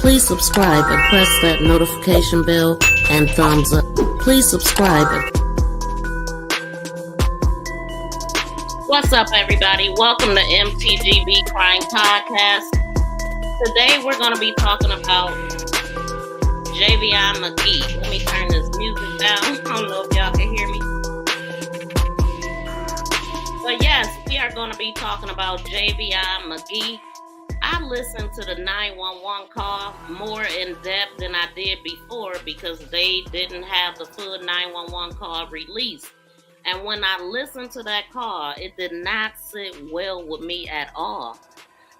Please subscribe and press that notification bell and thumbs up. Please subscribe. What's up, everybody? Welcome to MTGB Crime Podcast. Today we're going to be talking about Javion Magee. Let me turn this music down. I don't know if y'all can hear me. But yes, we are going to be talking about Javion Magee. I listened to the 911 call more in depth than I did before because they didn't have the full 911 call released. And when I listened to that call, it did not sit well with me at all.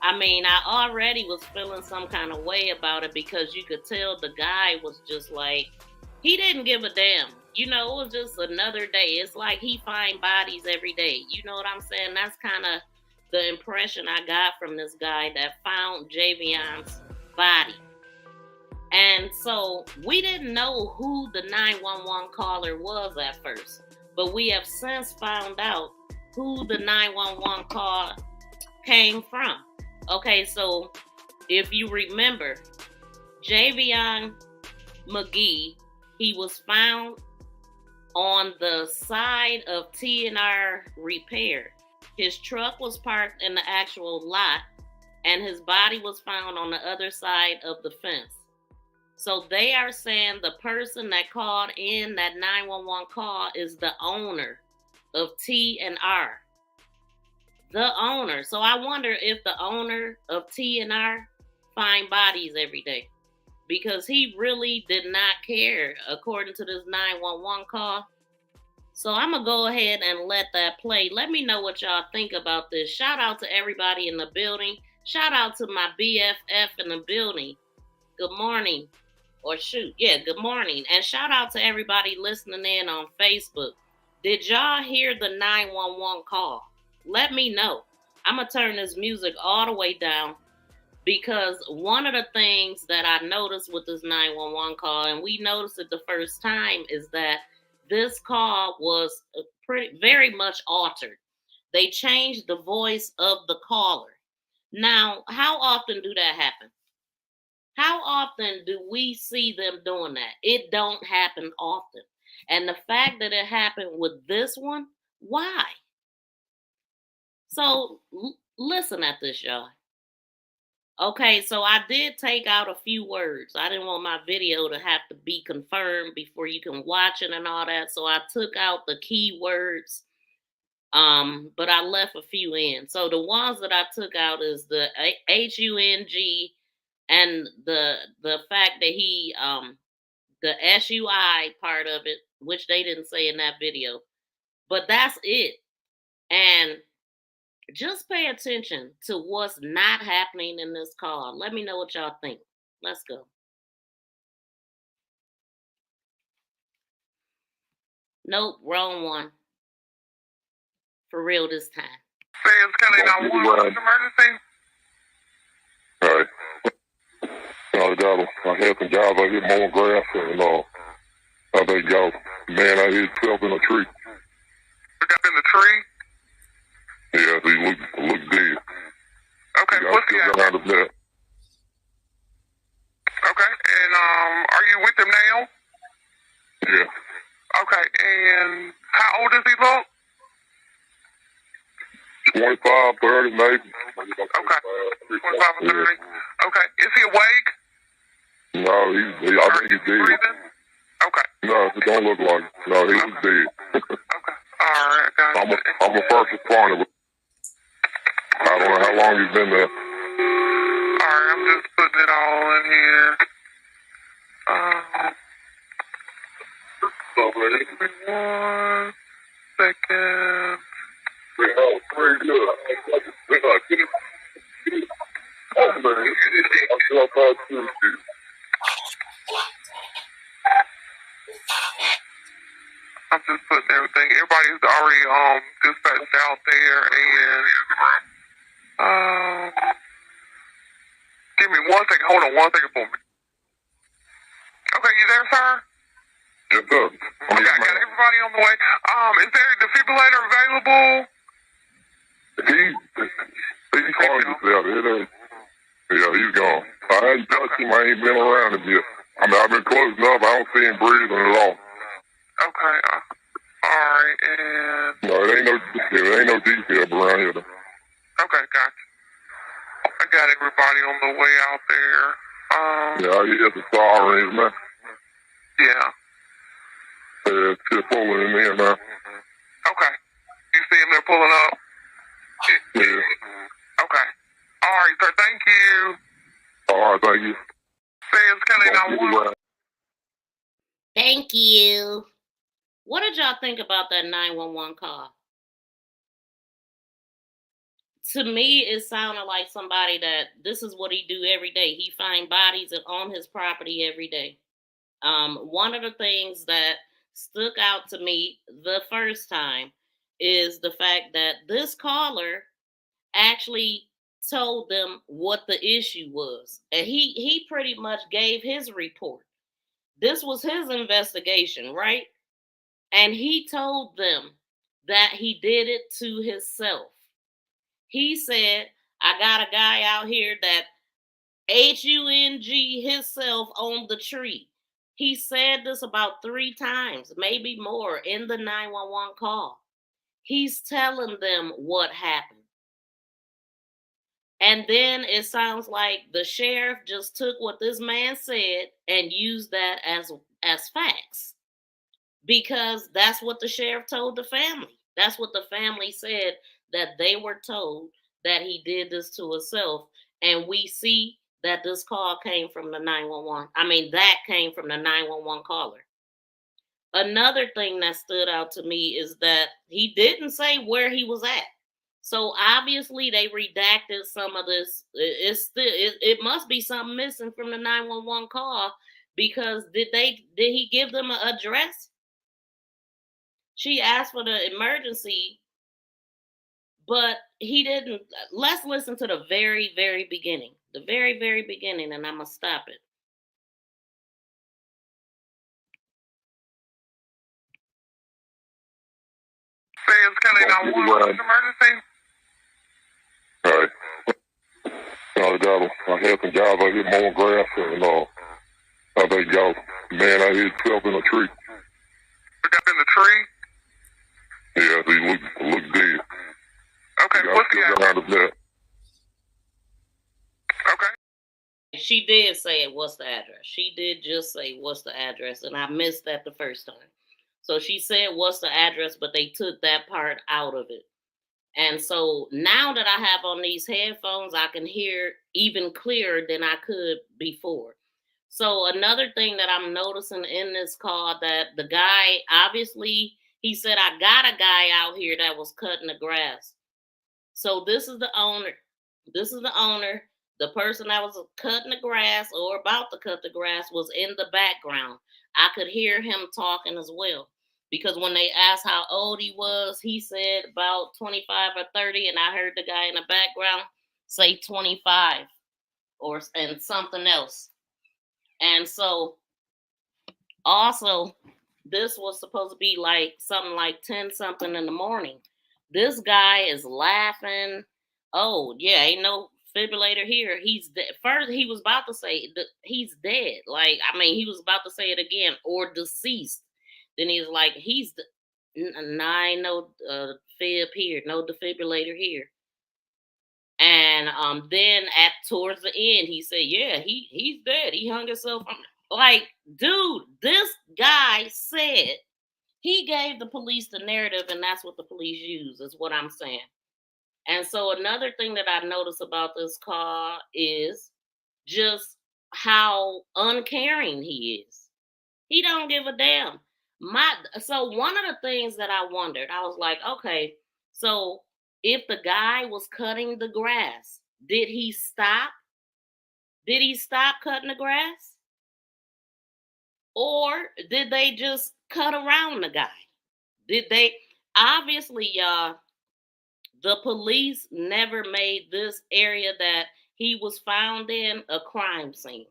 I mean, I already was feeling some kind of way about it because you could tell the guy was just like, he didn't give a damn. You know, it was just another day. It's like he find bodies every day. You know what I'm saying? That's kind of the impression I got from this guy that found Javion's body. And so we didn't know who the 911 caller was at first, but we have since found out who the 911 call came from. Okay, so if you remember, Javion Magee, he was found on the side of T&R Repair. His truck was parked in the actual lot, and his body was found on the other side of the fence. So they are saying the person that called in that 911 call is the owner of T&R. The owner. So I wonder if the owner of T&R find bodies every day, because he really did not care according to this 911 call. So I'm going to go ahead and let that play. Let me know what y'all think about this. Shout out to everybody in the building. Shout out to my BFF in the building. Good morning. Good morning. And shout out to everybody listening in on Facebook. Did y'all hear the 911 call? Let me know. I'm going to turn this music all the way down, because one of the things that I noticed with this 911 call, and we noticed it the first time, is that this call was very much altered. They changed the voice of the caller. Now, how often do that happen? How often do we see them doing that? It don't happen often. And the fact that it happened with this one, why? So listen at this, y'all. Okay, so I did take out a few words. I didn't want my video to have to be confirmed before you can watch it and all that. So I took out the key words, but I left a few in. So the ones that I took out is the HUNG and the fact that he, the SUI part of it, which they didn't say in that video. But that's it. And just pay attention to what's not happening in this call. Let me know what y'all think. Let's go. Nope, wrong one. For real this time. Vance County 911 emergency. All right. I had some guys out here mowing grass, and I think y'all, man out here himself in a tree. We got in the tree? Yeah, so he looked dead. Okay, what's the address? Behind the net. Okay, and are you with him now? Yeah. Okay, and how old does he look? 25, 30, maybe. Okay, 25 or 30. Okay, is he awake? No, I think he's dead. Breathing? Okay. No, it don't look like it. No, he was dead. Okay, all right, got it. I'm a first responder. I don't know how long he's been there. All right, I'm just putting it all in here. Give me 1 second. Pretty good. I'm just putting everything. Everybody's already dispatched out there, and give me 1 second. Hold on 1 second for me. Okay, you there, sir? Yes, sir. Okay, I got everybody on the way. Is there a defibrillator available? He's calling himself. Yeah, he's gone. I I ain't touched him. I ain't been around him yet. I mean, I've been close enough. I don't see him breathing at all. Okay. All right. And No, it ain't no detail around here. okay, gotcha. I got everybody on the way out there. Yeah, I hear the sirens, man. Yeah. It's just pulling in there, man. Okay. You see them there pulling up? Yeah. Okay. All right, sir. Thank you. All right, thank you. Vance County 911. Thank you. What did y'all think about that 911 call? To me, it sounded like somebody that this is what he do every day. He find bodies on his property every day. One of the things that stuck out to me the first time is the fact that this caller actually told them what the issue was. And he pretty much gave his report. This was his investigation, right? And he told them that he did it to himself. He said, I got a guy out here that HUNG himself on the tree. He said this about 3 times, maybe more, in the 911 call. He's telling them what happened. And then it sounds like the sheriff just took what this man said and used that as facts. Because that's what the sheriff told the family. That's what the family said, that they were told that he did this to himself. And we see that this call came from the 911. I mean, that came from the 911 caller. Another thing that stood out to me is that he didn't say where he was at. So obviously they redacted some of this. It must be something missing from the 911 call, because did he give them an address? She asked for the emergency, but he didn't. Let's listen to the very, very beginning. The very, very beginning, and I'm going to stop it. Vance County 911, emergency? All right. I had some guys out here mowing grass, and I think man out here himself in a tree. We got in the tree? Yeah, he looked dead. Okay, what's the address? Okay. She did say, what's the address? She did just say, what's the address? And I missed that the first time. So she said, what's the address? But they took that part out of it. And so now that I have on these headphones, I can hear even clearer than I could before. So another thing that I'm noticing in this call, that the guy, obviously, he said, I got a guy out here that was cutting the grass. So this is the owner. This is the owner. The person that was cutting the grass or about to cut the grass was in the background. I could hear him talking as well. Because when they asked how old he was, he said about 25 or 30. And I heard the guy in the background say 25 and something else. And so also, this was supposed to be like something like 10 something in the morning. This guy is laughing. Oh, yeah, ain't no defibrillator here. He's dead. First, he was about to say he's dead. Like, I mean, he was about to say it again, or deceased. Then he's like, ain't no fib here, no defibrillator here. And then towards the end, he said, yeah, he's dead. He hung himself. Like, dude, this guy said, he gave the police the narrative, and that's what the police use, is what I'm saying. And so another thing that I noticed about this call is just how uncaring he is. He don't give a damn. So one of the things that I wondered, I was like, okay, so if the guy was cutting the grass, did he stop? Did he stop cutting the grass? Or did they just cut around the guy? Did they? Obviously, y'all, the police never made this area that he was found in a crime scene.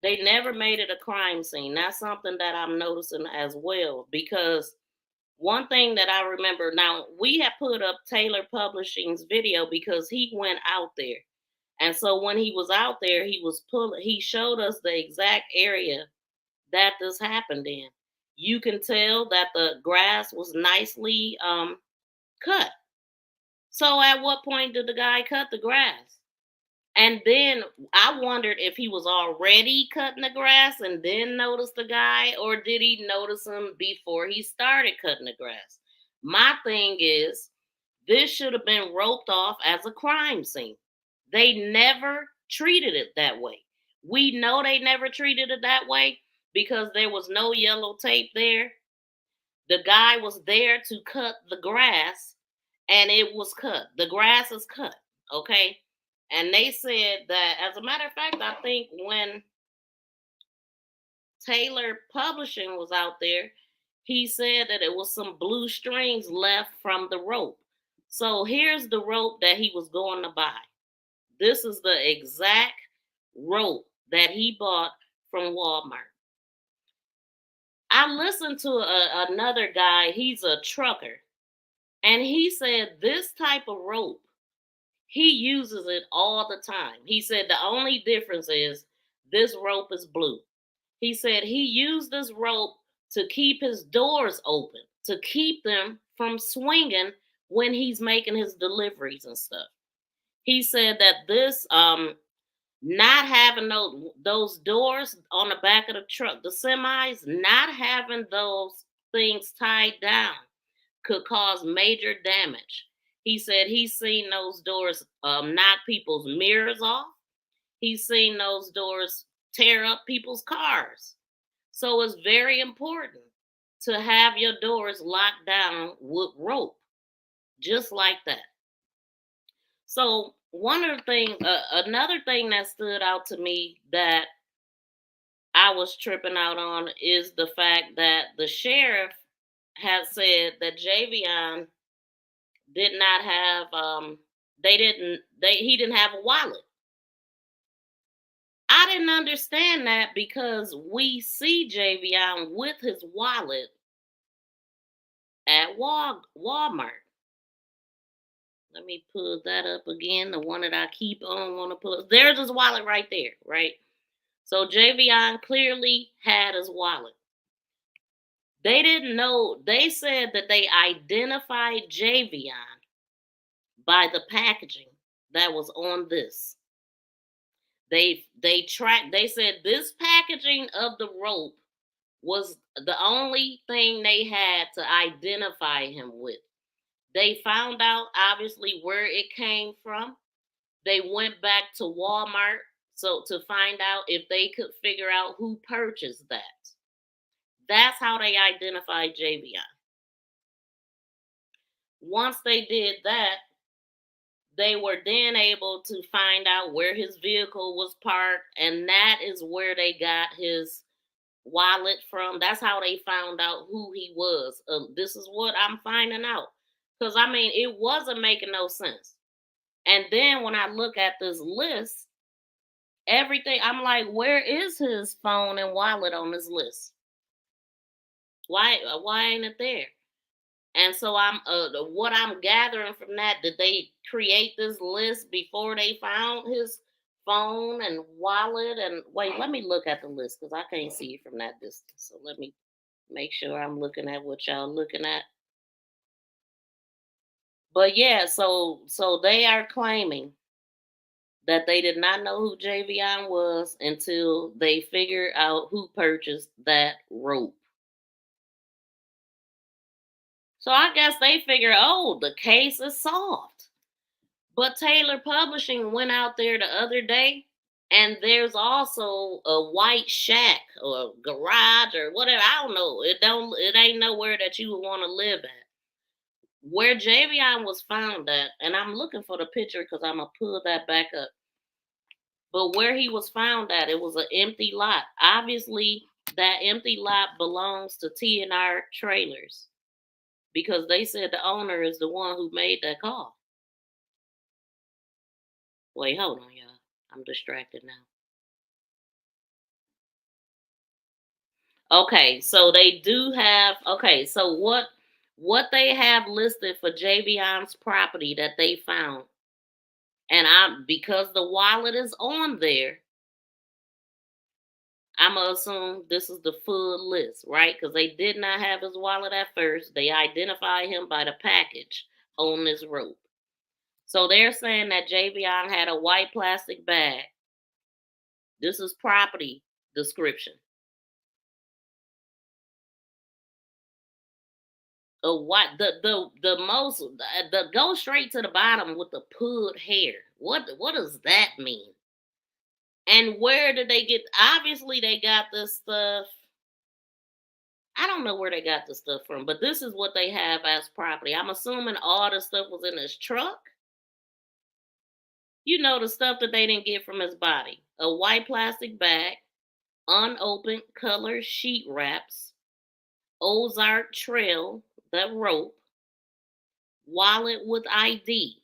They never made it a crime scene. That's something that I'm noticing as well, because one thing that I remember, now we have put up Taylor Publishing's video because he went out there. And so when he was out there, he showed us the exact area that this happened in. You can tell that the grass was nicely cut. So at what point did the guy cut the grass? And then I wondered if he was already cutting the grass and then noticed the guy, or did he notice him before he started cutting the grass? My thing is, this should have been roped off as a crime scene. They never treated it that way. We know they never treated it that way because there was no yellow tape there. The guy was there to cut the grass, and it was cut. The grass is cut, okay? And they said that, as a matter of fact, I think when Taylor Publishing was out there, he said that it was some blue strings left from the rope. So here's the rope that he was going to buy. This is the exact rope that he bought from Walmart. I listened to another guy, he's a trucker, and he said this type of rope, he uses it all the time. He said the only difference is this rope is blue. He said he used this rope to keep his doors open, to keep them from swinging when he's making his deliveries and stuff. He said that this not having those doors on the back of the truck, the semis, not having those things tied down could cause major damage. He said he's seen those doors knock people's mirrors off. He's seen those doors tear up people's cars. So it's very important to have your doors locked down with rope, just like that. So one of the things, another thing that stood out to me that I was tripping out on is the fact that the sheriff had said that Javion did not have, he didn't have a wallet. I didn't understand that because we see Javion with his wallet at Walmart. Let me pull that up again. The one that I keep on want to pull up. There's his wallet right there, right? So Javion clearly had his wallet. They didn't know. They said that they identified Javion by the packaging that was on this. They said this packaging of the rope was the only thing they had to identify him with. They found out obviously where it came from. They went back to Walmart to find out if they could figure out who purchased that. That's how they identified Javion. Once they did that, they were then able to find out where his vehicle was parked, and that is where they got his wallet from. That's how they found out who he was. This is what I'm finding out. Because, I mean, it wasn't making no sense. And then when I look at this list, everything, I'm like, where is his phone and wallet on this list? Why ain't it there? And so what I'm gathering from that, did they create this list before they found his phone and wallet? And wait, let me look at the list because I can't see it from that distance. So let me make sure I'm looking at what y'all looking at. But yeah, so they are claiming that they did not know who Javion was until they figured out who purchased that rope. So I guess they figure, oh, the case is solved. But Taylor Publishing went out there the other day, and there's also a white shack or garage or whatever. I don't know. It ain't nowhere that you would want to live at. Where Javion was found at, and I'm looking for the picture because I'm gonna pull that back up. But where he was found at, it was an empty lot. Obviously, that empty lot belongs to T&R Trailers, because they said the owner is the one who made that call. Wait, hold on, y'all. I'm distracted now. Okay, so they do have, okay, so what they have listed for Javion's property that they found, And because the wallet is on there, I'm going to assume this is the full list, right? Because they did not have his wallet at first. They identified him by the package on this rope. So they're saying that Javion had a white plastic bag. This is property description. The go straight to the bottom with the pulled hair. What does that mean? And where did they get? Obviously, they got this stuff. I don't know where they got the stuff from, but this is what they have as property. I'm assuming all the stuff was in his truck. You know, the stuff that they didn't get from his body. A white plastic bag, unopened color sheet wraps, Ozark Trail, the rope, wallet with ID,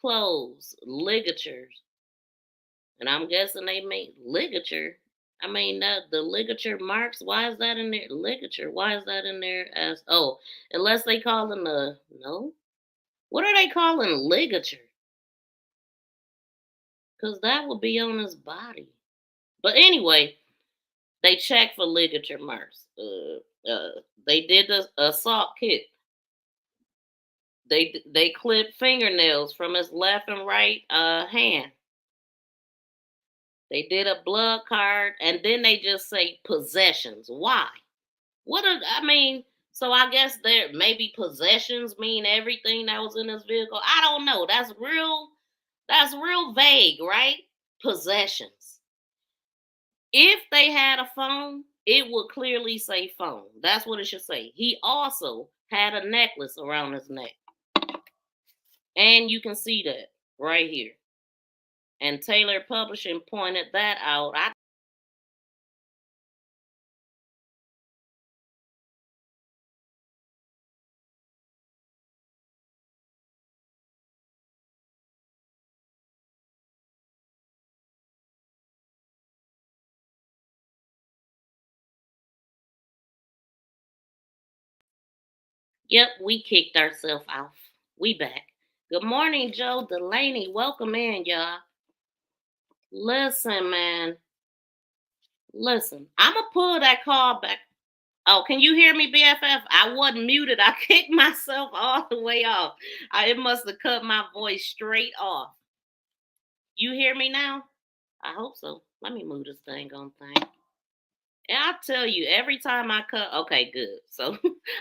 clothes, ligatures. And I'm guessing they made ligature. I mean, the ligature marks, why is that in there? Ligature, why is that in there as, unless they calling no? What are they calling ligature? Because that would be on his body. But anyway, they checked for ligature marks. They did the assault kit. They clipped fingernails from his left and right hand. They did a blood card, and then they just say possessions. Why? So I guess there maybe possessions mean everything that was in his vehicle. I don't know. That's real vague, right? Possessions. If they had a phone, it would clearly say phone. That's what it should say. He also had a necklace around his neck. And you can see that right here. And Taylor Publishing pointed that out. Yep, we kicked ourselves off. We back. Good morning, Joe Delaney. Welcome in, y'all. Listen, man. Listen, I'm going to pull that call back. Oh, can you hear me, BFF? I wasn't muted. I kicked myself all the way off. It must have cut my voice straight off. You hear me now? I hope so. Let me move this thing on thing. And I tell you, every time I cut, okay, good. So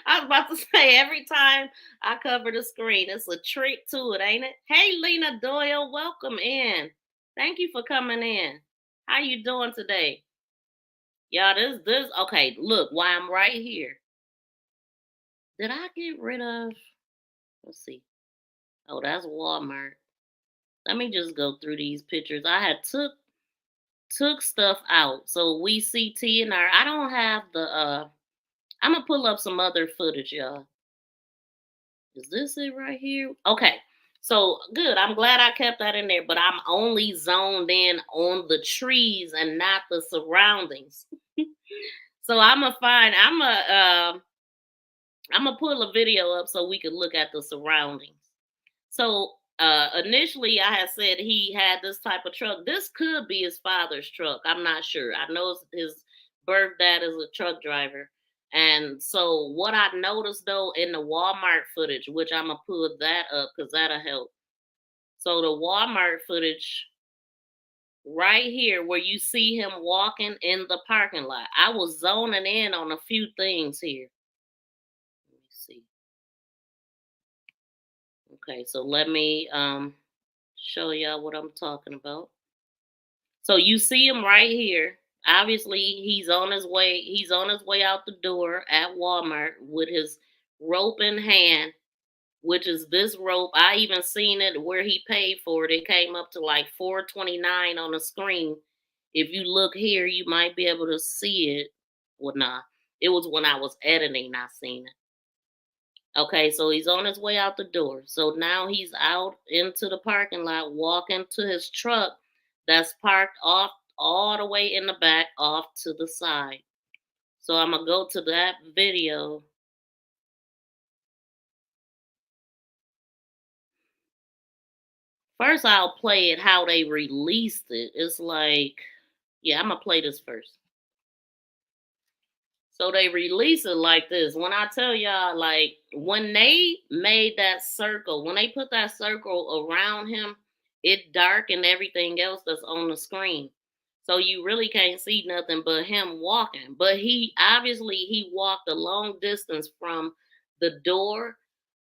I was about to say, every time I cover the screen, it's a trick to it, ain't it? Hey, Lena Doyle, welcome in. Thank you for coming in. How you doing today? Y'all, okay, look, why I'm right here. Did I get rid of, let's see. Oh, that's Walmart. Let me just go through these pictures. I had took stuff out. So we see TNR. I don't have the I'm gonna pull up some other footage, y'all. Is this it right here? Okay. So good. I'm glad I kept that in there, but I'm only zoned in on the trees and not the surroundings. So I'm gonna pull a video up so we could look at the surroundings. So initially I had said he had this type of truck. This could be his father's truck. I'm not sure. I know his birth dad is a truck driver. And so what I noticed though in the Walmart footage, which I'm gonna pull that up because that'll help. So the Walmart footage right here where you see him walking in the parking lot. I was zoning in on a few things here. Let me see. Okay, so let me show y'all what I'm talking about. So you see him right here. Obviously, he's on his way. He's on his way out the door at Walmart with his rope in hand, which is this rope. I even seen it where he paid for it. It came up to like $4.29 on the screen. If you look here, you might be able to see it. Well, nah, it was when I was editing. I seen it. Okay, so he's on his way out the door. So now he's out into the parking lot, walking to his truck that's parked off all the way in the back, off to the side. So I'm going to go to that video. First, I'll play it how they released it. It's like, yeah, I'm going to play this first. So they release it like this. When I tell y'all, like, when they made that circle, when they put that circle around him, it darkened everything else that's on the screen. So you really can't see nothing but him walking. But he walked a long distance from the door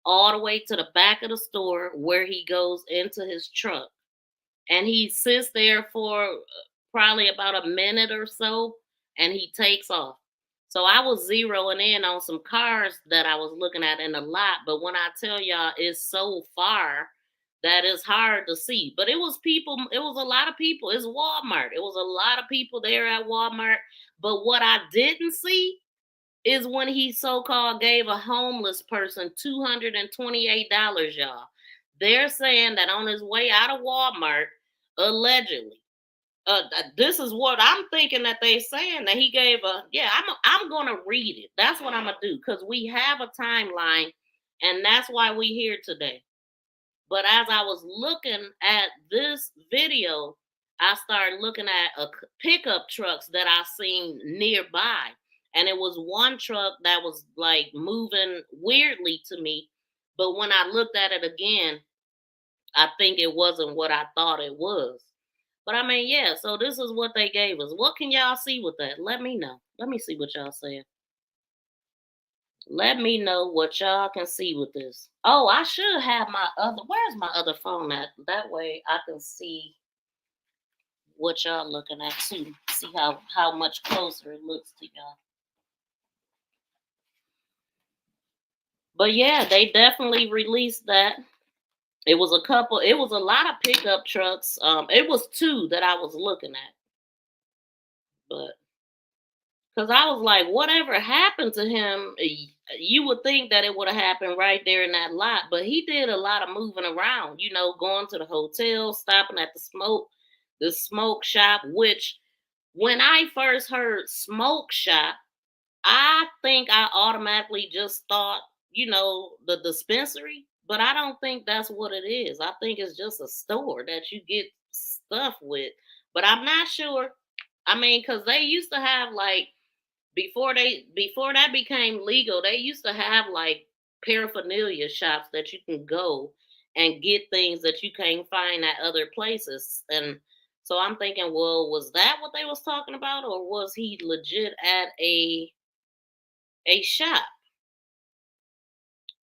all the way to the back of the store where he goes into his truck. And he sits there for probably about a minute or so and he takes off. So I was zeroing in on some cars that I was looking at in the lot, but when I tell y'all it's so far that it's hard to see. But it was people, it was a lot of people. It's Walmart. It was a lot of people there at Walmart. But what I didn't see is when he so-called gave a homeless person $228, y'all. They're saying that on his way out of Walmart, allegedly, this is what I'm thinking that they saying that he gave I'm gonna read it. That's what I'm gonna do because we have a timeline, and that's why we here today. But as I was looking at this video, I started looking at pickup trucks that I seen nearby. And it was one truck that was like moving weirdly to me. But when I looked at it again, I think it wasn't what I thought it was. But I mean, yeah, so this is what they gave us. What can y'all see with that? Let me know. Let me see what y'all saying. Let me know what y'all can see with this. Oh, I should have where's my other phone at? That way I can see what y'all looking at too. See how much closer it looks to y'all. But yeah, they definitely released that. It was a lot of pickup trucks. It was two that I was looking at. But because I was like, whatever happened to him, you would think that it would have happened right there in that lot. But he did a lot of moving around, going to the hotel, stopping at the smoke shop, which when I first heard smoke shop, I think I automatically just thought, the dispensary. But I don't think that's what it is. I think it's just a store that you get stuff with. But I'm not sure. I mean, because they used to have like, before that became legal, they used to have like paraphernalia shops that you can go and get things that you can't find at other places. And so I'm thinking, well, was that what they was talking about, or was he legit at a shop?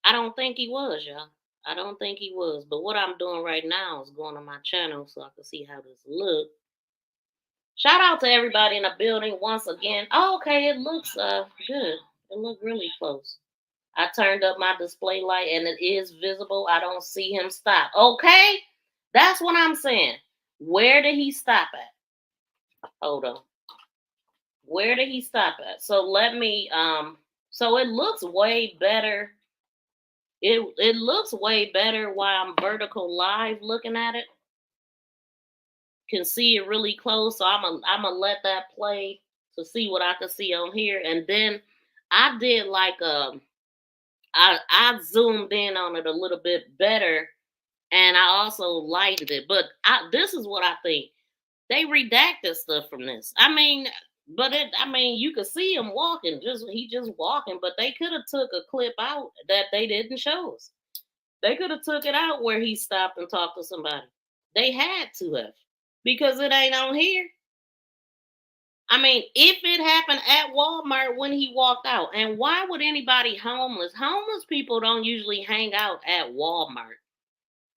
I don't think he was, y'all. I don't think he was. But what I'm doing right now is going on my channel so I can see how this look. Shout out to everybody in the building once again. Oh, okay, it looks good. It looked really close. I turned up my display light and it is visible. I don't see him stop. Okay, that's what I'm saying. Where did he stop at? Hold on. Where did he stop at? So let me so it looks way better. It looks way better while I'm vertical live looking at it. Can see it really close, so I'm gonna let that play to see what I can see on here, and then I did like I zoomed in on it a little bit better, and I also lighted it. But this is what I think. They redacted stuff from this. I mean, you could see him walking, he just walking, but they could have took a clip out that they didn't show us. They could have took it out where he stopped and talked to somebody. They had to have. Because it ain't on here. I mean, if it happened at Walmart when he walked out, and why would anybody homeless people don't usually hang out at Walmart.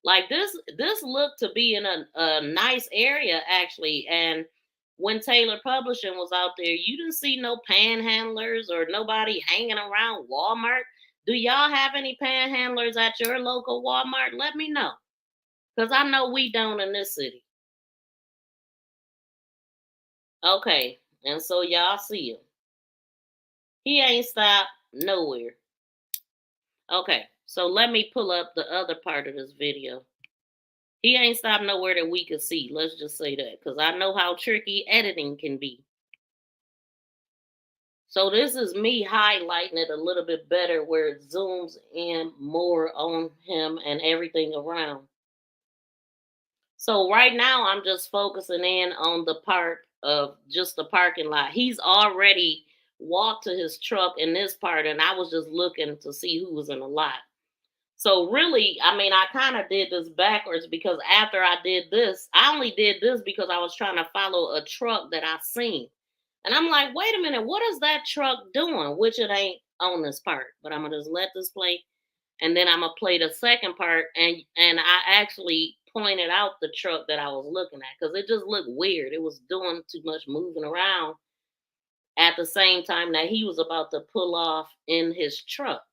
Like this looked to be in a nice area actually. And when Taylor Publishing was out there, you didn't see no panhandlers or nobody hanging around Walmart. Do y'all have any panhandlers at your local Walmart? Let me know. Because I know we don't in this city. Okay, and so y'all see him. He ain't stopped nowhere. Okay, so let me pull up the other part of this video. He ain't stopped nowhere that we can see. Let's just say that, because I know how tricky editing can be. So this is me highlighting it a little bit better where it zooms in more on him and everything around. So right now I'm just focusing in on the part of just the parking lot. He's already walked to his truck in this part, and I was just looking to see who was in the lot. So really, I mean, I kind of did this backwards because after I did this, I only did this because I was trying to follow a truck that I seen. And I'm like, wait a minute, what is that truck doing? Which it ain't on this part, but I'm gonna just let this play, and then I'm gonna play the second part, and I actually pointed out the truck that I was looking at because it just looked weird. It was doing too much moving around at the same time that he was about to pull off in his truck.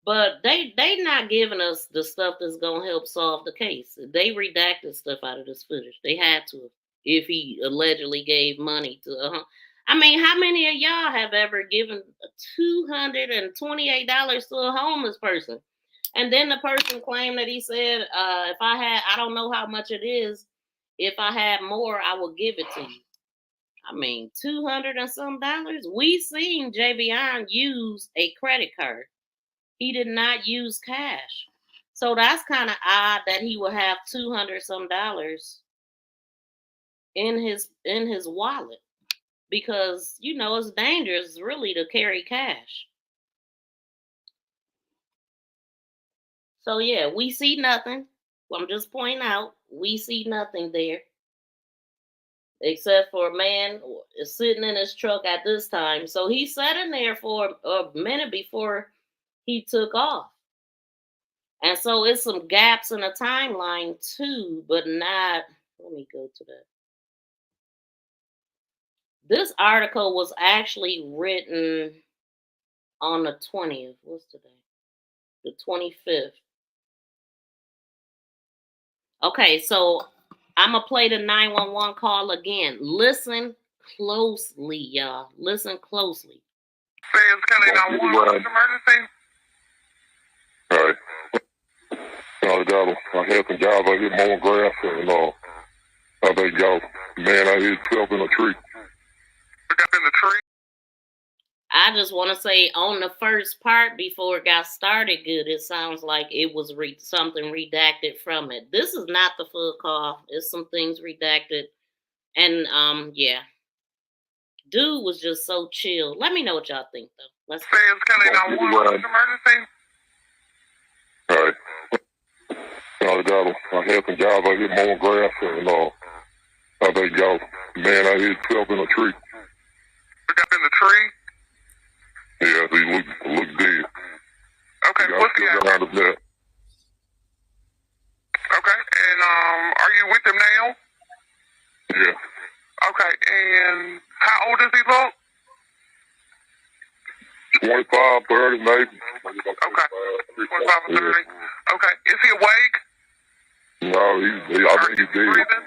But they not giving us the stuff that's gonna help solve the case. They redacted stuff out of this footage. They had to if he allegedly gave money to. I mean, how many of y'all have ever given $228 to a homeless person? And then the person claimed that he said, if I had, I don't know how much it is. If I had more, I will give it to you. I mean, 200 and some dollars. We seen Javion use a credit card. He did not use cash. So that's kind of odd that he would have 200 some dollars in his wallet because you know it's dangerous really to carry cash. So yeah, we see nothing. I'm just pointing out we see nothing there except for a man sitting in his truck at this time. So he sat in there for a minute before he took off. And so it's some gaps in the timeline too, but not. Let me go to that. This article was actually written on the 20th. What's today? The 25th. Okay, so I'm going to play the 911 call again. Listen closely, y'all. Listen closely. Vance County 911, emergency? All right. I had some guys out here mowing grass, and I think man out here himself in a tree. Got in the tree? I just want to say on the first part before it got started good, it sounds like it was something redacted from it. This is not the full call. It's some things redacted. And yeah. Dude was just so chill. Let me know what y'all think though. Let's Vance County 911, emergency? All right. I had some guys out here mowing grass, and I think man out here himself in a tree. Got in the tree? Yeah, he looked dead. Okay, what's the address? Okay, and are you with him now? Yeah. Okay, and how old does he look? 25, 30, maybe. Okay, 25 or 30. Okay, is he awake? No, I think he's dead. Breathing?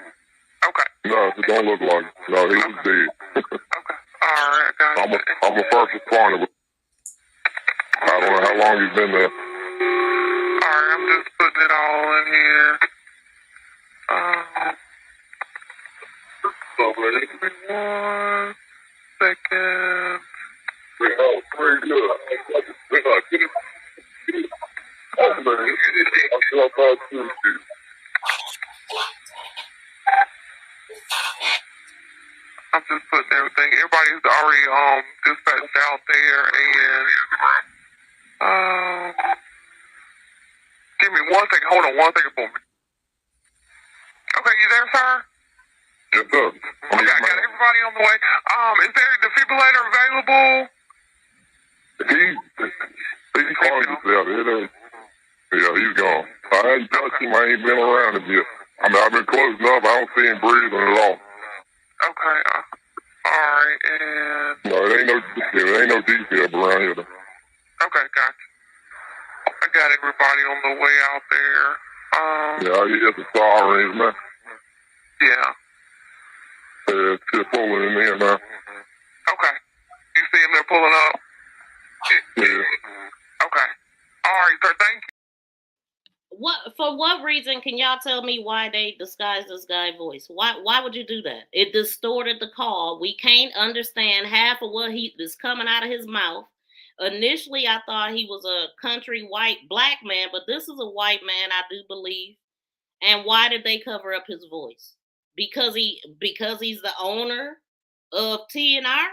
Okay. No, it don't look like it. No, he was dead. Okay, all right, got it. I'm a first responder. I don't know how long he's been there. Alright, I'm just putting it all in here. Give me 1 second. Pretty good. I'm just putting everything. Everybody's already dispatched out there, and give me 1 second. Hold on 1 second for me. Okay, you there, sir? Yes, sir. Okay, I got everybody on the way. Is there a defibrillator available? He's calling himself. Yeah, he's gone. I ain't touched him. I ain't been around him yet. I mean, I've been close enough. I don't see him breathing at all. Okay. Alright, and... No, it ain't no detail around here. Okay, gotcha. I got everybody on the way out there. Yeah, I hear the sirens, man. Yeah. It's just pulling in there now. Okay. You see him there pulling up? Yeah. Okay. Alright, sir, thank you. For what reason can y'all tell me why they disguised this guy's voice? Why would you do that? It distorted the call. We can't understand half of what is coming out of his mouth. Initially, I thought he was a country white black man, but this is a white man, I do believe. And why did they cover up his voice? Because he's the owner of TNR?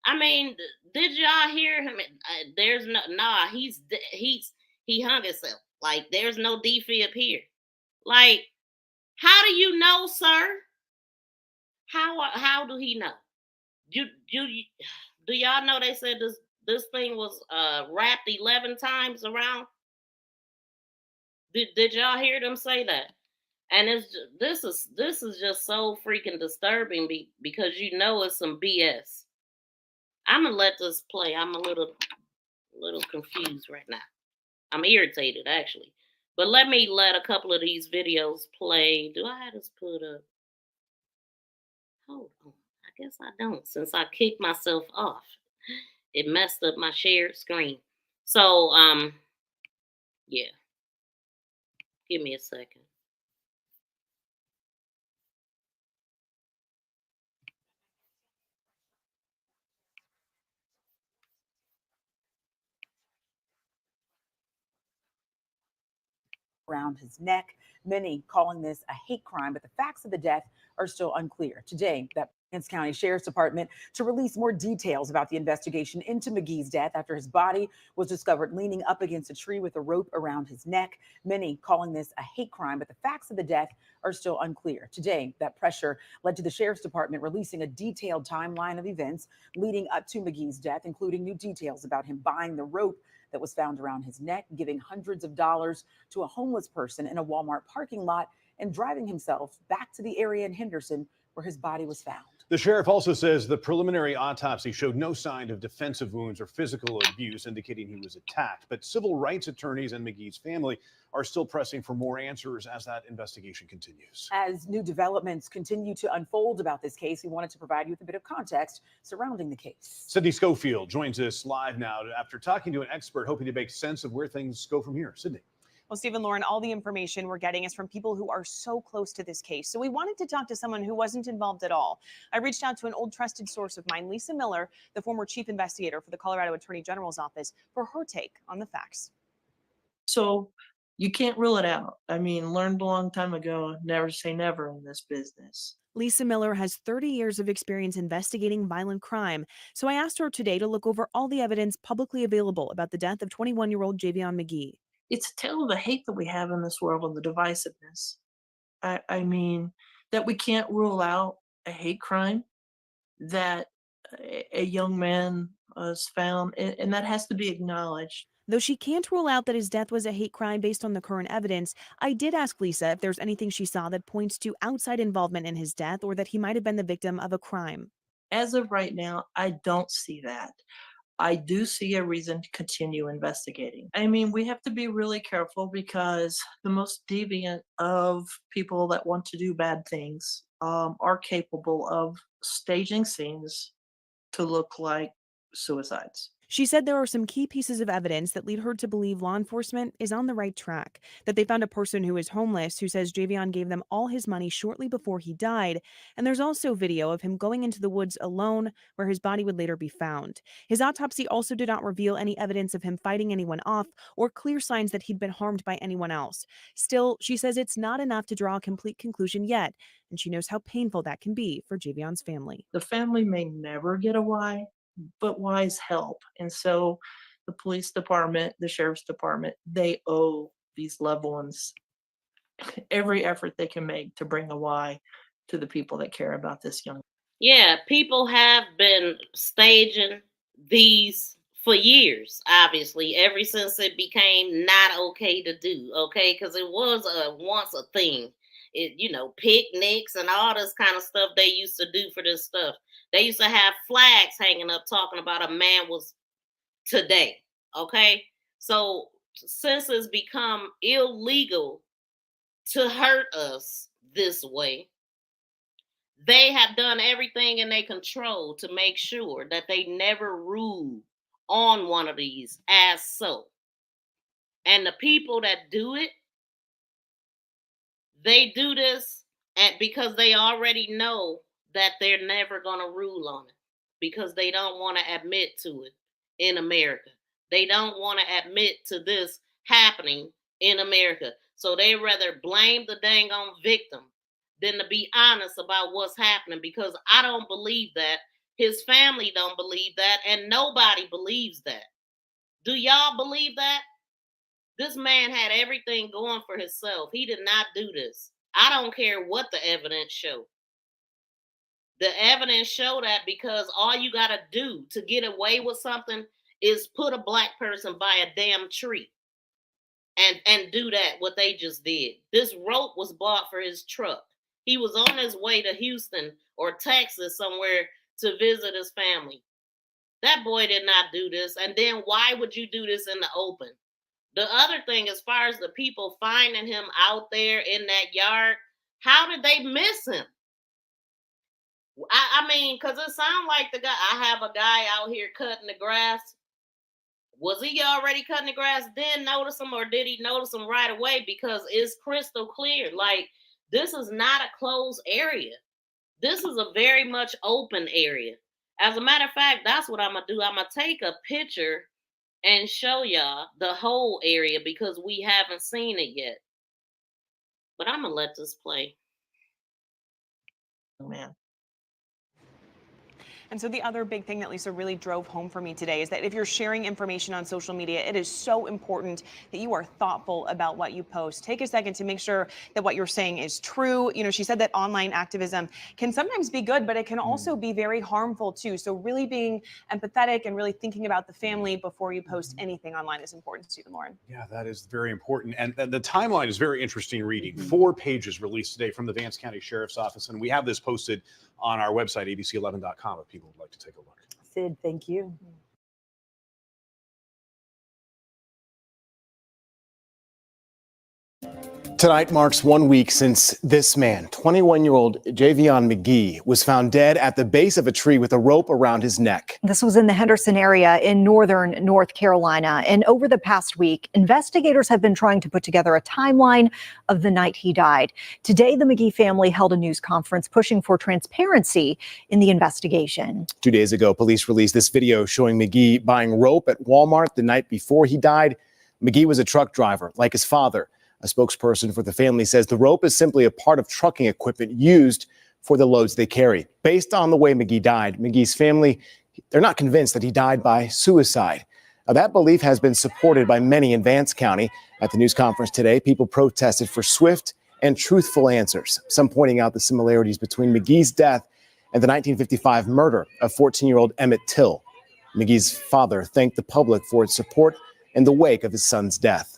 I mean, did y'all hear him? There's no he hung himself. Like there's no defib here. Like, how do you know, sir? How do he know? Do y'all know they said this thing was wrapped 11 times around? Did y'all hear them say that? And this is just so freaking disturbing because you know it's some BS. I'm gonna let this play. I'm a little confused right now. I'm irritated actually. But let me let a couple of these videos play. Do I have this put up? Hold on. I guess I don't since I kicked myself off. It messed up my shared screen. So yeah. Give me a second. Around his neck, many calling this a hate crime, but the facts of the death are still unclear. Today, that Vance County Sheriff's Department to release more details about the investigation into Magee's death after his body was discovered leaning up against a tree with a rope around his neck. Many calling this a hate crime, but the facts of the death are still unclear. Today, that pressure led to the Sheriff's Department releasing a detailed timeline of events leading up to Magee's death, including new details about him buying the rope that was found around his neck, giving hundreds of dollars to a homeless person in a Walmart parking lot, and driving himself back to the area in Henderson where his body was found. The sheriff also says the preliminary autopsy showed no sign of defensive wounds or physical abuse, indicating he was attacked. But civil rights attorneys and Magee's family are still pressing for more answers as that investigation continues. As new developments continue to unfold about this case, we wanted to provide you with a bit of context surrounding the case. Sydney Schofield joins us live now after talking to an expert hoping to make sense of where things go from here. Sydney. Well, Stephen, Lauren, all the information we're getting is from people who are so close to this case. So we wanted to talk to someone who wasn't involved at all. I reached out to an old trusted source of mine, Lisa Miller, the former chief investigator for the Colorado Attorney General's office, for her take on the facts. So you can't rule it out. I mean, learned a long time ago, never say never in this business. Lisa Miller has 30 years of experience investigating violent crime. So I asked her today to look over all the evidence publicly available about the death of 21-year-old Javion Magee. It's a tale of the hate that we have in this world and the divisiveness. I mean, that we can't rule out a hate crime, that a young man was found, and that has to be acknowledged. Though she can't rule out that his death was a hate crime based on the current evidence, I did ask Lisa if there's anything she saw that points to outside involvement in his death or that he might have been the victim of a crime. As of right now, I don't see that. I do see a reason to continue investigating. I mean, we have to be really careful because the most deviant of people that want to do bad things are capable of staging scenes to look like suicides. She said there are some key pieces of evidence that lead her to believe law enforcement is on the right track, that they found a person who is homeless who says Javion gave them all his money shortly before he died, and there's also video of him going into the woods alone where his body would later be found. His autopsy also did not reveal any evidence of him fighting anyone off or clear signs that he'd been harmed by anyone else. Still, she says it's not enough to draw a complete conclusion yet, and she knows how painful that can be for Javion's family. The family may never get a why, but why's help. And so the police department, the sheriff's department, they owe these loved ones every effort they can make to bring a why to the people that care about this young. Yeah, people have been staging these for years, obviously, ever since it became not okay to do, okay? Because it was once a thing. Picnics and all this kind of stuff they used to do for this stuff. They used to have flags hanging up talking about a man was today, okay? So since it's become illegal to hurt us this way, they have done everything in their control to make sure that they never rule on one of these as so. And the people that do it, they do this because they already know that they're never going to rule on it because they don't want to admit to it in America. They don't want to admit to this happening in America. So they rather blame the dang on victim than to be honest about what's happening, because I don't believe that. His family don't believe that, and nobody believes that. Do y'all believe that? This man had everything going for himself. He did not do this. I don't care what the evidence show. The evidence show that because all you got to do to get away with something is put a black person by a damn tree and do that, what they just did. This rope was bought for his truck. He was on his way to Houston or Texas somewhere to visit his family. That boy did not do this. And then why would you do this in the open? The other thing, as far as the people finding him out there in that yard, how did they miss him? I mean, because it sounds like the guy, I have a guy out here cutting the grass. Was he already cutting the grass, then notice him, or did he notice him right away? Because it's crystal clear. Like, this is not a closed area. This is a very much open area. As a matter of fact, that's what I'm going to do. I'm going to take a picture and show y'all the whole area because we haven't seen it yet. But I'm going to let this play. Oh, man. And so the other big thing that Lisa really drove home for me today is that if you're sharing information on social media, it is so important that you are thoughtful about what you post. Take a second to make sure that what you're saying is true. You know, she said that online activism can sometimes be good, but it can also be very harmful too. So really being empathetic and really thinking about the family before you post anything online is important, Stephen Lauren. Yeah, that is very important. And the timeline is very interesting reading. 4 pages released today from the Vance County Sheriff's Office. And we have this posted on our website, abc11.com, if people would like to take a look. Sid, thank you. Tonight marks 1 week since this man, 21-year-old Javion Magee, was found dead at the base of a tree with a rope around his neck. This was in the Henderson area in northern North Carolina. And over the past week, investigators have been trying to put together a timeline of the night he died. Today, the Magee family held a news conference pushing for transparency in the investigation. 2 days ago, police released this video showing Magee buying rope at Walmart the night before he died. Magee was a truck driver, like his father. A spokesperson for the family says the rope is simply a part of trucking equipment used for the loads they carry. Based on the way Magee died, Magee's family, they're not convinced that he died by suicide. Now, that belief has been supported by many in Vance County. At the news conference today, people protested for swift and truthful answers, some pointing out the similarities between Magee's death and the 1955 murder of 14-year-old Emmett Till. Magee's father thanked the public for its support in the wake of his son's death.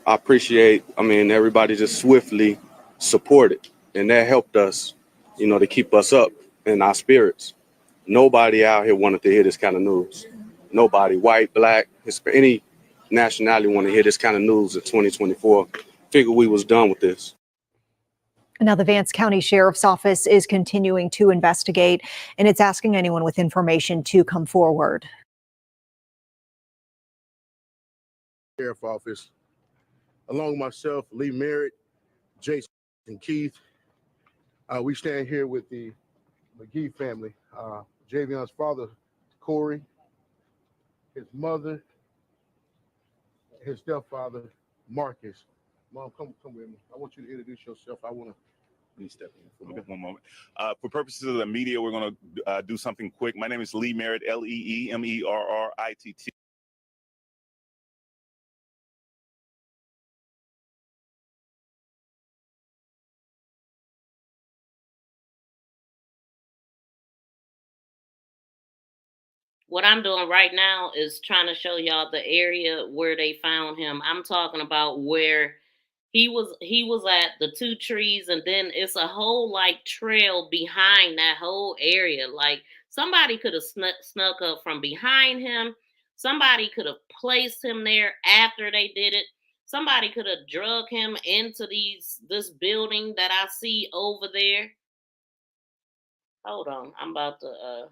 I appreciate, everybody just swiftly supported, and that helped us, to keep us up in our spirits. Nobody out here wanted to hear this kind of news. Nobody, white, black, any nationality want to hear this kind of news in 2024. Figured we was done with this. Now, the Vance County Sheriff's Office is continuing to investigate, and it's asking anyone with information to come forward. Sheriff's Office, along with myself, Lee Merritt, Jason, and Keith. We stand here with the Magee family. Javion's father, Corey, his mother, his stepfather, Marcus. Mom, come with me. I want you to introduce yourself. Let me step in for one moment. For purposes of the media, we're going to do something quick. My name is Lee Merritt, Leemerritt. What I'm doing right now is trying to show y'all the area where they found him. I'm talking about where he was at the 2 trees, and then it's a whole like trail behind that whole area. Like somebody could have snuck up from behind him. Somebody could have placed him there after they did it. Somebody could have drug him into this building that I see over there. Hold on, I'm about to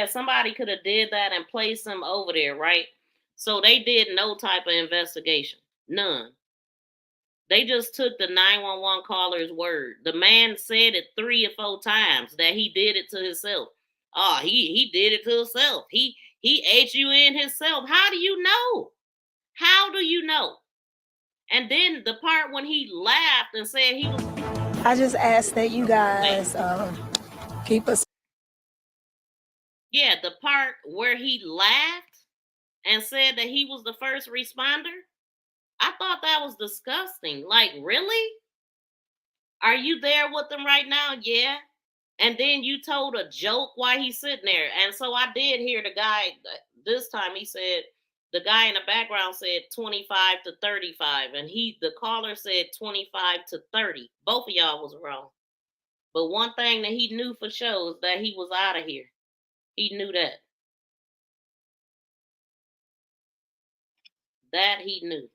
somebody could have did that and placed him over there, right? So they did no type of investigation. None. They just took the 911 caller's word. The man said it 3 or 4 times that he did it to himself. Oh, he did it to himself. He HUN himself. How do you know? How do you know? And then the part when he laughed and said he was. I just ask that you guys keep us. Yeah, the part where he laughed and said that he was the first responder. I thought that was disgusting. Like, really? Are you there with them right now? Yeah. And then you told a joke while he's sitting there. And so I did hear the guy this time. He said, the guy in the background said 25 to 35. And the caller said 25 to 30. Both of y'all was wrong. But one thing that he knew for sure is that he was out of here. He knew that. That he knew.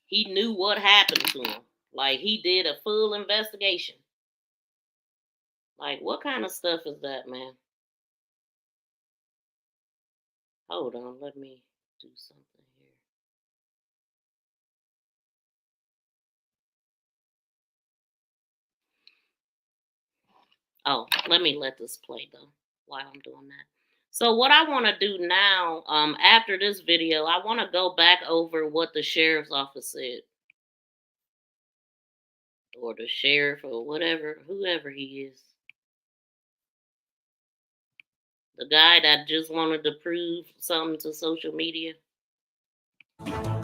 He knew what happened to him. Like, he did a full investigation. Like, what kind of stuff is that, man? Hold on, let me do something here. Oh, let me let this play, though, while I'm doing that. So what I want to do now, after this video, I want to go back over what the sheriff's office said. Or the sheriff or whatever, whoever he is. The guy that just wanted to prove something to social media.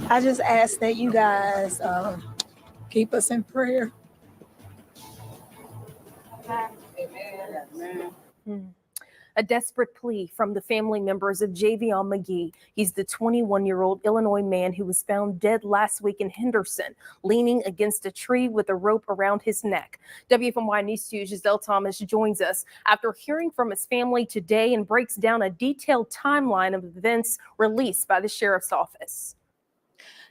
I just ask that you guys keep us in prayer. Amen. A desperate plea from the family members of Javion Magee. He's the 21-year-old Illinois man who was found dead last week in Henderson, leaning against a tree with a rope around his neck. WFMY News 2's Giselle Thomas joins us after hearing from his family today and breaks down a detailed timeline of events released by the sheriff's office.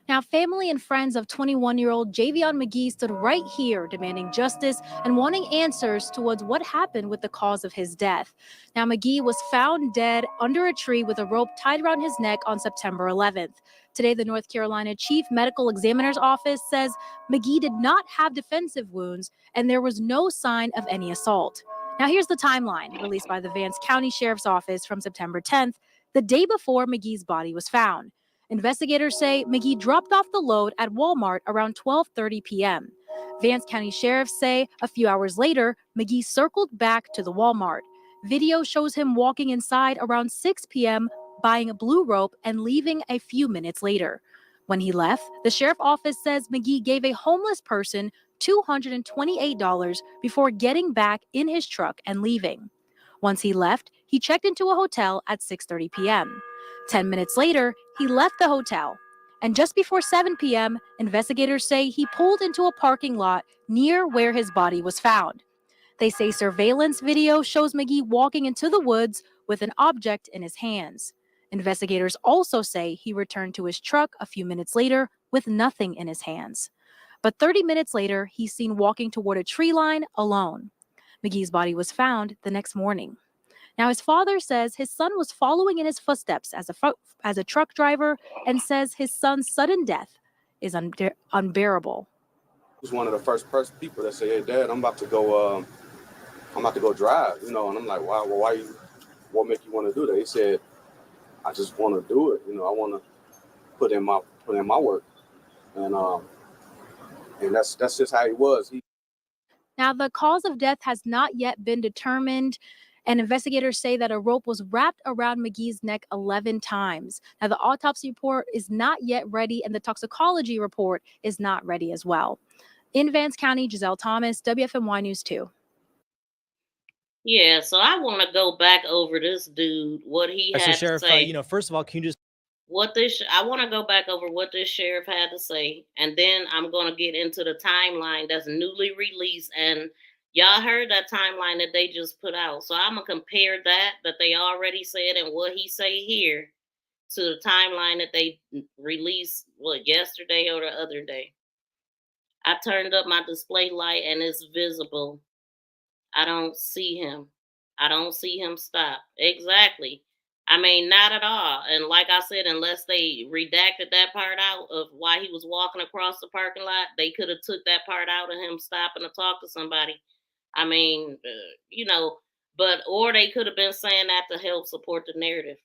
Now, family and friends of 21-year-old Javion Magee stood right here demanding justice and wanting answers towards what happened with the cause of his death. Now, Magee was found dead under a tree with a rope tied around his neck on September 11th. Today, the North Carolina Chief Medical Examiner's Office says Magee did not have defensive wounds and there was no sign of any assault. Now, here's the timeline released by the Vance County Sheriff's Office from September 10th, the day before Magee's body was found. Investigators say Magee dropped off the load at Walmart around 12:30 p.m. Vance County Sheriff say a few hours later, Magee circled back to the Walmart. Video shows him walking inside around 6 p.m., buying a blue rope and leaving a few minutes later. When he left, the sheriff's office says Magee gave a homeless person $228 before getting back in his truck and leaving. Once he left, he checked into a hotel at 6:30 p.m. 10 minutes later, he left the hotel. And just before 7 p.m., investigators say he pulled into a parking lot near where his body was found. They say surveillance video shows Magee walking into the woods with an object in his hands. Investigators also say he returned to his truck a few minutes later with nothing in his hands. But 30 minutes later, he's seen walking toward a tree line alone. Magee's body was found the next morning. Now, his father says his son was following in his footsteps as a truck driver and says his son's sudden death is unbearable. He was one of the first people that said, "Hey, Dad, I'm about to go drive," and I'm like, "Wow, well, what make you want to do that?" He said, "I just want to do it. I want to put in my work," and that's just how he was. Now, the cause of death has not yet been determined. And investigators say that a rope was wrapped around Magee's neck 11 times. Now, the autopsy report is not yet ready, and the toxicology report is not ready as well. In Vance County, Giselle Thomas, WFMY News 2. Yeah, so I want to go back over this dude, what he had Sheriff, to say. First of all, can you just I want to go back over what this sheriff had to say, and then I'm going to get into the timeline that's newly released. And y'all heard that timeline that they just put out. So I'm going to compare that they already said and what he say here to the timeline that they released, yesterday or the other day. I turned up my display light and it's visible. I don't see him. I don't see him stop. Exactly. I mean, not at all. And like I said, unless they redacted that part out of why he was walking across the parking lot, they could have took that part out of him stopping to talk to somebody. I mean, or they could have been saying that to help support the narrative,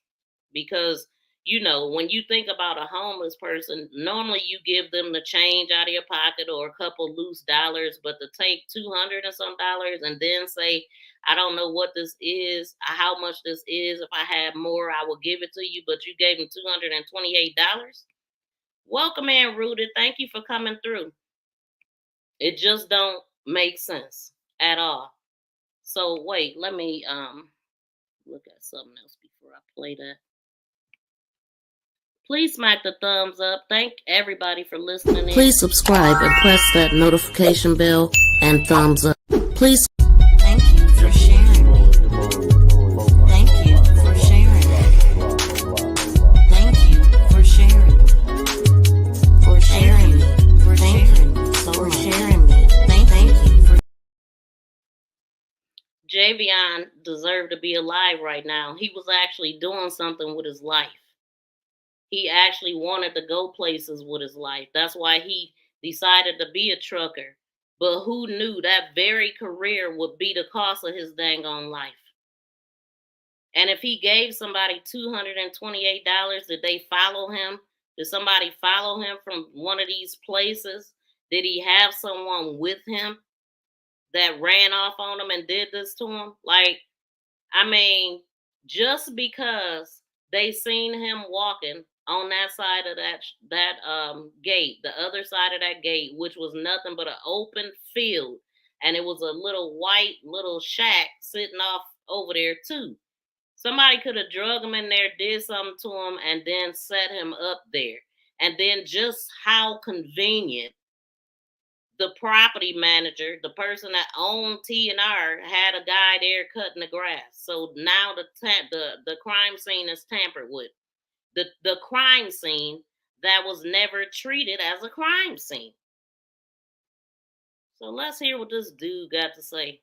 because you know, when you think about a homeless person, normally you give them the change out of your pocket or a couple loose dollars, but to take $200 and some dollars and then say, I don't know what this is, how much this is. If I had more, I will give it to you, but you gave him $228. Welcome in, Rooted. Thank you for coming through. It just don't make sense at all. So wait, let me look at something else before I play that. Please smack the thumbs up. Thank everybody for listening in. Please subscribe and press that notification bell and thumbs up. Please. Thank you for sharing me. Thank you for sharing me. Thank you for sharing me. For sharing me. For sharing me. For sharing me. Thank you for. Javion deserved to be alive right now. He was actually doing something with his life. He actually wanted to go places with his life. That's why he decided to be a trucker. But who knew that very career would be the cost of his dang on life? And if he gave somebody $228, did they follow him? Did somebody follow him from one of these places? Did he have someone with him that ran off on him and did this to him? Like, I mean, just because they seen him walking on that side of that gate, the other side of that gate, which was nothing but an open field, and it was a little white little shack sitting off over there too. Somebody could have drug him in there, did something to him, and then set him up there. And then just how convenient the property manager, the person that owned T&R, had a guy there cutting the grass. So now the crime scene is tampered with. The crime scene that was never treated as a crime scene. So let's hear what this dude got to say.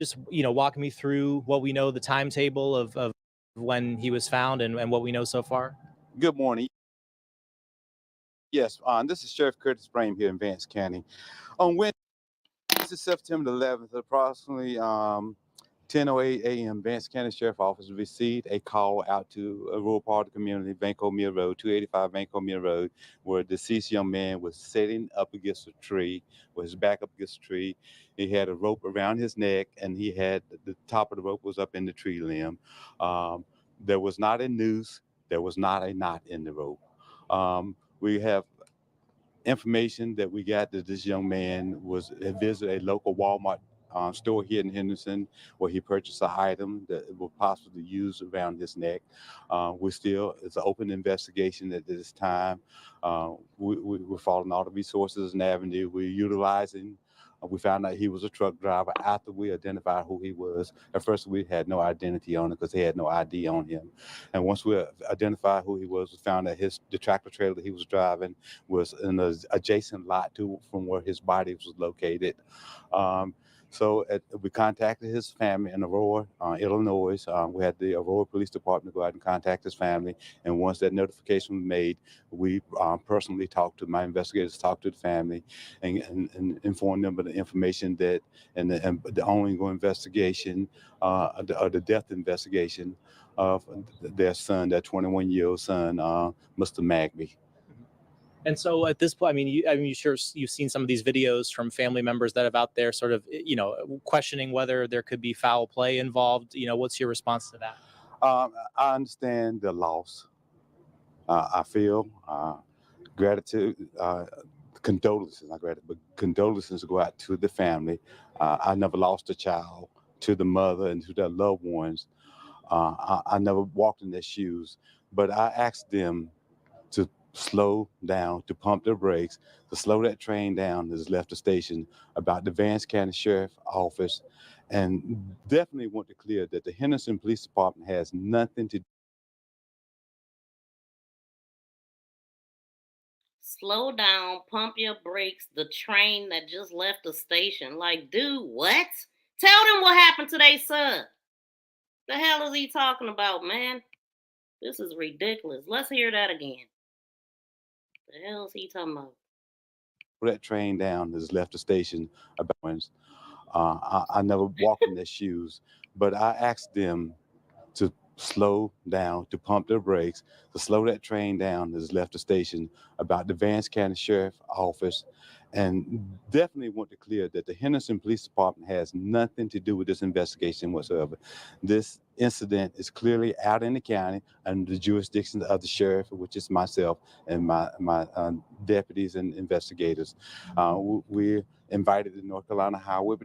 Just, walk me through what we know, the timetable of when he was found and what we know so far. Good morning. Yes, this is Sheriff Curtis Brame here in Vance County. On Wednesday, September 11th, approximately 10:08 a.m., Vance County Sheriff Office received a call out to a rural part of the community, Vanco Mill Road, 285 Vanco Mill Road, where a deceased young man was sitting up against a tree, with his back up against a tree. He had a rope around his neck, and he had the top of the rope was up in the tree limb. There was not a noose. There was not a knot in the rope. We have information that we got that this young man had visited a local Walmart store here in Henderson, where he purchased an item that was possibly used around his neck. It's an open investigation at this time. We're following all the resources and avenue. We're utilizing. We found out he was a truck driver after we identified who he was. At first, we had no identity on him because he had no ID on him. And once we identified who he was, we found that the tractor trailer that he was driving was in an adjacent lot from where his body was located. So we contacted his family in Aurora, Illinois. We had the Aurora Police Department go out and contact his family. And once that notification was made, we personally my investigators talked to the family and informed them of the information that and the ongoing investigation, the death investigation of their son, their 21-year-old son, Mr. Magee. And so at this point, you've seen some of these videos from family members that have out there sort of, questioning whether there could be foul play involved. What's your response to that? I understand the loss. I feel gratitude, condolences, not gratitude, but condolences go out to the family. I never lost a child, to the mother and to their loved ones. I never walked in their shoes, but I asked them to slow down, to pump their brakes, to slow that train down that has left the station, about the Vance County Sheriff Office, and definitely want to clear that the Henderson Police Department has nothing to do. Slow down, pump your brakes, the train that just left the station. Like, dude, what? Tell them what happened to their son. The hell is he talking about, man? This is ridiculous. Let's hear that again. The hell is he talking about? That train down has left the station about I never walked in their shoes, but I asked them slow down, to pump their brakes, to slow that train down that has left the station about the Vance County Sheriff Office, and definitely want to clear that the Henderson Police Department has nothing to do with this investigation whatsoever. This incident is clearly out in the county under the jurisdiction of the sheriff, which is myself and my deputies and investigators. We're invited the North Carolina Highway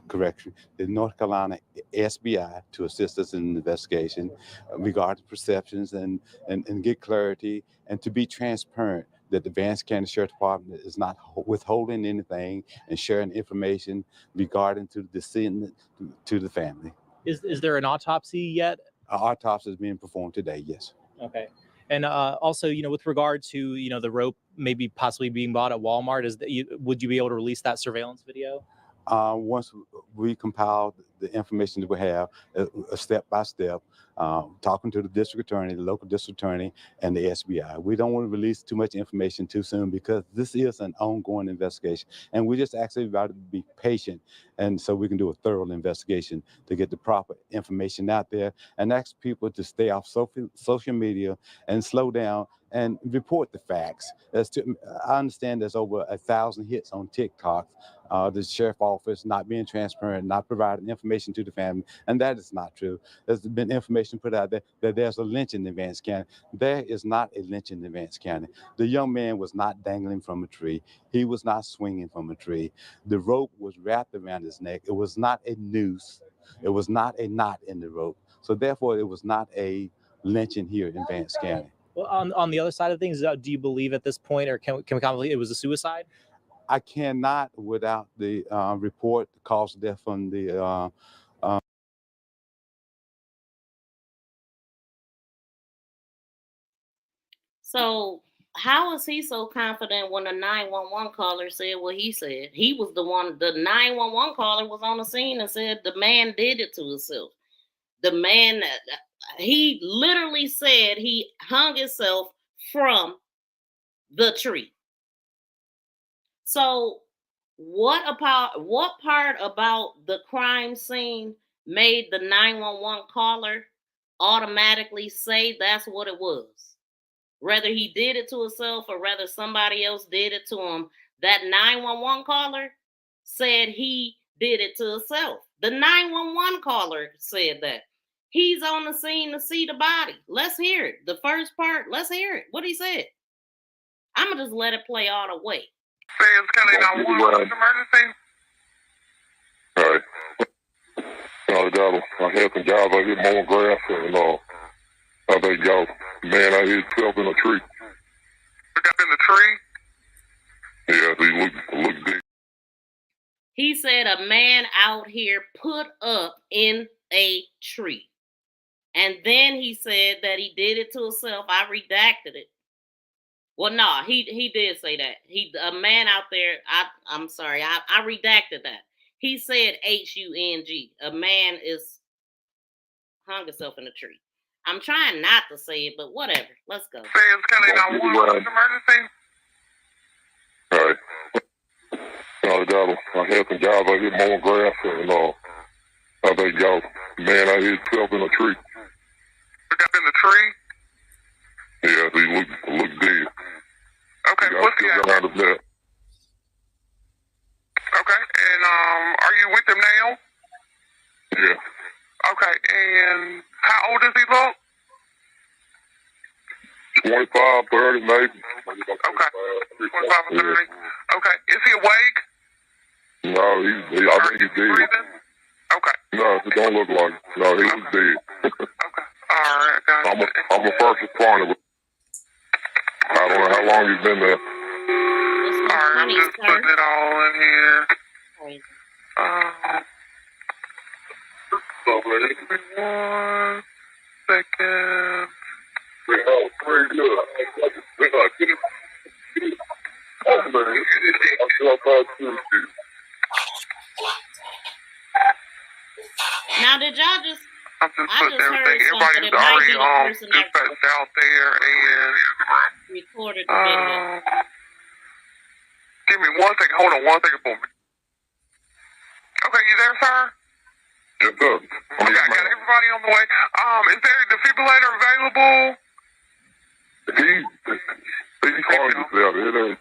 Correction, the North Carolina SBI to assist us in the investigation regarding perceptions and get clarity and to be transparent that the Vance County Sheriff Department is not withholding anything and sharing information regarding to the descendant to the family. Is there an autopsy yet? An autopsy is being performed today, yes. Okay. And also, with regard to, the rope maybe possibly being bought at Walmart, would you be able to release that surveillance video? Once we compile the information that we have, step by step, talking to the district attorney, the local district attorney, and the SBI. We don't want to release too much information too soon because this is an ongoing investigation. And we just ask everybody to be patient and so we can do a thorough investigation to get the proper information out there and ask people to stay off social media and slow down and report the facts. I understand there's over 1,000 hits on TikTok. The sheriff office not being transparent, not providing information to the family, and that is not true. There's been information put out there that there's a lynching in Vance County. There is not a lynching in Vance County. The young man was not dangling from a tree. He was not swinging from a tree. The rope was wrapped around his neck. It was not a noose. It was not a knot in the rope. So therefore, it was not a lynching here in Vance County. Well, on the other side of things, do you believe at this point, or can we confidently it was a suicide? I cannot, without the report, the cause of death from the So how is he so confident when the 911 caller said what he said? He was the one, the 911 caller was on the scene and said the man did it to himself. The man, he literally said he hung himself from the tree. So what part about the crime scene made the 911 caller automatically say that's what it was? Whether he did it to himself or whether somebody else did it to him, that 911 caller said he did it to himself. The 911 caller said that. He's on the scene to see the body. Let's hear it. The first part, let's hear it. What he said. I'm going to just let it play all the way. Vance County 911 emergency. All right. I had some guys out here mowing grass and I think y'all man out here himself in a tree. We got in the tree? Yeah, he looked dead. He said a man out here put up in a tree. And then he said that he did it to himself. I redacted it. Well, no, he did say that. A man out there, I'm sorry, I redacted that. He said H-U-N-G. A man is hung himself in a tree. I'm trying not to say it, but whatever. Let's go. Vance County 911 emergency. All right. I had some guys out here mowing grass and I think y'all man out here himself in a tree. We got in the tree? Yeah, he looked dead. Okay, what's the address? Okay, and are you with him now? Yeah. Okay, and how old does he look? 25, 30, maybe. Okay, 25 and 30. Okay, is he awake? No, I think he's dead. Breathing? Okay. No, it don't look like it. No, he was dead. Okay, all right, got it. I'm a first responder. I don't know how long he's been there. All right, I'm just putting it all in here. Give me 1 second. Pretty good. Now, did y'all just... I'm just putting everything. Everybody's already dispatched out there and recorded the video. Give me 1 second. Hold on 1 second for me. Okay, you there, sir? Yes, sir. Okay, I got everybody on the way. Is there a defibrillator available? He's calling himself.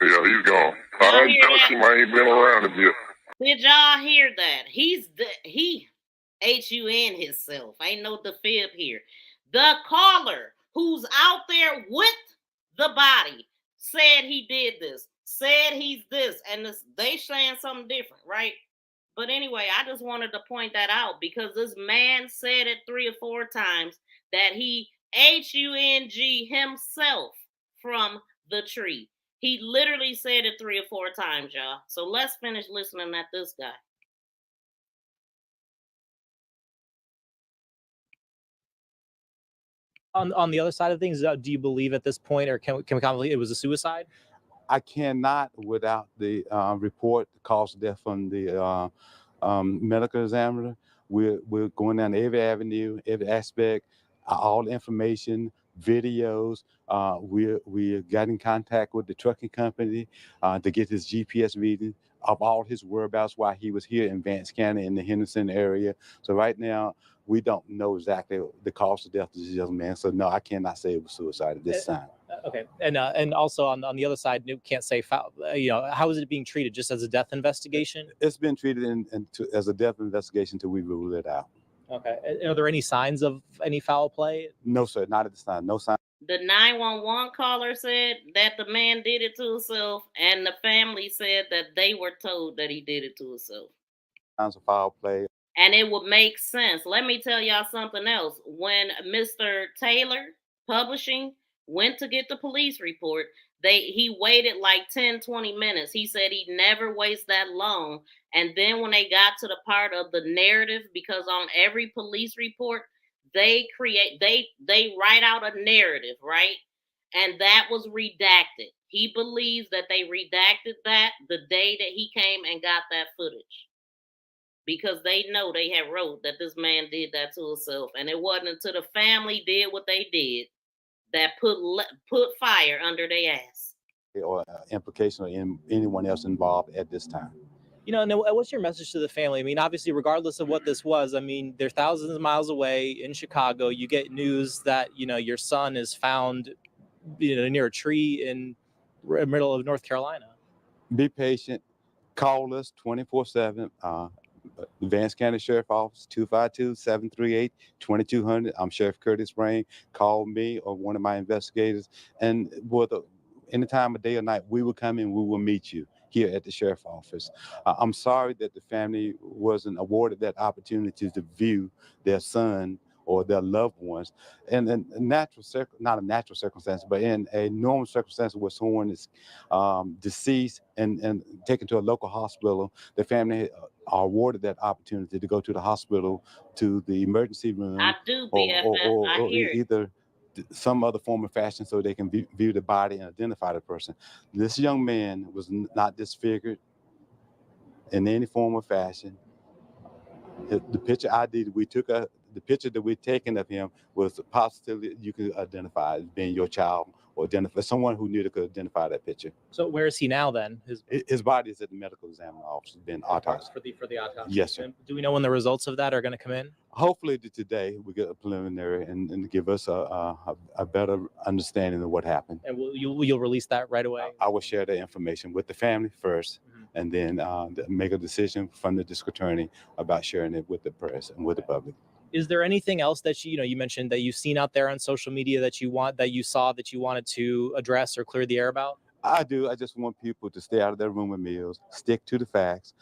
Yeah, he's gone. I Y'all ain't hear touched that? him. I ain't been around him yet. Did y'all hear that? He HUN himself. Ain't no defib here. The caller who's out there with the body said he did this, said he's this, and they saying something different, right? But anyway, I just wanted to point that out because this man said it 3 or 4 times that he HUNG himself from the tree. He literally said it 3 or 4 times, y'all. So let's finish listening at this guy. On the other side of things, do you believe at this point, or can we confidently it was a suicide? I cannot, without the report, the cause of death from the medical examiner. We're going down every avenue, every aspect, all the information, videos. We got in contact with the trucking company to get his GPS reading of all his whereabouts while he was here in Vance County in the Henderson area. So right now, we don't know exactly the cause of death of this young man. So no, I cannot say it was suicide at this time. Okay, and also on the other side, you can't say foul. How is it being treated? Just as a death investigation? It's been treated as a death investigation until we rule it out. Okay. Are there any signs of any foul play? No, sir, not at this time. No sign. The 911 caller said that the man did it to himself, and the family said that they were told that he did it to himself. Signs of foul play. And it would make sense. Let me tell y'all something else. When Mr. Taylor Publishing went to get the police report, he waited like 10, 20 minutes. He said he'd never waste that long. And then when they got to the part of the narrative, because on every police report, they write out a narrative, right? And that was redacted. He believes that they redacted that the day that he came and got that footage. Because they know they had wrote that this man did that to himself. And it wasn't until the family did what they did that put fire under their ass. Or implication of anyone else involved at this time. What's your message to the family? I mean, obviously, regardless of what this was, I mean, they're thousands of miles away in Chicago. You get news that, your son is found, near a tree in the middle of North Carolina. Be patient. Call us 24/7. Vance County Sheriff Office, 252-738-2200. I'm Sheriff Curtis Brame. Call me or one of my investigators. And any time of day or night, we will come in, we will meet you here at the Sheriff's Office. I'm sorry that the family wasn't awarded that opportunity to view their son or their loved ones in not a natural circumstance, but in a normal circumstance where someone is deceased and taken to a local hospital. The family are awarded that opportunity to go to the hospital, to the emergency room. I do, BFF. I hear it. Either some other form of fashion so they can view the body and identify the person. This young man was not disfigured in any form or fashion. The picture ID that we took, the picture that we've taken of him was positively you could identify as being your child or identify someone who knew that could identify that picture. So where is he now then? His body is at the medical examiner office, being autopsied. For the autopsy. Yes, sir. And do we know when the results of that are going to come in? Hopefully today we get a preliminary and give us a better understanding of what happened. And you'll release that right away? I will share the information with the family first, and then make a decision from the district attorney about sharing it with the press and with the public. Is there anything else that you mentioned that you've seen out there on social media that you wanted to address or clear the air about? I do. I just want people to stay out of their rumor mills, stick to the facts,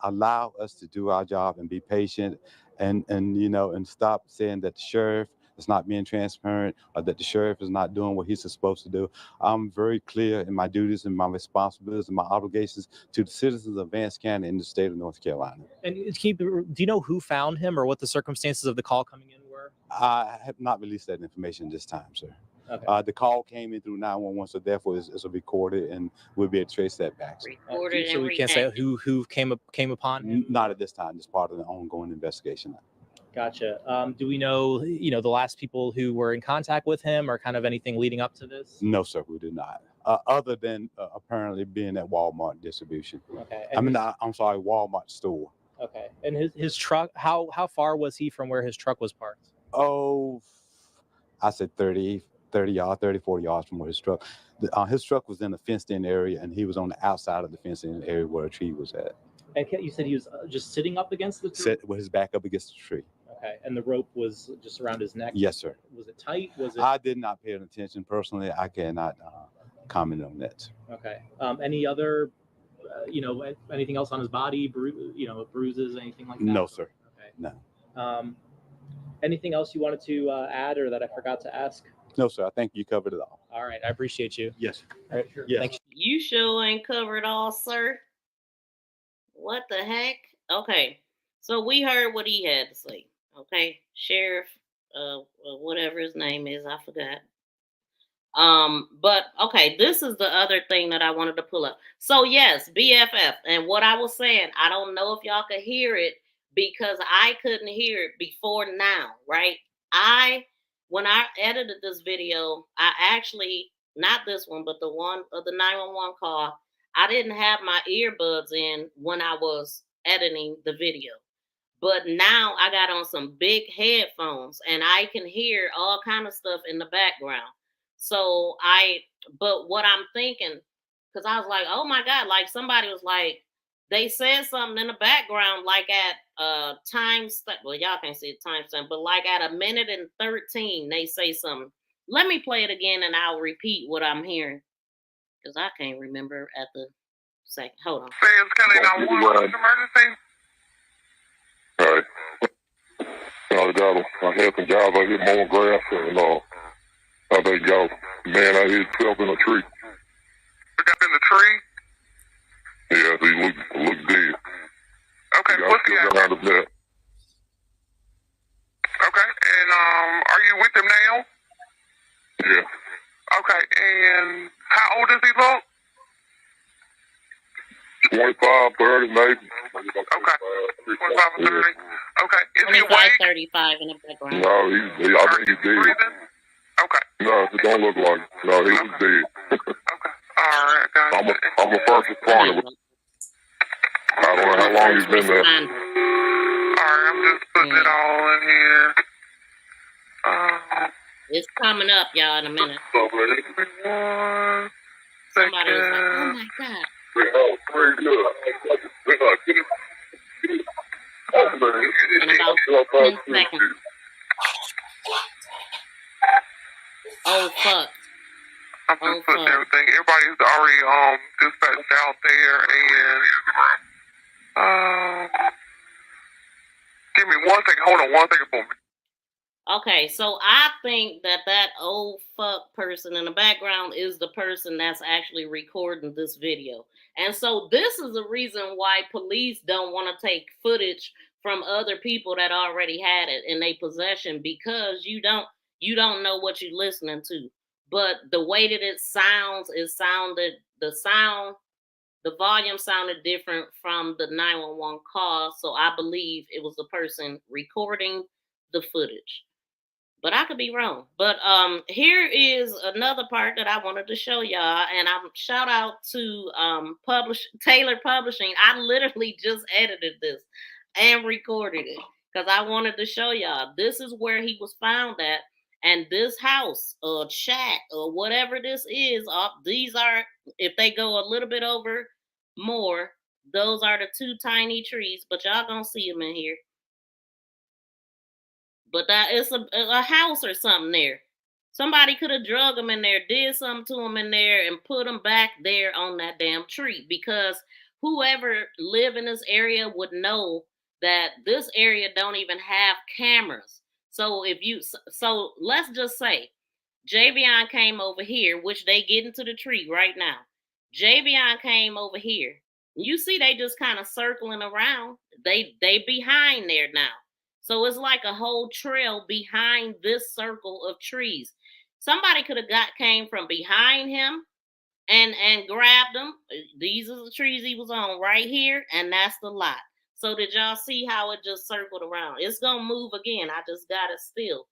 allow us to do our job and be patient, and stop saying that the sheriff is not being transparent or that the sheriff is not doing what he's supposed to do. I'm very clear in my duties and my responsibilities and my obligations to the citizens of Vance County in the state of North Carolina. And do you know who found him or what the circumstances of the call coming in were? I have not released that information this time, sir. Okay. The call came in through 911, so therefore it's recorded, and we'll be able to trace that back. Recorded so we can't say who came upon him? Not at this time. It's part of the ongoing investigation. Gotcha. Do we know, the last people who were in contact with him or kind of anything leading up to this? No, sir, we did not. Other than apparently being at Walmart distribution. Okay. I'm sorry, Walmart store. Okay. And his truck, how far was he from where his truck was parked? Oh, I said 30 yards, 30, 40 yards from where his truck. His truck was in the fenced-in area, and he was on the outside of the fenced-in area where a tree was at. And you said he was just sitting up against the tree? Sit with his back up against the tree. Okay. And the rope was just around his neck? Yes, sir. Was it tight? Was it? I did not pay attention personally. I cannot comment on that. Okay. Any other, anything else on his body? Bruises, anything like that? No, sir. Okay. No. Anything else you wanted to add or that I forgot to ask? No, sir. I think you covered it all. All right. I appreciate you. Yes. All right. Yes. Thanks. You sure ain't covered all, sir. What the heck? Okay. So we heard what he had to say. Okay. Sheriff, whatever his name is, I forgot. But okay, this is the other thing that I wanted to pull up. So yes, BFF. And what I was saying, I don't know if y'all could hear it because I couldn't hear it before now, right? When I edited this video, I actually, not this one, but the one of the 911 call, I didn't have my earbuds in when I was editing the video. But now I got on some big headphones and I can hear all kind of stuff in the background. So but what I'm thinking, because I was like, oh my God, like somebody was like, they said something in the background, like at well, y'all can't see the timestamp, but like at 1:13, they say something. Let me play it again and I'll repeat what I'm hearing. Because I can't remember at the second. Hold on. Vance County 911, emergency. All right. I had some guys out here mowing grass, and I think got a man out here himself in a tree. We got in the tree? Yeah, he looked dead. Okay, what's the address? Okay, and are you with him now? Yeah. Okay, and how old does he look? 25, 30, maybe. Okay, 25 or 30. Okay, is he 25, awake? 35 in the background. No, I think he's dead. Breathing? Okay. No, it don't look like it. No, he was dead. Okay, all right, guys. I'm a first responder. I don't know how long he's been there. Alright, I'm just putting it all in here. It's coming up, y'all, in a minute. One Somebody was like, oh my God. In about 10 seconds. Oh, fuck. I'm just putting everything. Everybody's already dispatched out there, and give me 1 second. Hold on 1 second for me. Okay, so I think that old fuck person in the background is the person that's actually recording this video. And so this is the reason why police don't want to take footage from other people that already had it in their possession, because you don't know what you're listening to. But the way that it sounds, the volume sounded different from the 911 call. So I believe it was the person recording the footage. But I could be wrong. But here is another part that I wanted to show y'all. And I'm shout out to Taylor Publishing. I literally just edited this and recorded it because I wanted to show y'all. This is where he was found at. And this house or shack or whatever this is, these are, if they go a little bit over more, those are the two tiny trees. But y'all gonna see them in here. But that is a house or something there. Somebody could have drug them in there, did something to them in there, and put them back there on that damn tree. Because whoever live in this area would know that this area don't even have cameras. So so let's just say Javion came over here, which they get into the tree right now. Javion came over here. You see they just kind of circling around. They behind there now. So it's like a whole trail behind this circle of trees. Somebody could have came from behind him and grabbed him. These are the trees he was on right here, and that's the lot. So did y'all see how it just circled around? It's gonna move again. I just got it still.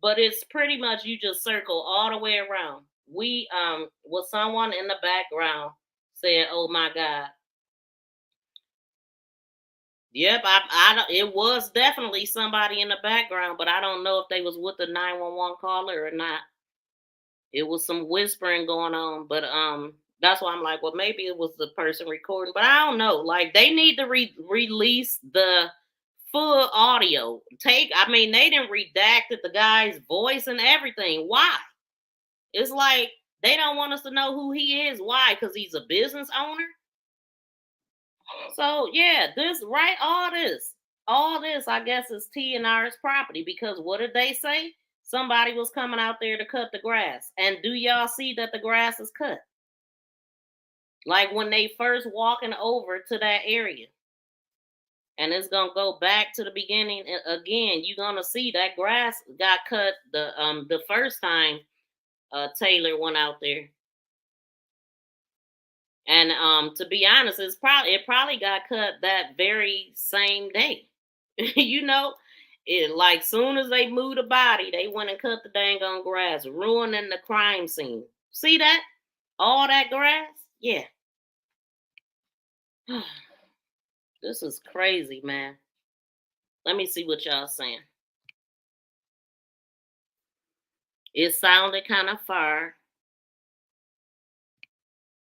But it's pretty much you just circle all the way around. We with someone in the background said, "Oh my God." Yep, it was definitely somebody in the background, but I don't know if they was with the 911 caller or not. It was some whispering going on, but that's why I'm like, well, maybe it was the person recording, but I don't know. Like, they need to release the full audio. They didn't redacted the guy's voice and everything. Why? It's like they don't want us to know who he is. Why? Because he's a business owner. So yeah, all this, I guess, is T&R's property, because what did they say? Somebody was coming out there to cut the grass. And do y'all see that the grass is cut? Like when they first walking over to that area. And it's gonna go back to the beginning again. You're gonna see that grass got cut the first time Taylor went out there. And to be honest, it probably got cut that very same day. You know, like soon as they moved the body, they went and cut the dang on grass, ruining the crime scene. See that? All that grass? Yeah. This is crazy, man. Let me see what y'all saying. It sounded kind of far.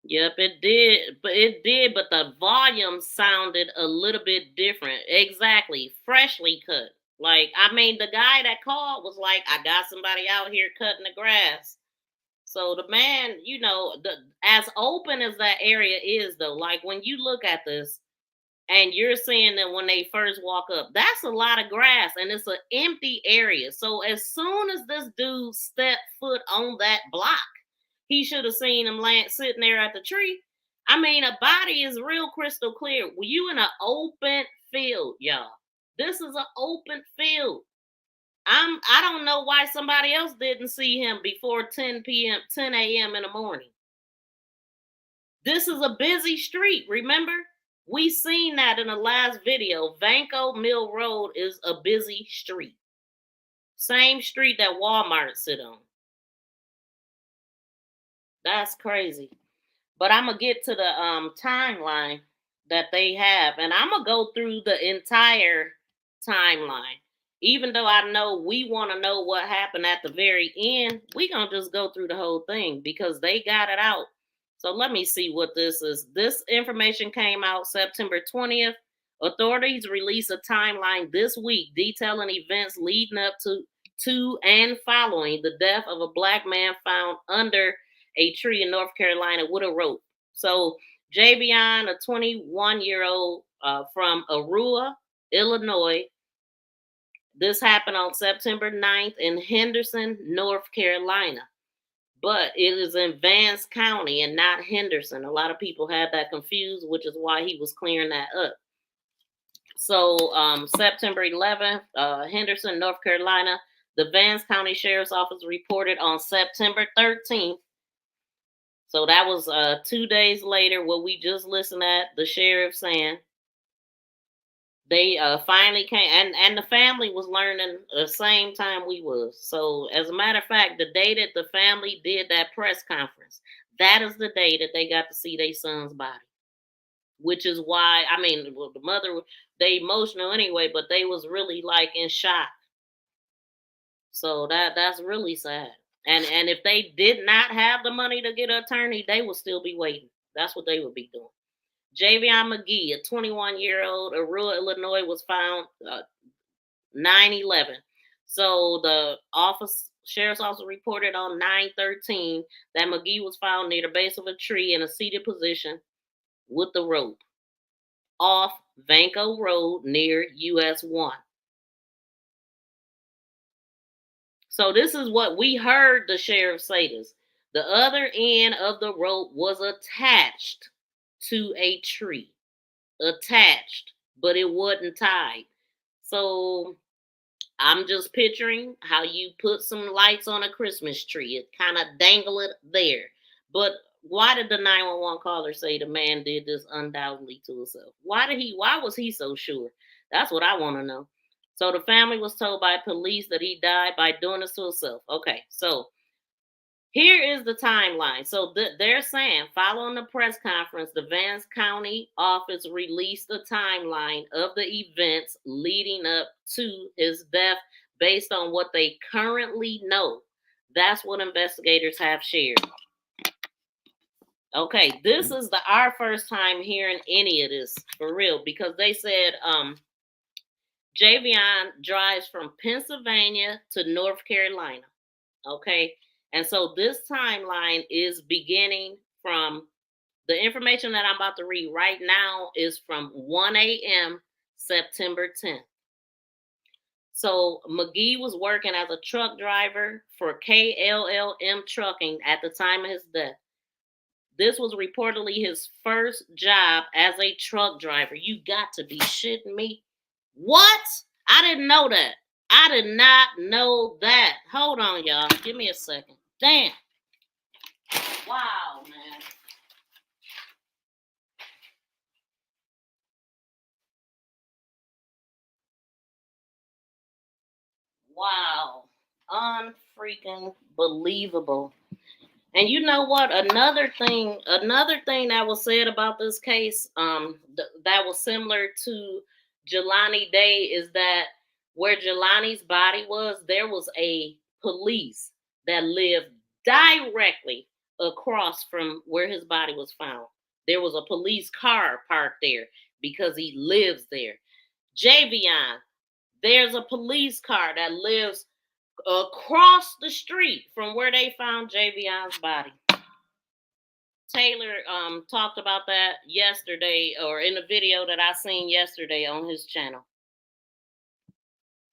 Yep, it did, but the volume sounded a little bit different. Exactly. Freshly cut. Like, the guy that called was like, I got somebody out here cutting the grass. So the man, as open as that area is, though, like when you look at this and you're seeing that when they first walk up, that's a lot of grass and it's an empty area. So as soon as this dude stepped foot on that block, he should have seen him sitting there at the tree. A body is real crystal clear. Were you in an open field, y'all? This is an open field. I don't know why somebody else didn't see him before 10 a.m. in the morning. This is a busy street, remember? We seen that in the last video. Vanco Mill Road is a busy street. Same street that Walmart sit on. That's crazy. But I'm going to get to the timeline that they have. And I'm going to go through the entire timeline. Even though I know we want to know what happened at the very end, we're going to just go through the whole thing because they got it out. So let me see what this is. This information came out September 20th. Authorities released a timeline this week detailing events leading up to and following the death of a black man found under a tree in North Carolina with a rope. So Javion, a 21-year-old from Aurora, Illinois. This happened on September 9th in Henderson, North Carolina. But it is in Vance County and not Henderson. A lot of people had that confused, which is why he was clearing that up. So September 11th, Henderson, North Carolina, the Vance County Sheriff's Office reported on September 13th. So that was 2 days later, what we just listened at, the sheriff saying. They finally came, and the family was learning the same time we was. So as a matter of fact, the day that the family did that press conference, that is the day that they got to see their son's body. Which is why, the mother, they emotional anyway, but they was really like in shock. So that's really sad. And if they did not have the money to get an attorney, they would still be waiting. That's what they would be doing. Javion Magee, a 21-year-old, Aurora, Illinois, was found 9/11. So the sheriff's office reported on 9/13 that Magee was found near the base of a tree in a seated position with the rope off Vanco Road near US 1. So this is what we heard the sheriff say this. The other end of the rope was attached to a tree. Attached, but it wasn't tied. So I'm just picturing how you put some lights on a Christmas tree. It kind of dangle it there. But why did the 911 caller say the man did this undoubtedly to himself? Why was he so sure? That's what I want to know. So the family was told by police that he died by doing this to himself. Okay, so Here is the timeline. So they're saying, following the press conference, the Vance County office released a timeline of the events leading up to his death based on what they currently know. That's what investigators have shared. Okay, this is our first time hearing any of this for real, because they said Javion drives from Pennsylvania to North Carolina. Okay, and so this timeline is beginning from the information that I'm about to read right now is from 1 a.m. September 10th. So Magee was working as a truck driver for KLLM Trucking at the time of his death. This was reportedly his first job as a truck driver. You got to be shitting me. What? I didn't know that. I did not know that. Hold on, y'all. Give me a second. Damn. Wow, man. Wow. Unfreaking believable. And you know what? Another thing that was said about this case, that was similar to Jelani Day is that where Jelani's body was, there was a police that lived directly across from where his body was found. There was a police car parked there because he lives there. Javion, there's a police car that lives across the street from where they found Javion's body. Taylor talked about that yesterday, or in a video that I seen yesterday on his channel.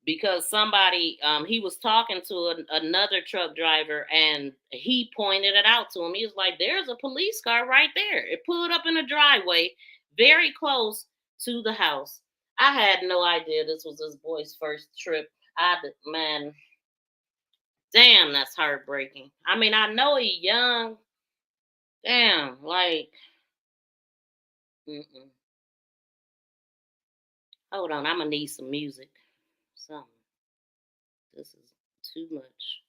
Because somebody, he was talking to another truck driver, and he pointed it out to him. He was like, there's a police car right there. It pulled up in a driveway very close to the house. I had no idea this was his boy's first trip. Man, damn, that's heartbreaking. I mean, I know he's young. Damn, like, hold on, I'm gonna need some music. Something. This is too much.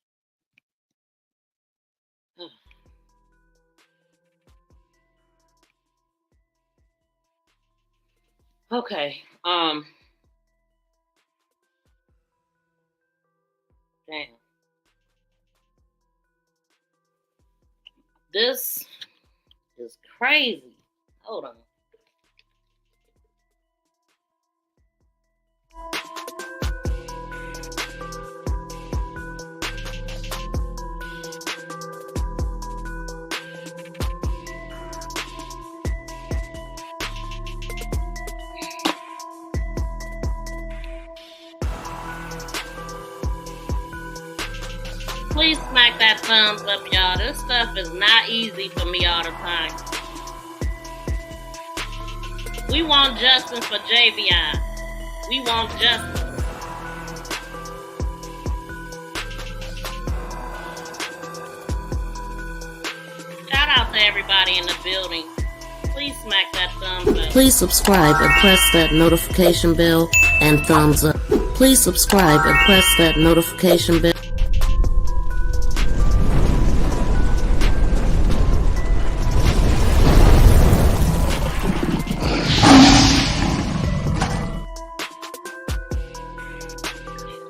Okay. Damn. This is crazy. Hold on. Please smack that thumbs up, y'all. This stuff is not easy for me all the time. We want justice for Javion. We want justice. Shout out to everybody in the building. Please smack that thumbs up. Please subscribe and press that notification bell and thumbs up. Please subscribe and press that notification bell.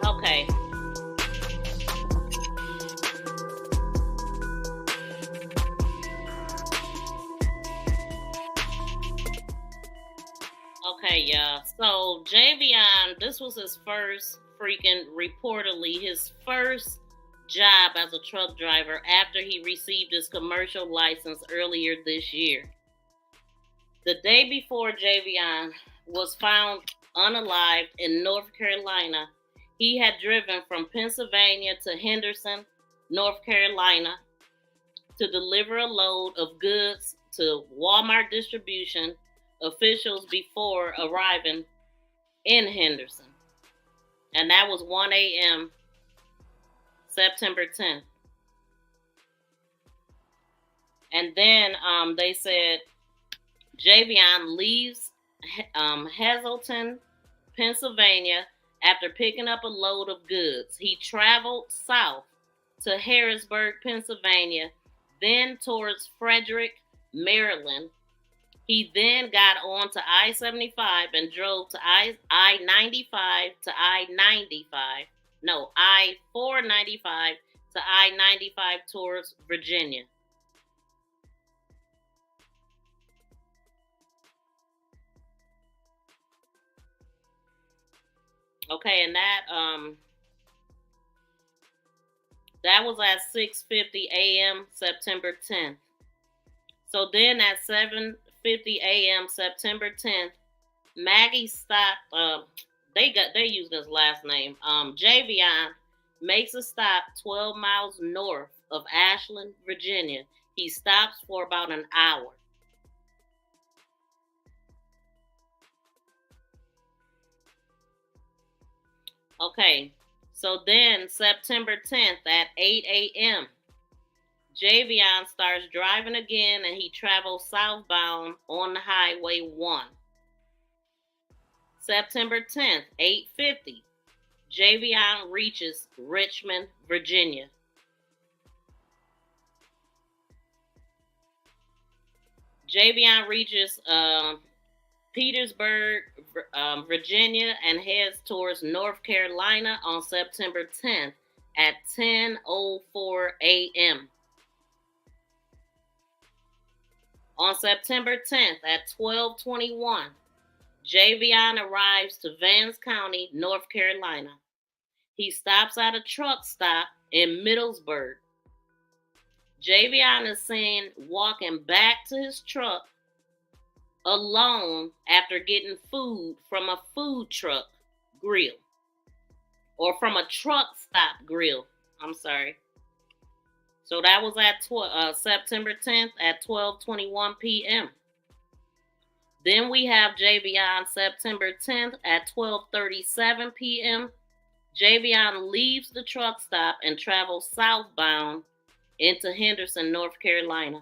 Okay. Okay, y'all. So Javion, this was his first reportedly his first job as a truck driver after he received his commercial license earlier this year. The day before Javion was found unalived in North Carolina, he had driven from Pennsylvania to Henderson, North Carolina, to deliver a load of goods to Walmart distribution officials before arriving in Henderson. And that was 1 a.m. September 10th. And then they said Javion leaves Hazleton, Pennsylvania, after picking up a load of goods. He traveled south to Harrisburg, Pennsylvania, then towards Frederick, Maryland. He then got on to I-75 and drove to I-95 to I-495 to I-95 towards Virginia. Okay, and that was at 6:50 a.m. September 10th. So then at 7:50 a.m. September 10th, Maggie stopped. They used his last name. Javion makes a stop 12 miles north of Ashland, Virginia. He stops for about an hour. Okay, so then September 10th at 8 a.m., Javion starts driving again and he travels southbound on the Highway 1. September 10th, 8:50, Javion reaches Richmond, Virginia. Javion reaches Petersburg, Virginia, and heads towards North Carolina on September 10th at 10:04 a.m. On September 10th at 12:21, Javion arrives to Vance County, North Carolina. He stops at a truck stop in Middlesburg. Javion is seen walking back to his truck alone after getting food from a food truck grill, or from a truck stop grill. I'm sorry. So that was at September 10th at 12:21 p.m. Then we have Javion September 10th at 12:37 p.m. Javion leaves the truck stop and travels southbound into Henderson, North Carolina.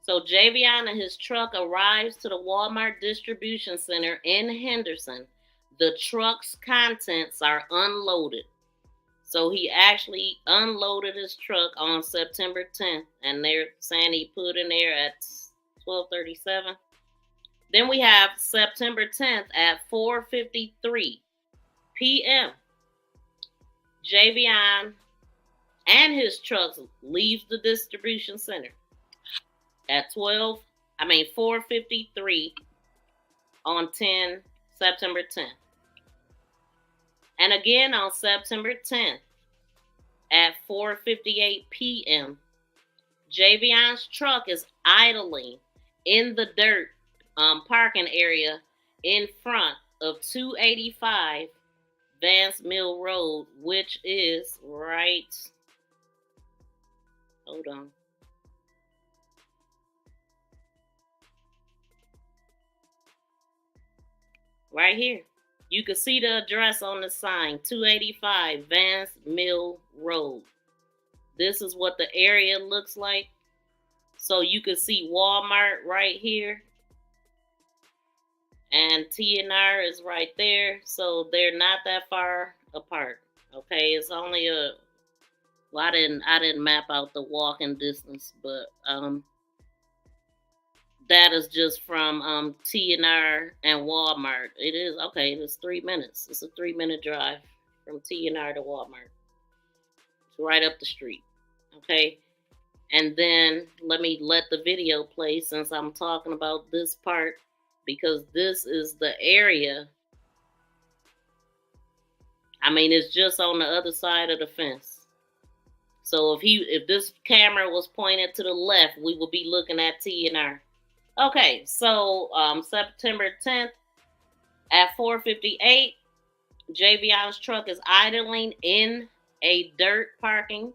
So Javion and his truck arrives to the Walmart distribution center in Henderson. The truck's contents are unloaded. So he actually unloaded his truck on September 10th, and they're saying he put in there at 12:37. Then we have September 10th at 4:53 p.m. Javion and his truck leaves the distribution center at 4:53 on September 10th. And again on September 10th at 4:58 p.m., Javion's truck is idling in the dirt parking area in front of 285 Vance Mill Road, which is right here. You can see the address on the sign, 285 Vance Mill Road. This is what the area looks like. So you can see Walmart right here. And T&R is right there. So they're not that far apart. Okay, it's only I didn't map out the walking distance, but that is just from T&R and Walmart. It is, okay, it's 3 minutes. It's a 3-minute drive from T&R to Walmart. It's right up the street. Okay. And then let me let the video play since I'm talking about this part, because this is the area. I mean, it's just on the other side of the fence. So if this camera was pointed to the left, we will be looking at T&R. Okay, so September 10th at 4:58, Javion's truck is idling in a dirt parking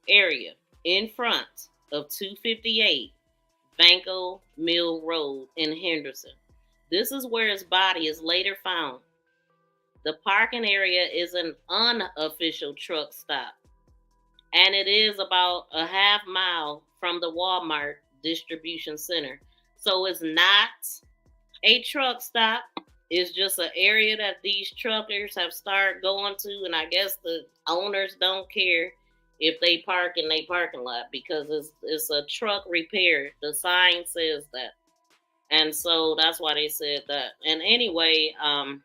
area in front of 258 Vanco Mill Road in Henderson. This is where his body is later found. The parking area is an unofficial truck stop, and it is about a half mile from the Walmart distribution center. So it's not a truck stop. It's just an area that these truckers have started going to, and I guess the owners don't care if they park in their parking lot because it's a truck repair. The sign says that. And so that's why they said that. And anyway, all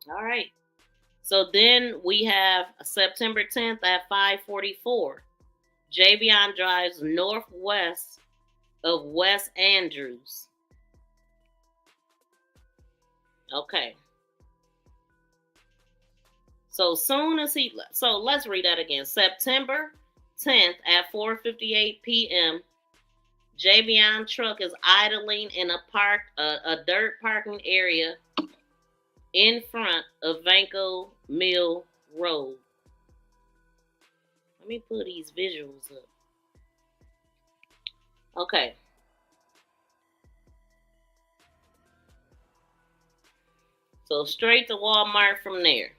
right. So then we have September 10th at 5:44. Javion drives northwest of West Andrews. Okay. So soon as so let's read that again. September 10th at 4:58 p.m. Javion truck is idling in a dirt parking area in front of Vanco Mill Road. Let me put these visuals up. Okay. So straight to Walmart from there.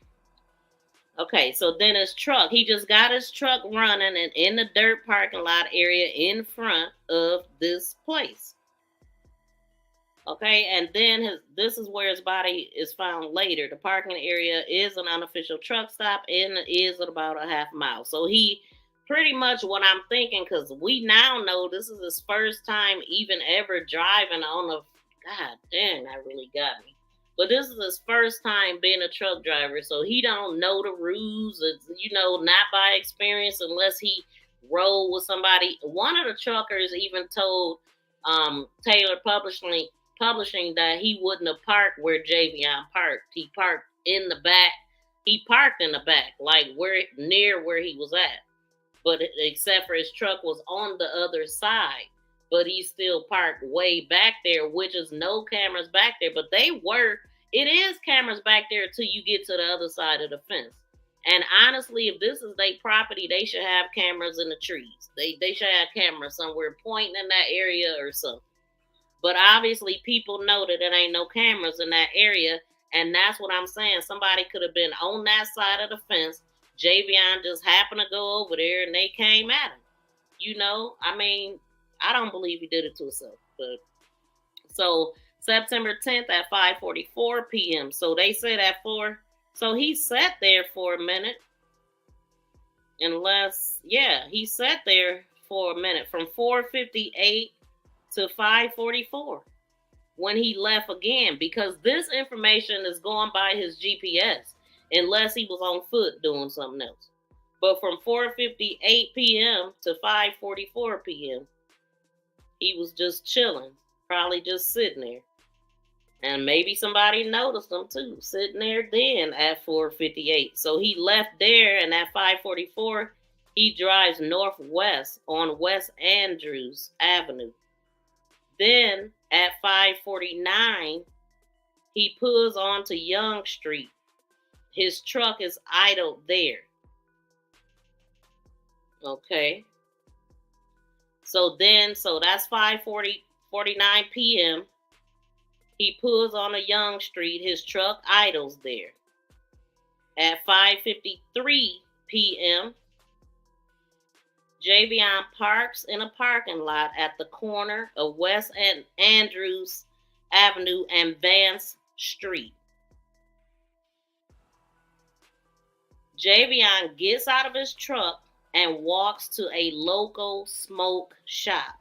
Okay, so then his truck, he just got his truck running and in the dirt parking lot area in front of this place. Okay, and then this is where his body is found later. The parking area is an unofficial truck stop and it is about a half mile. So he pretty much, what I'm thinking, because we now know this is his first time even ever driving on a, God dang, that really got me. But this is his first time being a truck driver, so he don't know the rules. It's, not by experience unless he rode with somebody. One of the truckers even told Taylor Publishing that he wouldn't have parked where Javion parked. He parked in the back. He parked in the back, like near where he was at. But except for his truck was on the other side. But he still parked way back there, which is no cameras back there. But it is cameras back there until you get to the other side of the fence. And honestly, if this is their property, they should have cameras in the trees. They should have cameras somewhere pointing in that area or something. But obviously, people know that there ain't no cameras in that area. And that's what I'm saying. Somebody could have been on that side of the fence. Javion just happened to go over there and they came at him. I mean, I don't believe he did it to himself. But so September 10th at 5:44 p.m. So they said at 4. So he sat there for a minute. He sat there for a minute from 4:58 to 5:44 when he left again, because this information is going by his GPS unless he was on foot doing something else. But from 4:58 p.m. to 5:44 p.m., he was just chilling, probably just sitting there. And maybe somebody noticed him too, sitting there then at 4:58. So he left there, and at 5:44, he drives northwest on West Andrews Avenue. Then at 5:49, he pulls onto Young Street. His truck is idled there. Okay. So that's 5:49 p.m. He pulls on a Young Street. His truck idles there. At 5:53 p.m., Javion parks in a parking lot at the corner of West Andrews Avenue and Vance Street. Javion gets out of his truck and walks to a local smoke shop.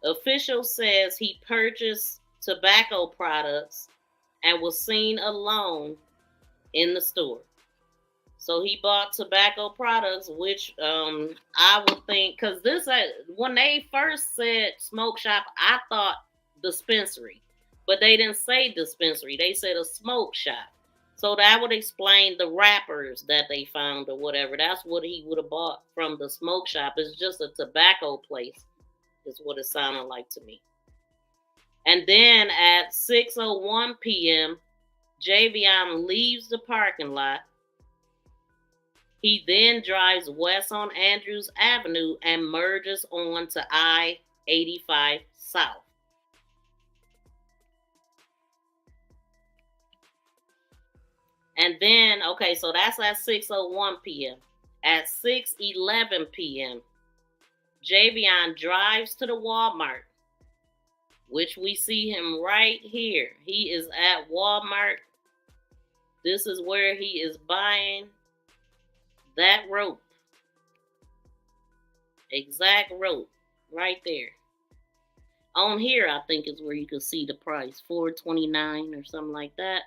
Official says he purchased tobacco products and was seen alone in the store. So he bought tobacco products, which I would think, because when they first said smoke shop, I thought dispensary, but they didn't say dispensary. They said a smoke shop. So that would explain the wrappers that they found or whatever. That's what he would have bought from the smoke shop. It's just a tobacco place, is what it sounded like to me. And then at 6:01 p.m., Javion leaves the parking lot. He then drives west on Andrews Avenue and merges onto I-85 South. And then, so that's at 6:01 p.m. At 6:11 p.m., Javion drives to the Walmart which we see him right here. He is at Walmart. This is where he is buying that rope. Exact rope right there. On here, I think is where you can see the price, $4.29 or something like that.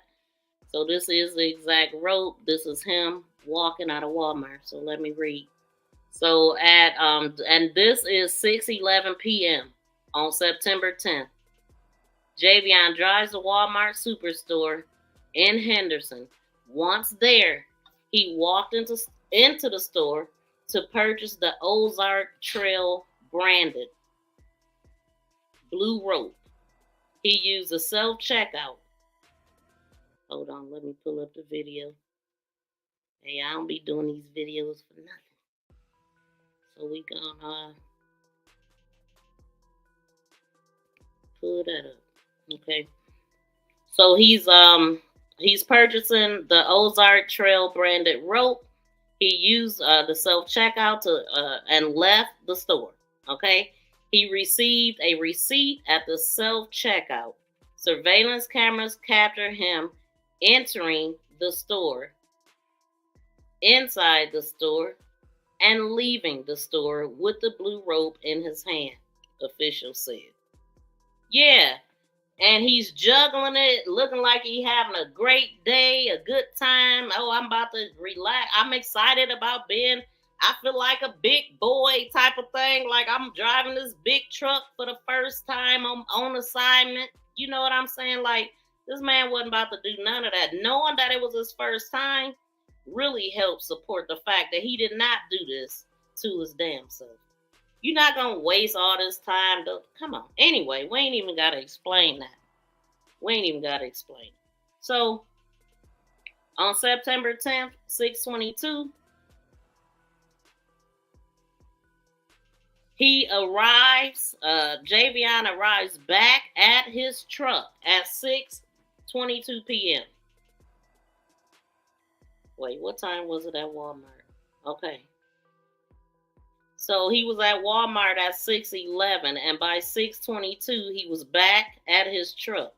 So this is the exact rope. This is him walking out of Walmart. So let me read. So at and this is 6:11 p.m. on September 10th. Javion drives to Walmart Superstore in Henderson. Once there, he walked into the store to purchase the Ozark Trail branded blue rope. He used a self-checkout. Hold on, let me pull up the video. Hey, I don't be doing these videos for nothing. So we gonna pull that up. Okay. So he's purchasing the Ozark Trail branded rope. He used the self-checkout and left the store. Okay. He received a receipt at the self-checkout. Surveillance cameras capture him entering the store, inside the store, and leaving the store with the blue rope in his hand, officials said. Yeah, and he's juggling it, looking like he's having a great day, a good time. Oh, I'm about to relax. I'm excited about I feel like a big boy type of thing. Like I'm driving this big truck for the first time. I'm on assignment. You know what I'm saying? Like this man wasn't about to do none of that. Knowing that it was his first time really helped support the fact that he did not do this to his damn self. You're not going to waste all this time. Come on. Anyway, we ain't even got to explain that. So, on September 10th, 6:22, Javion arrives back at his truck at 6:22 p.m. Wait, what time was it at Walmart? Okay. So he was at Walmart at 6:11, and by 6:22, he was back at his truck.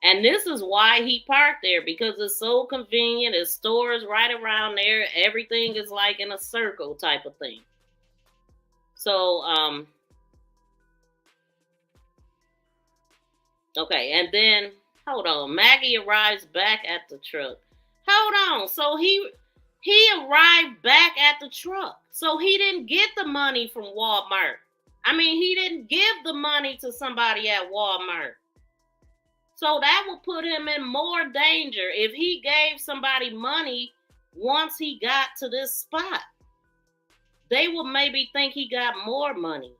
And this is why he parked there, because it's so convenient. His stores right around there. Everything is like in a circle type of thing. So, okay, and then, hold on. Magee arrives back at the truck. Hold on. So he arrived back at the truck. So he didn't get the money from Walmart. I mean, he didn't give the money to somebody at Walmart. So that would put him in more danger if he gave somebody money once he got to this spot. They would maybe think he got more money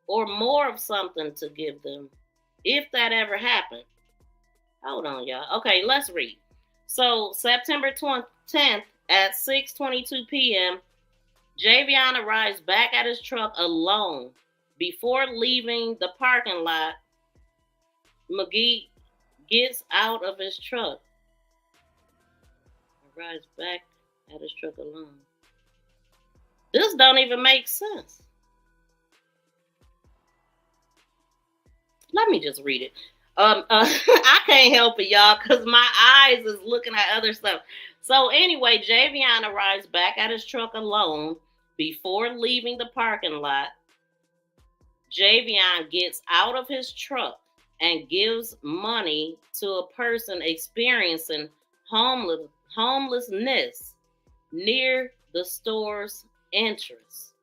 or more of something to give them, if that ever happened. Hold on, y'all. Okay, let's read. So September 10th at 6:22 p.m., Javion arrives back at his truck alone. Before leaving the parking lot, Magee gets out of his truck. Arrives back at his truck alone. This don't even make sense. Let me just read it. I can't help it, y'all, because my eyes is looking at other stuff. So anyway, Javion arrives back at his truck alone. Before leaving the parking lot, Javion gets out of his truck and gives money to a person experiencing homelessness near the store's entrance.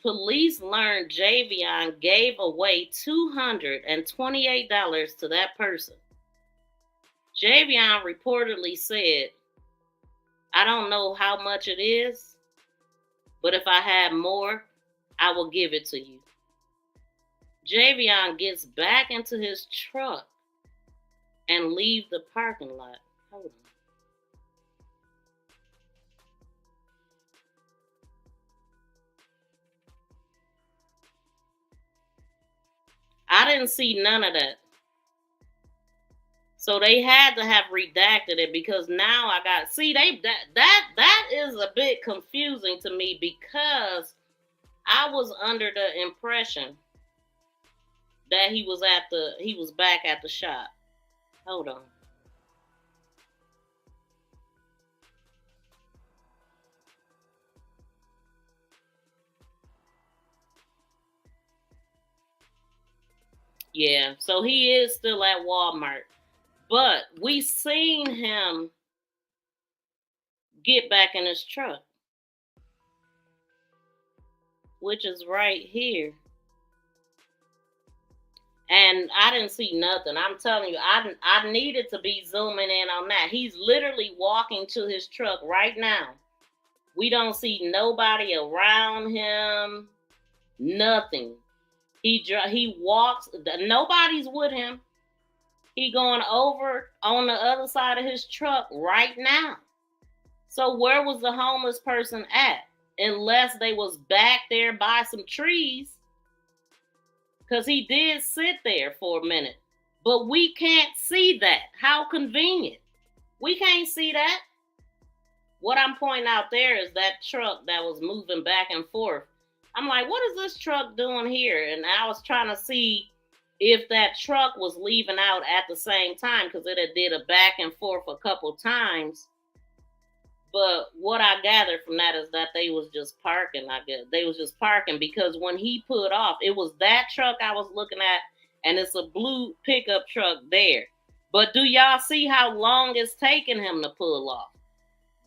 Police learned Javion gave away $228 to that person. Javion reportedly said, "I don't know how much it is, but if I had more, I will give it to you." Javion gets back into his truck and leaves the parking lot. Hold on. I didn't see none of that. So they had to have redacted it, because now I got, see, that is a bit confusing to me, because I was under the impression that he was back at the shop. Hold on. Yeah, so he is still at Walmart. But we seen him get back in his truck, which is right here. And I didn't see nothing. I'm telling you, I needed to be zooming in on that. He's literally walking to his truck right now. We don't see nobody around him, nothing. He walks, nobody's with him. He going over on the other side of his truck right now. So where was the homeless person at? Unless they was back there by some trees. Because he did sit there for a minute. But we can't see that. How convenient. We can't see that. What I'm pointing out there is that truck that was moving back and forth. I'm like, what is this truck doing here? And I was trying to see if that truck was leaving out at the same time, because it had did a back and forth a couple times. But what I gathered from that is that they was just parking. I guess they was just parking because when he put off, it was that truck I was looking at, and it's a blue pickup truck there. But do y'all see how long it's taking him to pull off?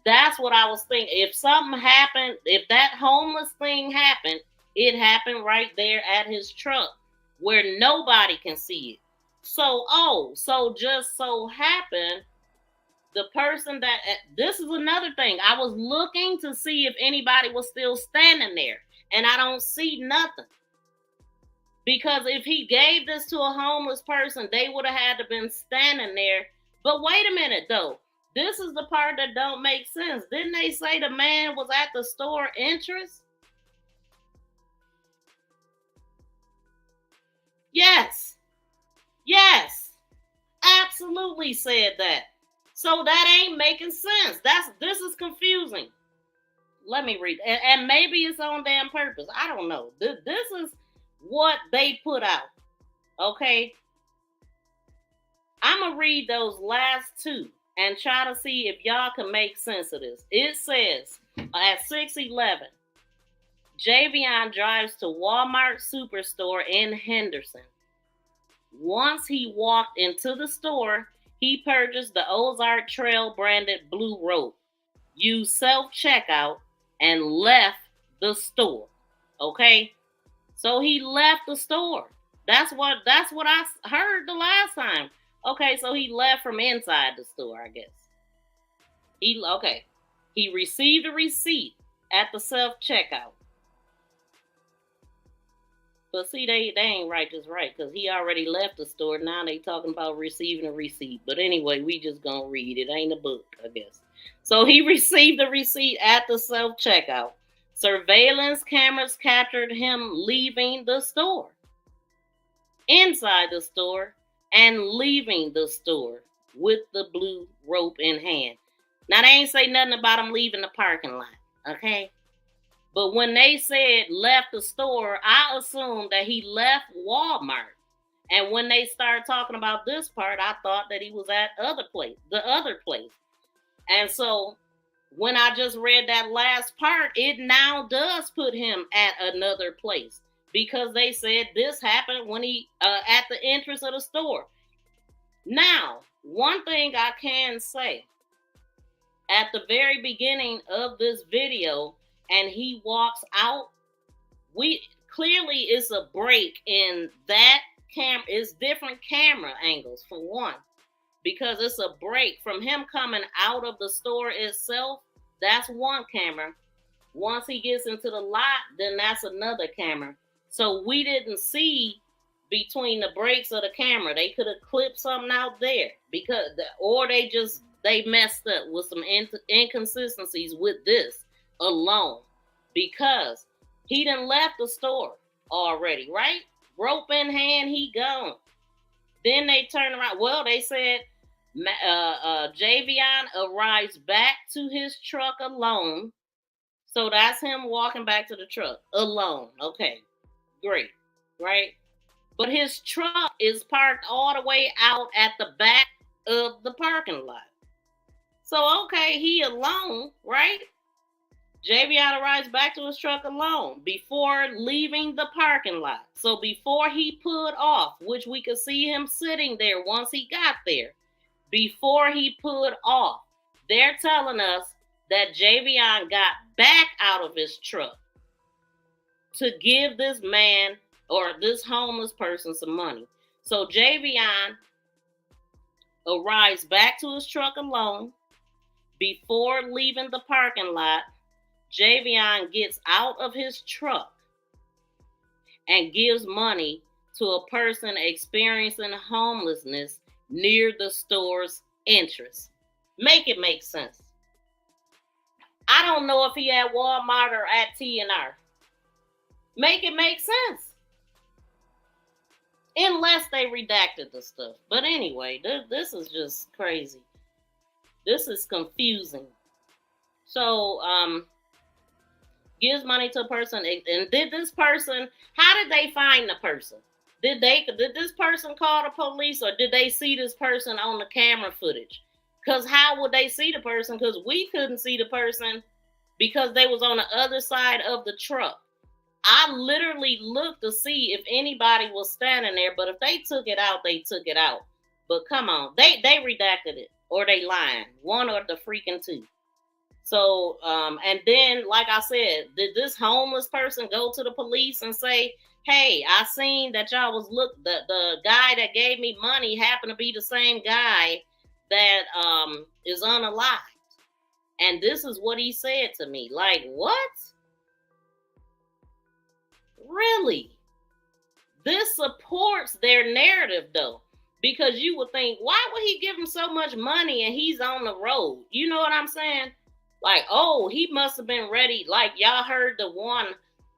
That's what I was thinking. If something happened, if that homeless thing happened, it happened right there at his truck where nobody can see it. So just so happened, the person that, this is another thing. I was looking to see if anybody was still standing there, and I don't see nothing. Because if he gave this to a homeless person, they would have had to been standing there. But wait a minute, though. This is the part that don't make sense. Didn't they say the man was at the store entrance? Yes. Yes. Absolutely said that. So that ain't making sense. This is confusing. Let me read. And maybe it's on damn purpose. I don't know. This is what they put out. Okay. I'm going to read those last two and try to see if y'all can make sense of this. It says at 6:11, Javion drives to Walmart Superstore in Henderson. Once he walked into the store, he purchased the Ozark Trail branded blue rope, used self-checkout, and left the store. Okay? So he left the store. That's what I heard the last time. Okay, so he left from inside the store, I guess. He received a receipt at the self-checkout. But see, they ain't right just right, because he already left the store. Now they talking about receiving a receipt. But anyway, we just gonna read it. Ain't a book, I guess. So he received a receipt at the self-checkout. Surveillance cameras captured him leaving the store, inside the store, and leaving the store with the blue rope in hand. Now, they ain't say nothing about him leaving the parking lot, okay? But when they said left the store, I assumed that he left Walmart. And when they started talking about this part, I thought that he was at the other place. And so when I just read that last part, it now does put him at another place, because they said this happened when he at the entrance of the store. Now, one thing I can say, at the very beginning of this video, and he walks out, clearly it's a break in that camera. It's different camera angles for one, because it's a break from him coming out of the store itself. That's one camera. Once he gets into the lot, then that's another camera. So we didn't see between the breaks of the camera. They could have clipped something out there, or they messed up with some inconsistencies with this alone, because he done left the store already, right? Rope in hand, he gone. Then they turn around. Well, they said Javion arrives back to his truck alone. So that's him walking back to the truck alone. Okay, great, right? but his truck is parked all the way out at the back of the parking lot. So, okay, he alone, right? Javion arrives back to his truck alone before leaving the parking lot. So before he put off, which we could see him sitting there once he got there, before he put off, they're telling us that Javion got back out of his truck to give this man or this homeless person some money. So Javion arrives back to his truck alone. Before leaving the parking lot, Javion gets out of his truck and gives money to a person experiencing homelessness near the store's entrance. Make it make sense. I don't know if he at Walmart or at T&R. Make it make sense. Unless they redacted the stuff. But anyway, this is just crazy. This is confusing. So, gives money to a person, and did this person, how did they find the person? Did this person call the police, or did they see this person on the camera footage? Because how would they see the person? Because we couldn't see the person because they was on the other side of the truck. I literally looked to see if anybody was standing there, but if they took it out, they took it out. But come on, they redacted it, or they lying, one or the freaking two. So, and then, like I said, did this homeless person go to the police and say, hey, I seen that y'all was the guy that gave me money happened to be the same guy that is unalived. And this is what he said to me. Like, what? Really? This supports their narrative, though. Because you would think, why would he give him so much money and he's on the road? You know what I'm saying? Like, oh, he must have been ready. Like, y'all heard the one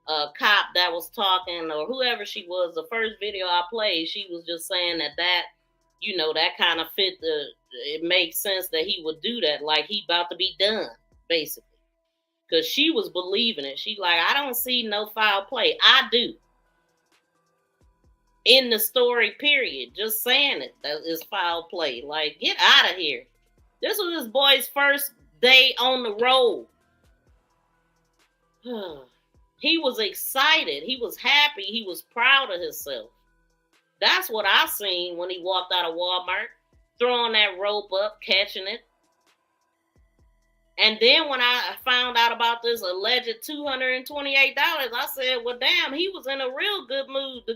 cop that was talking, or whoever she was, the first video I played, she was just saying that, you know, that kind of fit it makes sense that he would do that. Like, he about to be done, basically. Because she was believing it. She like, I don't see no foul play. I do. In the story, period. Just saying it. That is foul play. Like, get out of here. This was this boy's first day on the road. He was excited. He was happy. He was proud of himself. That's what I seen when he walked out of Walmart, throwing that rope up, catching it. And then when I found out about this alleged $228, I said, well, damn, he was in a real good mood to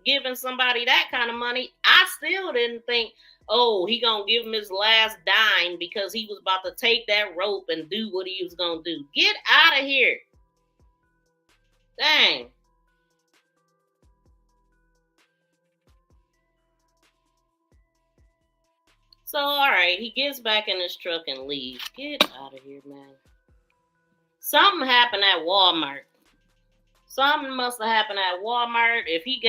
giving somebody that kind of money. I still didn't think, oh, he gonna give him his last dime because he was about to take that rope and do what he was gonna do. Get out of here. Dang. So, all right, he gets back in his truck and leaves. Get out of here, man. Something happened at Walmart. Something must have happened at Walmart. If he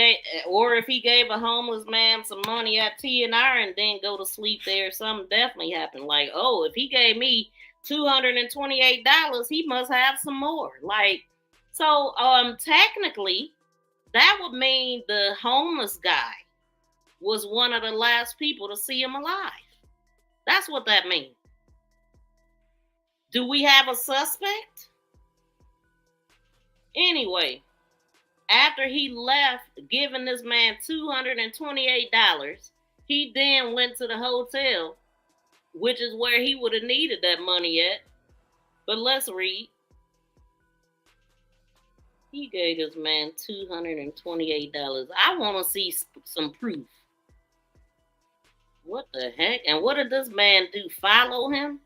gave a homeless man some money at T&R and then go to sleep there, something definitely happened. Like, oh, if he gave me $228, he must have some more. Like, so technically, that would mean the homeless guy was one of the last people to see him alive. That's what that means. Do we have a suspect? Anyway, after he left giving this man $228, he then went to the hotel, which is where he would have needed that money at. But let's read. He gave this man $228. I want to see some proof. What the heck? And what did this man do? Follow him?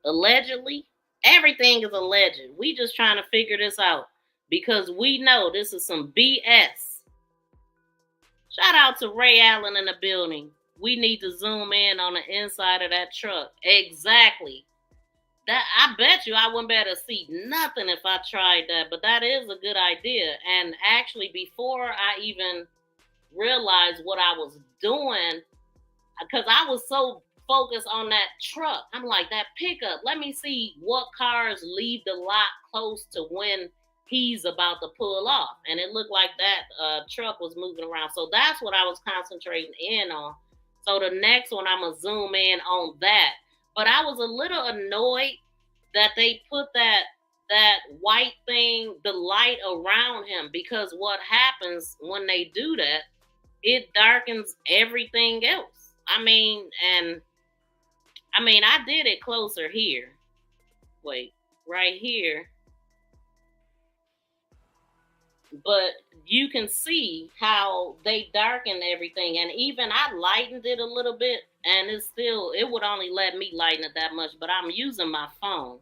Allegedly? Everything is alleged. We just trying to figure this out because we know this is some BS. Shout out to Ray Allen in the building. We need to zoom in on the inside of that truck. Exactly. That I bet you I wouldn't be able to see nothing if I tried that, but that is a good idea. And actually, before I even realized what I was doing, because I was so focused on that truck, I'm like, that pickup, let me see what cars leave the lot close to when he's about to pull off. And it looked like that truck was moving around. So that's what I was concentrating in on. So the next one, I'm going to zoom in on that. But I was a little annoyed that they put that white thing, the light around him, because what happens when they do that, it darkens everything else. I did it closer here. Wait, right here. But you can see how they darken everything. And even I lightened it a little bit, and it would only let me lighten it that much, but I'm using my phone.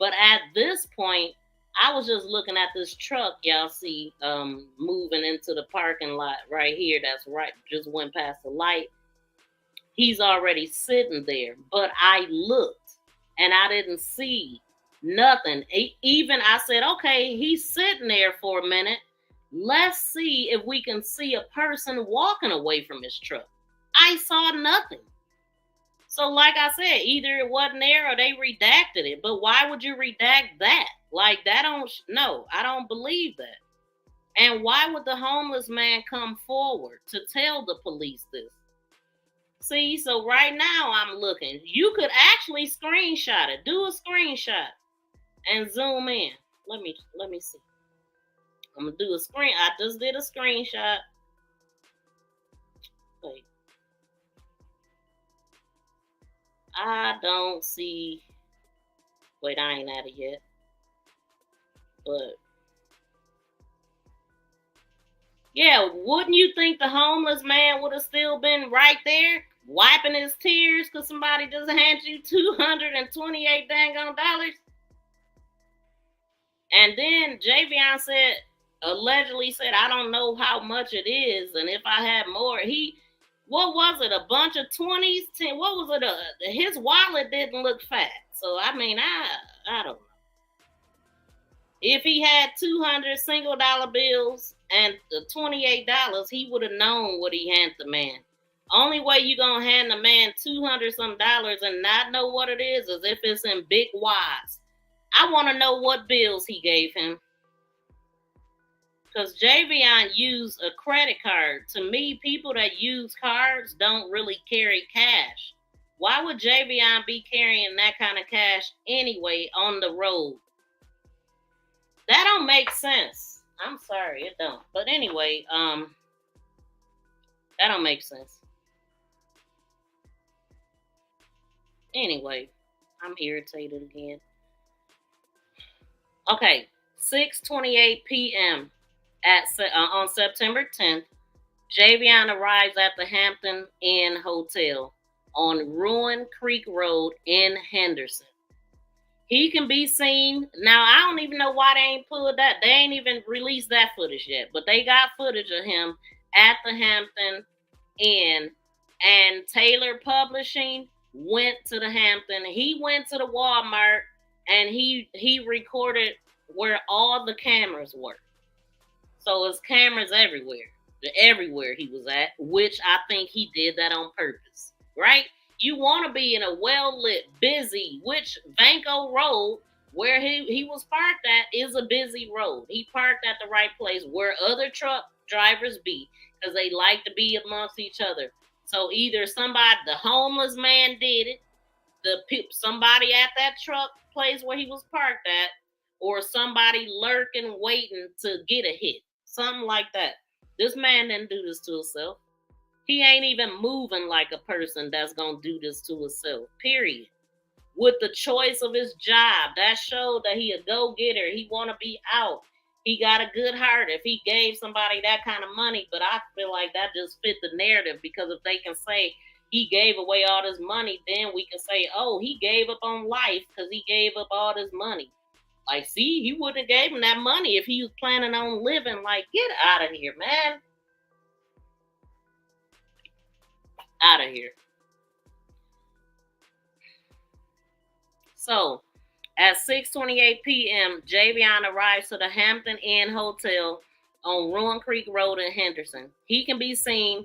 But at this point, I was just looking at this truck y'all see moving into the parking lot right here. That's right, just went past the light. He's already sitting there, but I looked and I didn't see nothing. Even I said, okay, he's sitting there for a minute. Let's see if we can see a person walking away from his truck. I saw nothing. So like I said, either it wasn't there or they redacted it. But why would you redact that? Like that I don't believe that. And why would the homeless man come forward to tell the police this? See, so right now I'm looking. You could actually screenshot it. Do a screenshot and zoom in. Let me see. I'm gonna do a screen. I just did a screenshot. Wait. I don't see. Wait, I ain't at it yet. But yeah, wouldn't you think the homeless man would have still been right there, wiping his tears because somebody just handed you $228 dang on dollars? And then Javion allegedly said, I don't know how much it is, and if I had more, what was it, a bunch of 20s? What was it? His wallet didn't look fat. So, I don't know. If he had 200 single dollar bills and the $28, he would have known what he handed the man. Only way you gonna hand the man 200 some dollars and not know what it is if it's in big wads. I want to know what bills he gave him. Because Javion used a credit card. To me, people that use cards don't really carry cash. Why would Javion be carrying that kind of cash anyway on the road? That don't make sense. I'm sorry, it don't. But anyway, that don't make sense. Anyway, I'm irritated again. Okay, 6:28 p.m. On September 10th, Javion arrives at the Hampton Inn Hotel on Ruin Creek Road in Henderson. He can be seen. Now, I don't even know why they ain't pulled that. They ain't even released that footage yet, but they got footage of him at the Hampton Inn, and Taylor Publishing went to the Hampton. He went to the Walmart, and he recorded where all the cameras were. So it's cameras everywhere. Everywhere he was at, which I think he did that on purpose, right? You want to be in a well-lit, busy, which Vanco Road, where he was parked at, is a busy road. He parked at the right place where other truck drivers be, because they like to be amongst each other. So either the homeless man did it, somebody at that truck place where he was parked at, or somebody lurking, waiting to get a hit. Something like that. This man didn't do this to himself. He ain't even moving like a person that's going to do this to himself, period. With the choice of his job, that showed that he a go-getter. He want to be out. He got a good heart if he gave somebody that kind of money, but I feel like that just fit the narrative, because if they can say he gave away all this money, then we can say, oh, he gave up on life because he gave up all this money. Like, see, he wouldn't have gave him that money if he was planning on living. Like, get out of here, man. Out of here. So, at 6:28 p.m., Javion arrives to the Hampton Inn Hotel on Ruin Creek Road in Henderson. He can be seen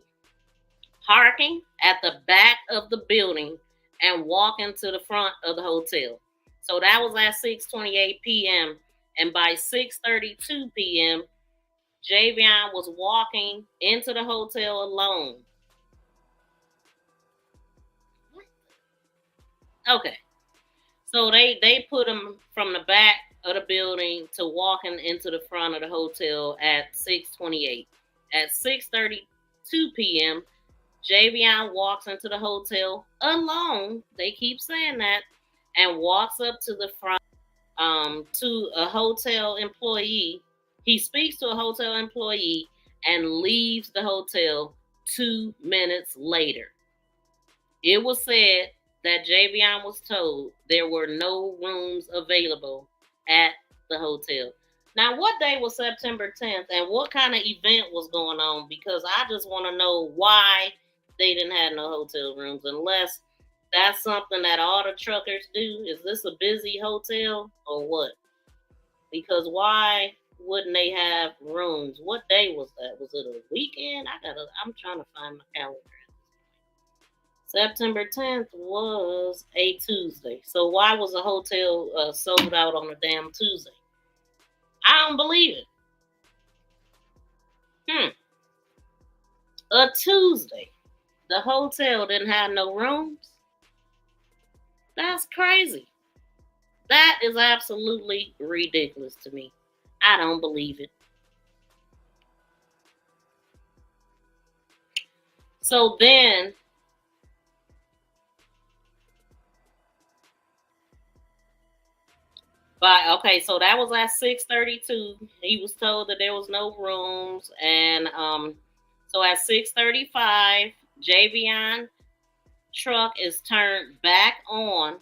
parking at the back of the building and walking to the front of the hotel. So that was at 6:28 p.m. And by 6:32 p.m., Javion was walking into the hotel alone. Okay. So they put him from the back of the building to walking into the front of the hotel at 6:28. At 6:32 p.m., Javion walks into the hotel alone. They keep saying that, and walks up to the front to a hotel employee. He speaks to a hotel employee and leaves the hotel 2 minutes later. It was said that Javion was told there were no rooms available at the hotel. Now, what day was September 10th and what kind of event was going on? Because I just want to know why they didn't have no hotel rooms, unless that's something that all the truckers do. Is this a busy hotel or what? Because why wouldn't they have rooms? What day was that? Was it a weekend? I'm trying to find my calendar. September 10th was a Tuesday. So why was the hotel sold out on a damn Tuesday? I don't believe it. A Tuesday. The hotel didn't have no rooms? That's crazy. That is absolutely ridiculous to me. I don't believe it. So then, so that was at 6:32. He was told that there was no rooms, and so at 6:35, Javion truck is turned back on.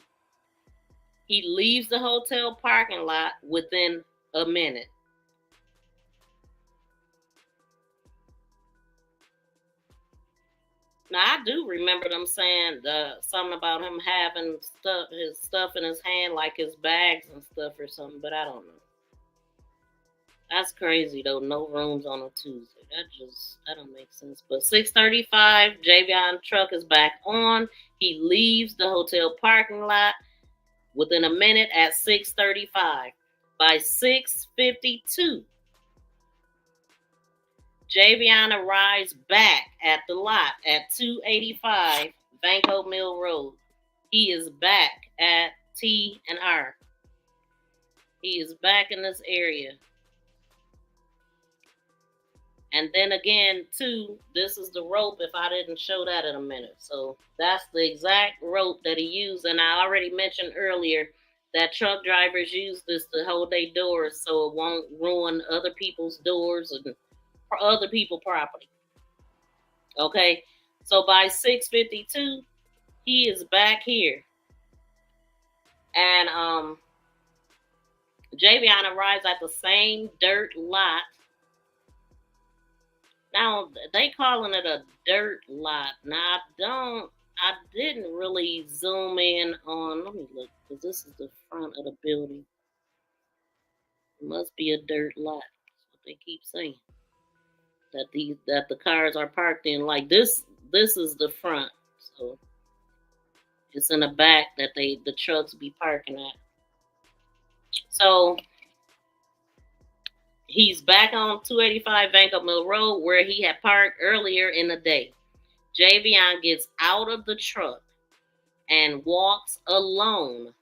He leaves the hotel parking lot within a minute. Now, I do remember them saying something about him having his stuff in his hand, like his bags and stuff or something, but I don't know. That's crazy, though. No rooms on a Tuesday. That don't make sense. But 6:35, Javion truck is back on. He leaves the hotel parking lot within a minute at 6:35. By 6:52, Javion arrives back at the lot at 285 Vanco Mill Road. He is back at T&R. He is back in this area. And then again, too, this is the rope, if I didn't show that in a minute. So that's the exact rope that he used. And I already mentioned earlier that truck drivers use this to hold their doors so it won't ruin other people's doors and other people's property. Okay, so by 6:52, he is back here. And Javion arrives at the same dirt lot. Now, they calling it a dirt lot. Now, I didn't really zoom in on, let me look, because this is the front of the building. It must be a dirt lot. That's what they keep saying. That the cars are parked in. Like this is the front. So it's in the back that the trucks be parking at. So he's back on 285 Vanco Mill Road where he had parked earlier in the day. Javion gets out of the truck and walks alone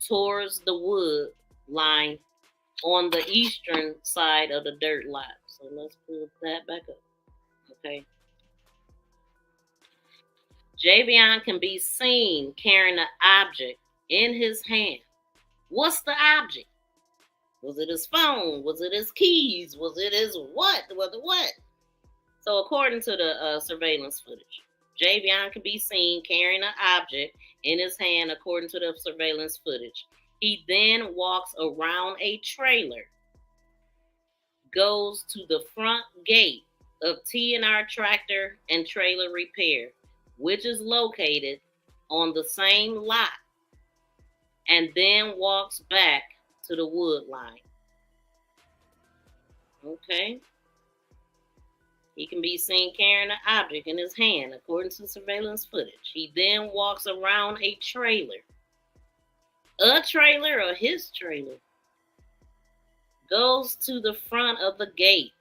towards the wood line on the eastern side of the dirt lot. So let's pull that back up. Okay. Javion can be seen carrying an object in his hand. What's the object? Was it his phone? Was it his keys? Was it his what? What? So according to the surveillance footage, Javion can be seen carrying an object in his hand according to the surveillance footage. He then walks around a trailer, goes to the front gate of T&R Tractor and Trailer Repair, which is located on the same lot, and then walks back to the wood line. Okay. He can be seen carrying an object in his hand, according to surveillance footage. He then walks around a trailer. A trailer or his trailer? goes to the front of the gate.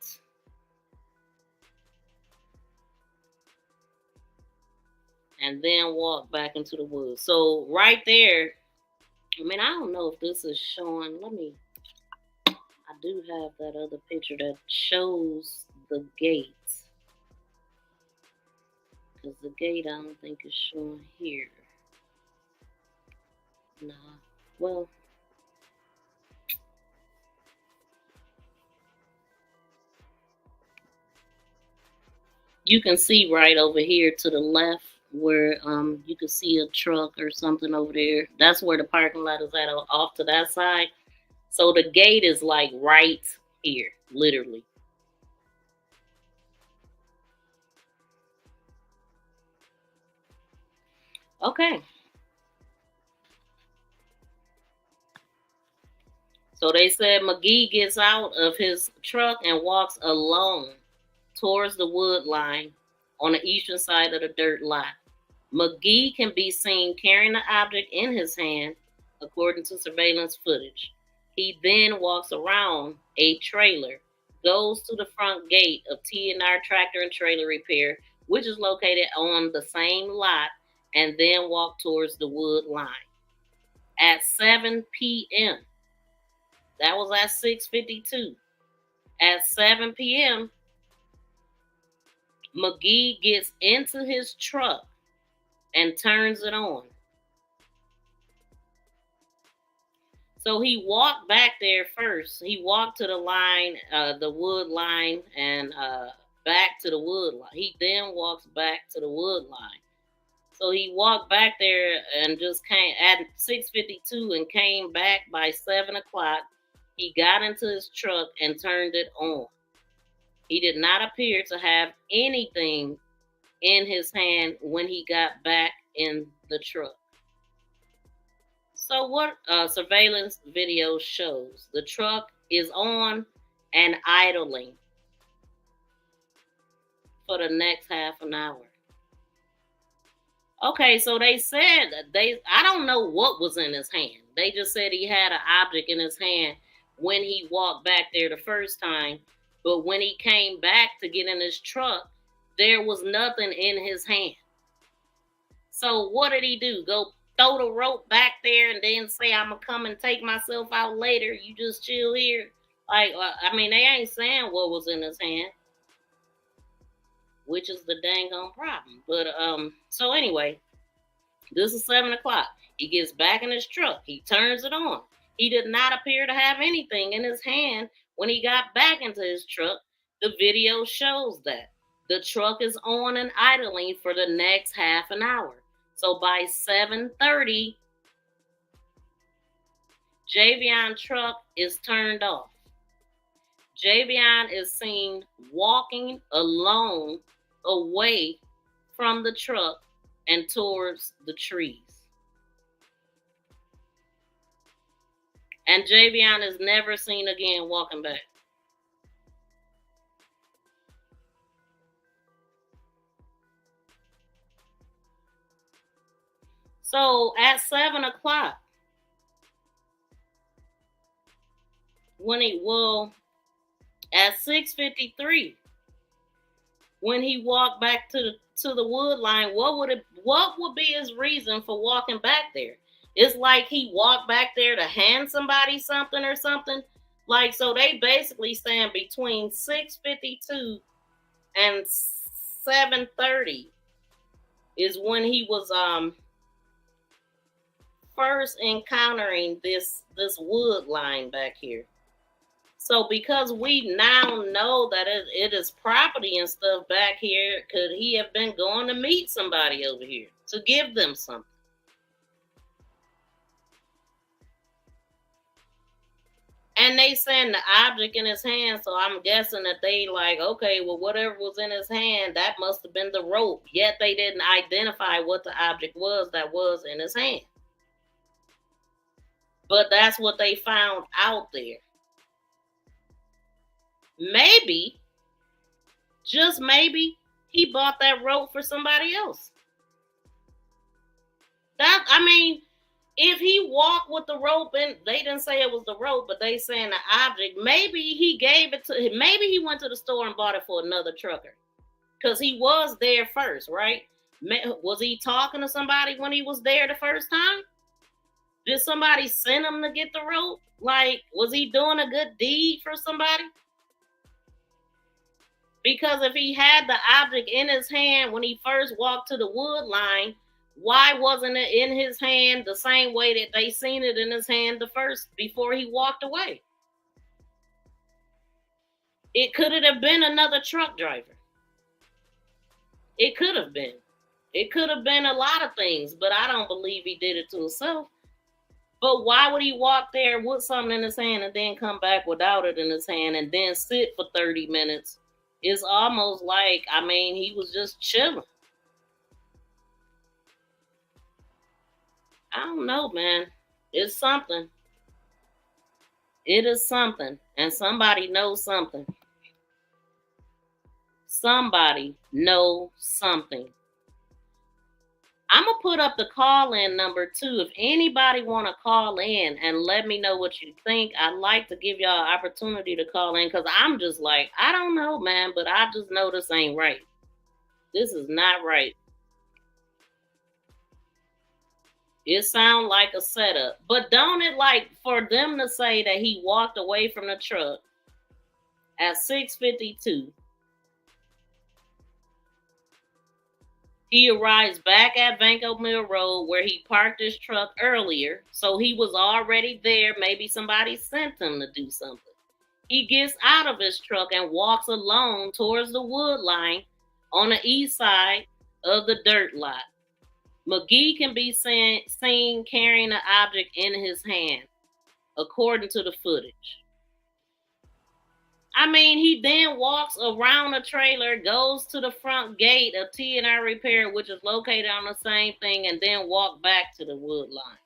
And then walk back into the woods. So right there, I mean, I don't know if this is showing. I do have that other picture that shows the gate. Because the gate, I don't think is showing here. Nah. Well, you can see right over here to the left where you can see a truck or something over there. That's where the parking lot is at, off to that side. So the gate is like right here, literally. Okay. So they said Magee gets out of his truck and walks alone towards the wood line on the eastern side of the dirt lot. Magee can be seen carrying the object in his hand, according to surveillance footage. He then walks around a trailer, goes to the front gate of T&R Tractor and Trailer Repair, which is located on the same lot, and then walk towards the wood line. At 7 p.m., that was at 6:52. At 7 p.m., Magee gets into his truck and turns it on. So he walked back there first. He walked to the line, the wood line, and back to the wood line. He then walks back to the wood line. So he walked back there and just came at 6:52 and came back by 7 o'clock. He got into his truck and turned it on. He did not appear to have anything in his hand when he got back in the truck. So what surveillance video shows, the truck is on and idling for the next half an hour. Okay, so they said I don't know what was in his hand. They just said he had an object in his hand when he walked back there the first time. But when he came back to get in his truck, there was nothing in his hand. So what did he do? Go throw the rope back there and then say, I'm going to come and take myself out later. You just chill here. Like, I mean, they ain't saying what was in his hand, which is the dang on problem. But, so anyway, this is 7 o'clock. He gets back in his truck. He turns it on. He did not appear to have anything in his hand when he got back into his truck. The video shows that the truck is on and idling for the next half an hour. So by 7:30, Javion truck is turned off. Javion is seen walking alone away from the truck and towards the trees. And Javion is never seen again walking back. So at 7 o'clock, at 6:53, when he walked back to the wood line, what would be his reason for walking back there? It's like he walked back there to hand somebody something or something. Like, so they basically saying between 6:52 and 7:30 is when he was first encountering this wood line back here. So because we now know that it is property and stuff back here, could he have been going to meet somebody over here to give them something? And they saying the object in his hand, so I'm guessing that they like, okay, well, whatever was in his hand, that must have been the rope. Yet they didn't identify what the object was that was in his hand. But that's what they found out there. Maybe, just maybe, he bought that rope for somebody else. I mean, If he walked with the rope, and they didn't say it was the rope, but they saying the object, maybe he gave it to him. Maybe he went to the store and bought it for another trucker because he was there first, right? Was he talking to somebody when he was there the first time? Did somebody send him to get the rope? Like, was he doing a good deed for somebody? Because if he had the object in his hand when he first walked to the wood line, why wasn't it in his hand the same way that they seen it in his hand the first before he walked away? It could have been another truck driver. It could have been. It could have been a lot of things, but I don't believe he did it to himself. But why would he walk there with something in his hand and then come back without it in his hand and then sit for 30 minutes? It's almost like, I mean, he was just chilling. I don't know, man. It's something. It is something. And somebody knows something. Somebody knows something. I'm going to put up the call-in number too. If anybody want to call in and let me know what you think, I'd like to give y'all an opportunity to call in because I'm just like, I don't know, man, but I just know this ain't right. This is not right. It sounds like a setup. But don't it like for them to say that he walked away from the truck at 6:52. He arrives back at Vanco Mill Road where he parked his truck earlier. So he was already there. Maybe somebody sent him to do something. He gets out of his truck and walks alone towards the wood line on the east side of the dirt lot. Magee can be seen carrying an object in his hand, according to the footage. I mean, he then walks around the trailer, goes to the front gate of T&R Repair, which is located on the same thing, and then walk back to the wood line.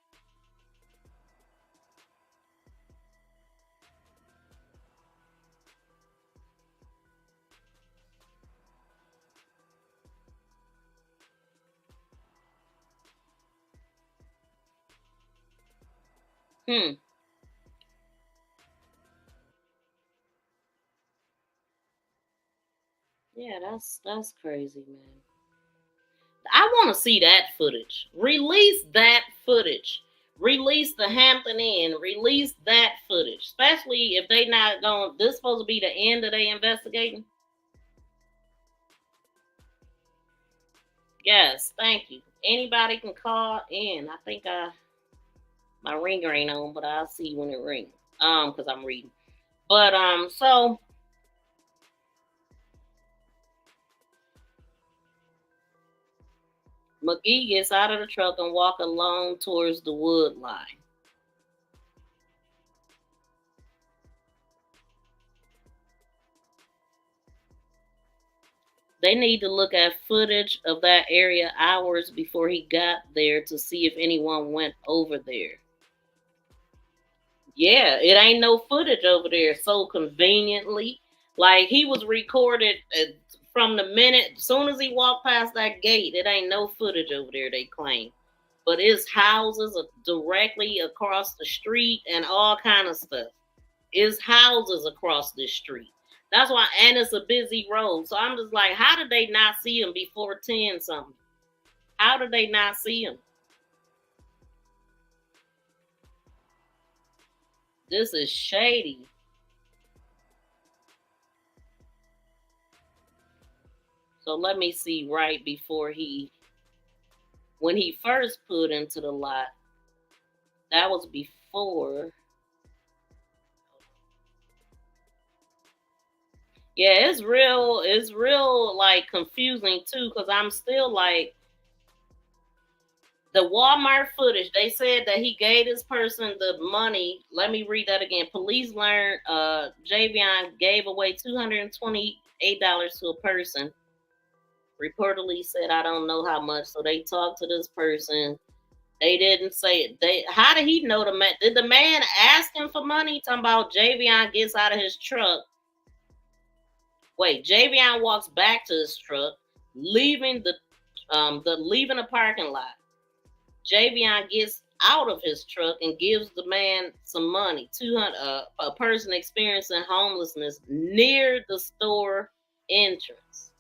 Yeah, that's crazy, man. I want to see that footage. Release that footage. Release the Hampton Inn. Release that footage. Especially if they not going, this supposed to be the end of their investigating. Yes, thank you. Anybody can call in. I think my ringer ain't on, but I'll see when it rings. Because I'm reading. But so Magee gets out of the truck and walk along towards the wood line. They need to look at footage of that area hours before he got there to see if anyone went over there. Yeah, it ain't no footage over there so conveniently. Like he was recorded from the minute, as soon as he walked past that gate, it ain't no footage over there, they claim. But it's houses directly across the street and all kind of stuff. It's houses across this street. That's why, and it's a busy road. So I'm just like, how did they not see him before 10 something? How did they not see him? This is shady. So let me see right before when he first put into the lot, that was before. Yeah, it's real like confusing too, because I'm still like, the Walmart footage, they said that he gave this person the money. Let me read that again. Police learned Javion gave away $228 to a person. Reportedly said, I don't know how much. So they talked to this person. They didn't say it. How did he know the man? Did the man ask him for money? Talking about Javion gets out of his truck. Wait, Javion walks back to his truck, leaving the parking lot. Javion gets out of his truck and gives the man some money. 200. A person experiencing homelessness near the store entrance.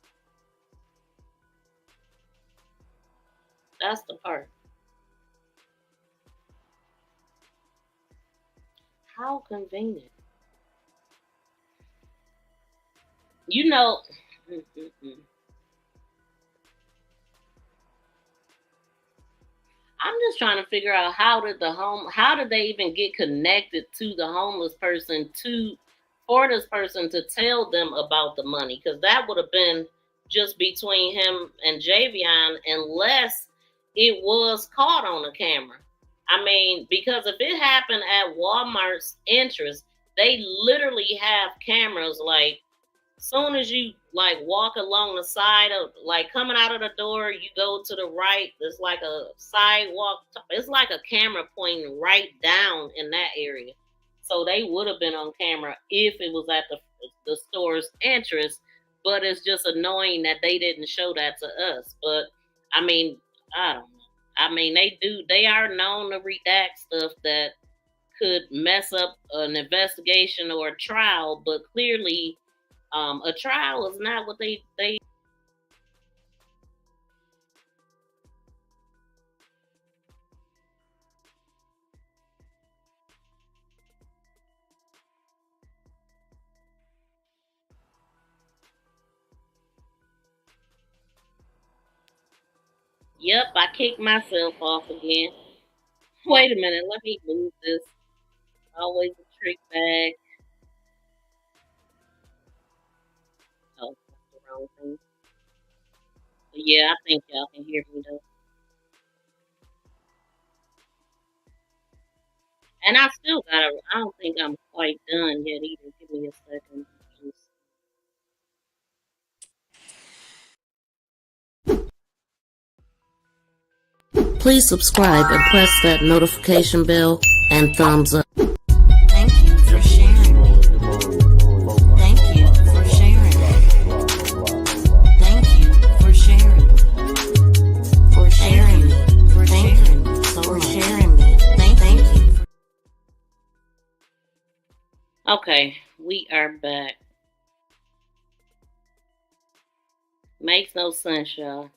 That's the part. How convenient. You know, I'm just trying to figure out how did they even get connected to the homeless person for this person to tell them about the money? Because that would have been just between him and Javion, unless it was caught on the camera. I mean, because if it happened at Walmart's entrance, they literally have cameras. Like, soon as you like walk along the side of, like, coming out of the door, you go to the right, there's like a sidewalk. It's like a camera pointing right down in that area. So they would have been on camera if it was at the store's entrance. But it's just annoying that they didn't show that to us. But I mean, I don't know. I mean, they are known to redact stuff that could mess up an investigation or a trial, but clearly a trial is not what they Yep, I kicked myself off again. Wait a minute, let me move this. Always a trick bag. Oh, that's the wrong thing. But yeah, I think y'all can hear me though. And I still I don't think I'm quite done yet either. Give me a second. Please subscribe and press that notification bell and thumbs up. Thank you for sharing me. Thank you for sharing me. Thank you for sharing me. For sharing me. For sharing me. For sharing me. Thank you. Okay, we are back. Makes no sense, y'all.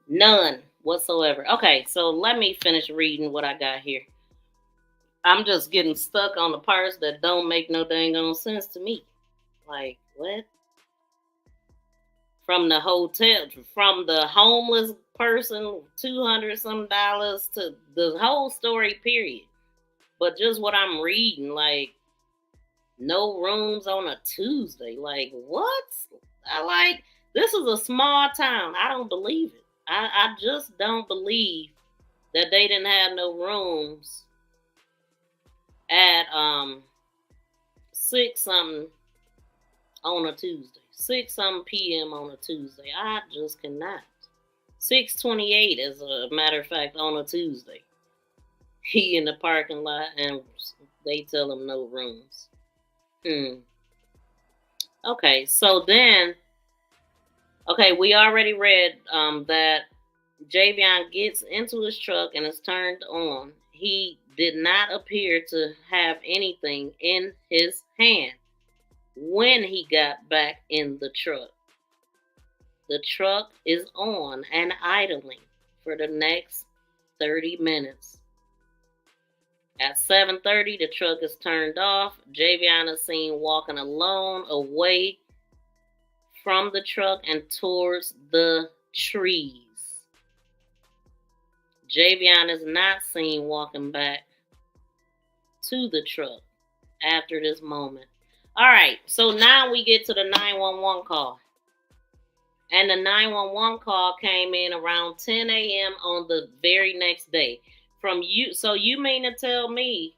None whatsoever. Okay, so let me finish reading what I got here. I'm just getting stuck on the parts that don't make no dang on sense to me. Like, what? From the hotel, from the homeless person, $200 some to the whole story, period. But just what I'm reading, like, no rooms on a Tuesday. Like, what? This is a small town. I don't believe it. I just don't believe that they didn't have no rooms at 6 something on a Tuesday. 6 something p.m. on a Tuesday. I just cannot. 6:28, as a matter of fact, on a Tuesday. He in the parking lot and they tell him no rooms. Okay, so then, we already read that Javion gets into his truck and is turned on. He did not appear to have anything in his hand when he got back in the truck. The truck is on and idling for the next 30 minutes. At 7:30, the truck is turned off. Javion is seen walking alone away from the truck and towards the trees. Javion is not seen walking back to the truck after this moment. All right, so now we get to the 911 call. And the 911 call came in around 10 a.m. on the very next day. From you, so you mean to tell me,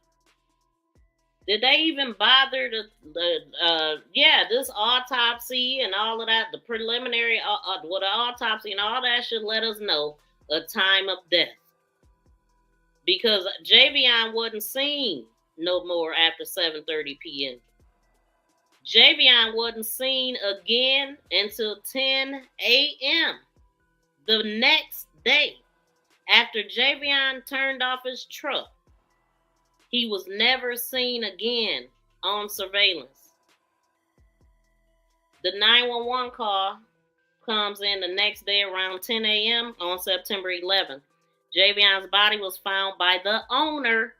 did they even bother this autopsy and all of that, the preliminary, the autopsy and all that should let us know a time of death. Because Javion wasn't seen no more after 7:30 p.m. Javion wasn't seen again until 10 a.m. the next day. After Javion turned off his truck, he was never seen again on surveillance. The 911 call comes in the next day around 10 a.m. on September 11th. Javion's body was found by the owner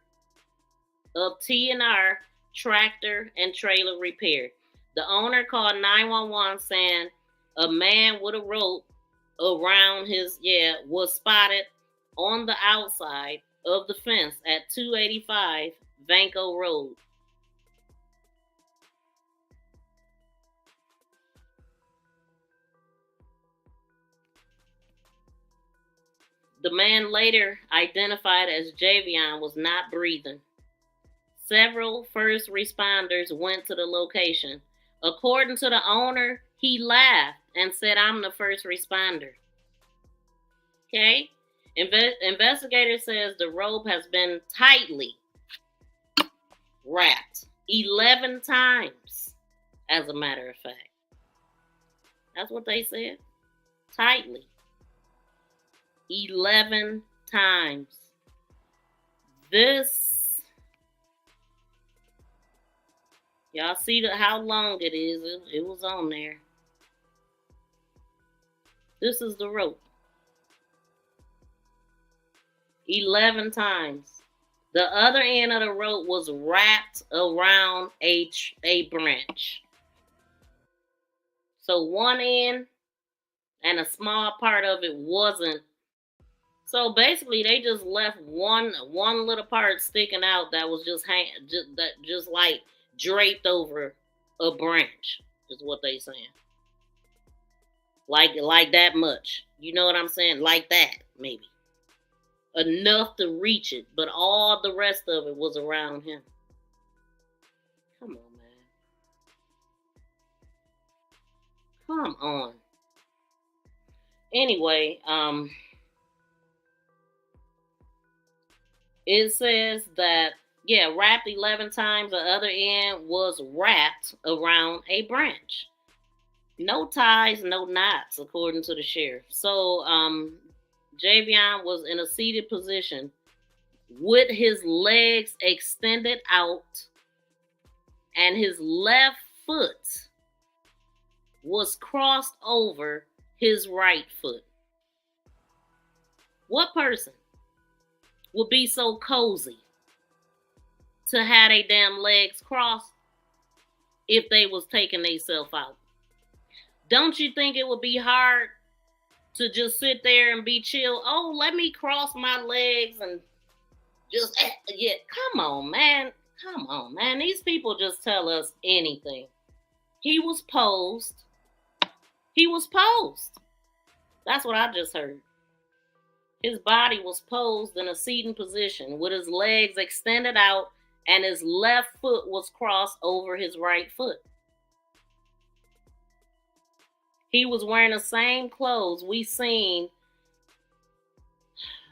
of T&R Tractor and Trailer Repair. The owner called 911 saying a man with a rope around his was spotted on the outside of the fence at 285 Vanco Road. The man, later identified as Javion, was not breathing. Several first responders went to the location. According to the owner, he laughed and said, "I'm the first responder." Okay? Investigator says the rope has been tightly wrapped 11 times, as a matter of fact. That's what they said. Tightly. 11 times. This, y'all see how long it is. It was on there. This is the rope. 11 times. The other end of the rope was wrapped around a branch. So one end and a small part of it wasn't. So basically, they just left one little part sticking out that was just like draped over a branch. Is what they saying. Like that much. You know what I'm saying? Like that, maybe. Enough to reach it, but all the rest of it was around him. Come on, man. Come on. Anyway, it says that, wrapped 11 times, the other end was wrapped around a branch. No ties, no knots, according to the sheriff. So, Javion was in a seated position with his legs extended out, and his left foot was crossed over his right foot. What person would be so cozy to have their damn legs crossed if they was taking themselves out? Don't you think it would be hard to just sit there and be chill? Oh, let me cross my legs and just, come on, man. Come on, man. These people just tell us anything. He was posed. He was posed. That's what I just heard. His body was posed in a seating position with his legs extended out and his left foot was crossed over his right foot. He was wearing the same clothes we seen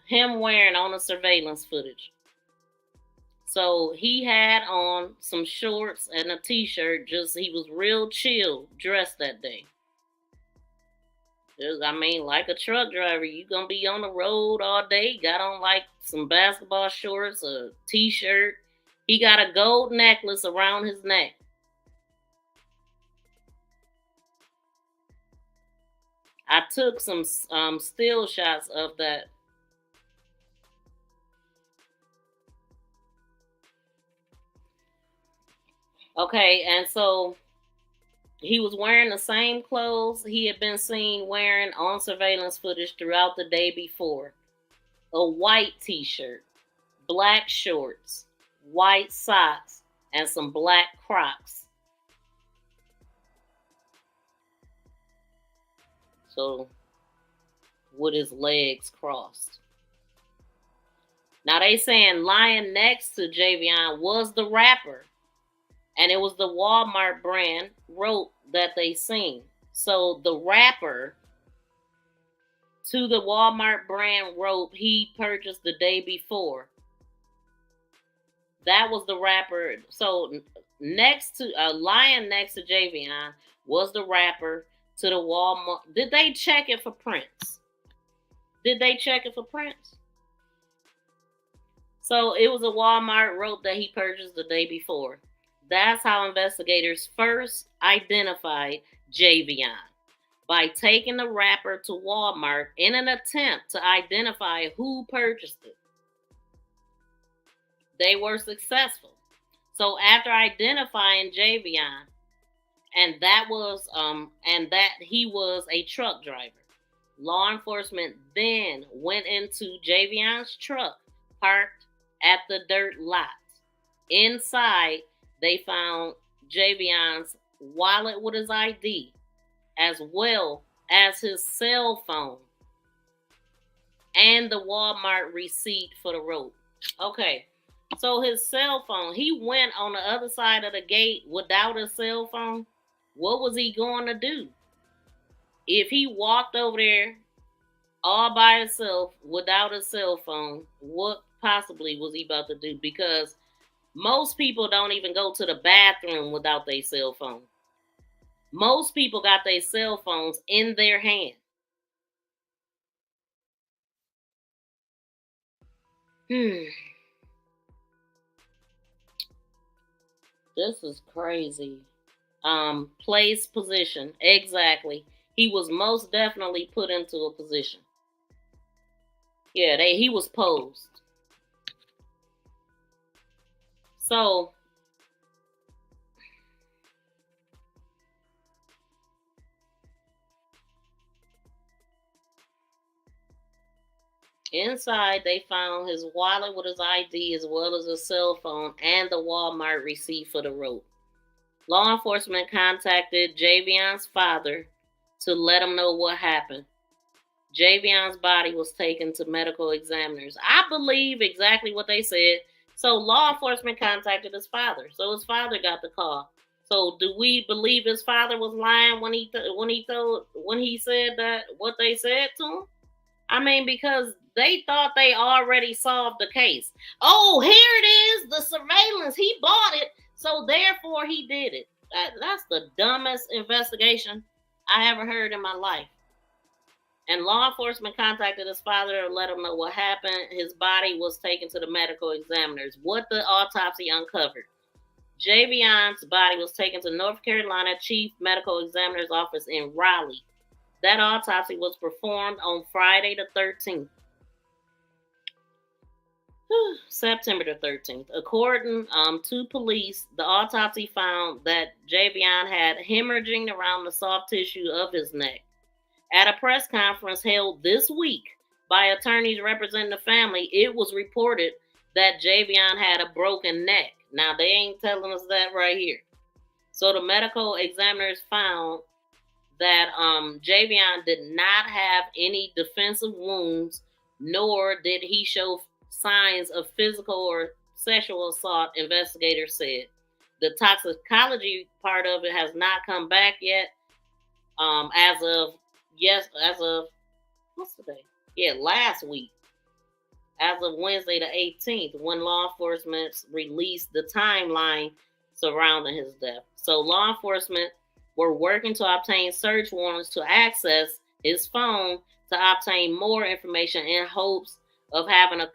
him wearing on the surveillance footage. So he had on some shorts and a t-shirt. He was real chill dressed that day. Like a truck driver, you gonna be on the road all day. Got on like some basketball shorts, a t-shirt. He got a gold necklace around his neck. I took some still shots of that. Okay, and so he was wearing the same clothes he had been seen wearing on surveillance footage throughout the day before. A white t-shirt, black shorts, white socks, and some black Crocs. So, with his legs crossed. Now they saying lying next to Javion was the rapper. And it was the Walmart brand rope that they seen. So the rapper to the Walmart brand rope he purchased the day before. That was the rapper. So next to lying next to Javion was the rapper to the Walmart. Did they check it for prints? Did they check it for prints? So it was a Walmart rope that he purchased the day before. That's how investigators first identified Javion, by taking the wrapper to Walmart in an attempt to identify who purchased it. They were successful. So after identifying Javion, and that he was a truck driver, law enforcement then went into Javion's truck parked at the dirt lot. Inside, they found Javion's wallet with his ID, as well as his cell phone and the Walmart receipt for the rope. Okay, so his cell phone, he went on the other side of the gate without a cell phone. What was he going to do? If he walked over there all by himself without a cell phone, what possibly was he about to do? Because most people don't even go to the bathroom without their cell phone. Most people got their cell phones in their hand. This is crazy. Place, position. Exactly. He was most definitely put into a position. Yeah, he was posed. So inside, they found his wallet with his ID, as well as his cell phone and the Walmart receipt for the rope. Law enforcement contacted Javion's father to let him know what happened. Javion's body was taken to medical examiners. I believe exactly what they said. So law enforcement contacted his father. So his father got the call. So do we believe his father was lying when he said that what they said to him? I mean, because they thought they already solved the case. Oh, here it is, the surveillance. He bought it, so therefore he did it. That's the dumbest investigation I ever heard in my life. And law enforcement contacted his father to let him know what happened. His body was taken to the medical examiners. What the autopsy uncovered: Javion's body was taken to North Carolina Chief Medical Examiner's office in Raleigh. That autopsy was performed on Friday the 13th. September the 13th. According to police, the autopsy found that Javion had hemorrhaging around the soft tissue of his neck. At a press conference held this week by attorneys representing the family, it was reported that Javion had a broken neck. Now, they ain't telling us that right here. So the medical examiners found that Javion did not have any defensive wounds, nor did he show signs of physical or sexual assault, investigators said. The toxicology part of it has not come back yet. As of what's today? Yeah, last week. As of Wednesday the 18th, when law enforcement released the timeline surrounding his death. So law enforcement were working to obtain search warrants to access his phone to obtain more information in hopes of having a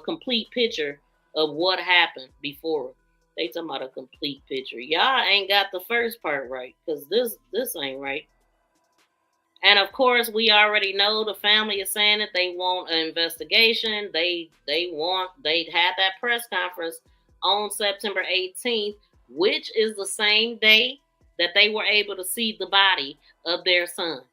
complete picture of what happened before. They talking about a complete picture. Y'all ain't got the first part right, because this ain't right. And of course, we already know the family is saying that they want an investigation. They had that press conference on September 18th, which is the same day that they were able to see the body of their son,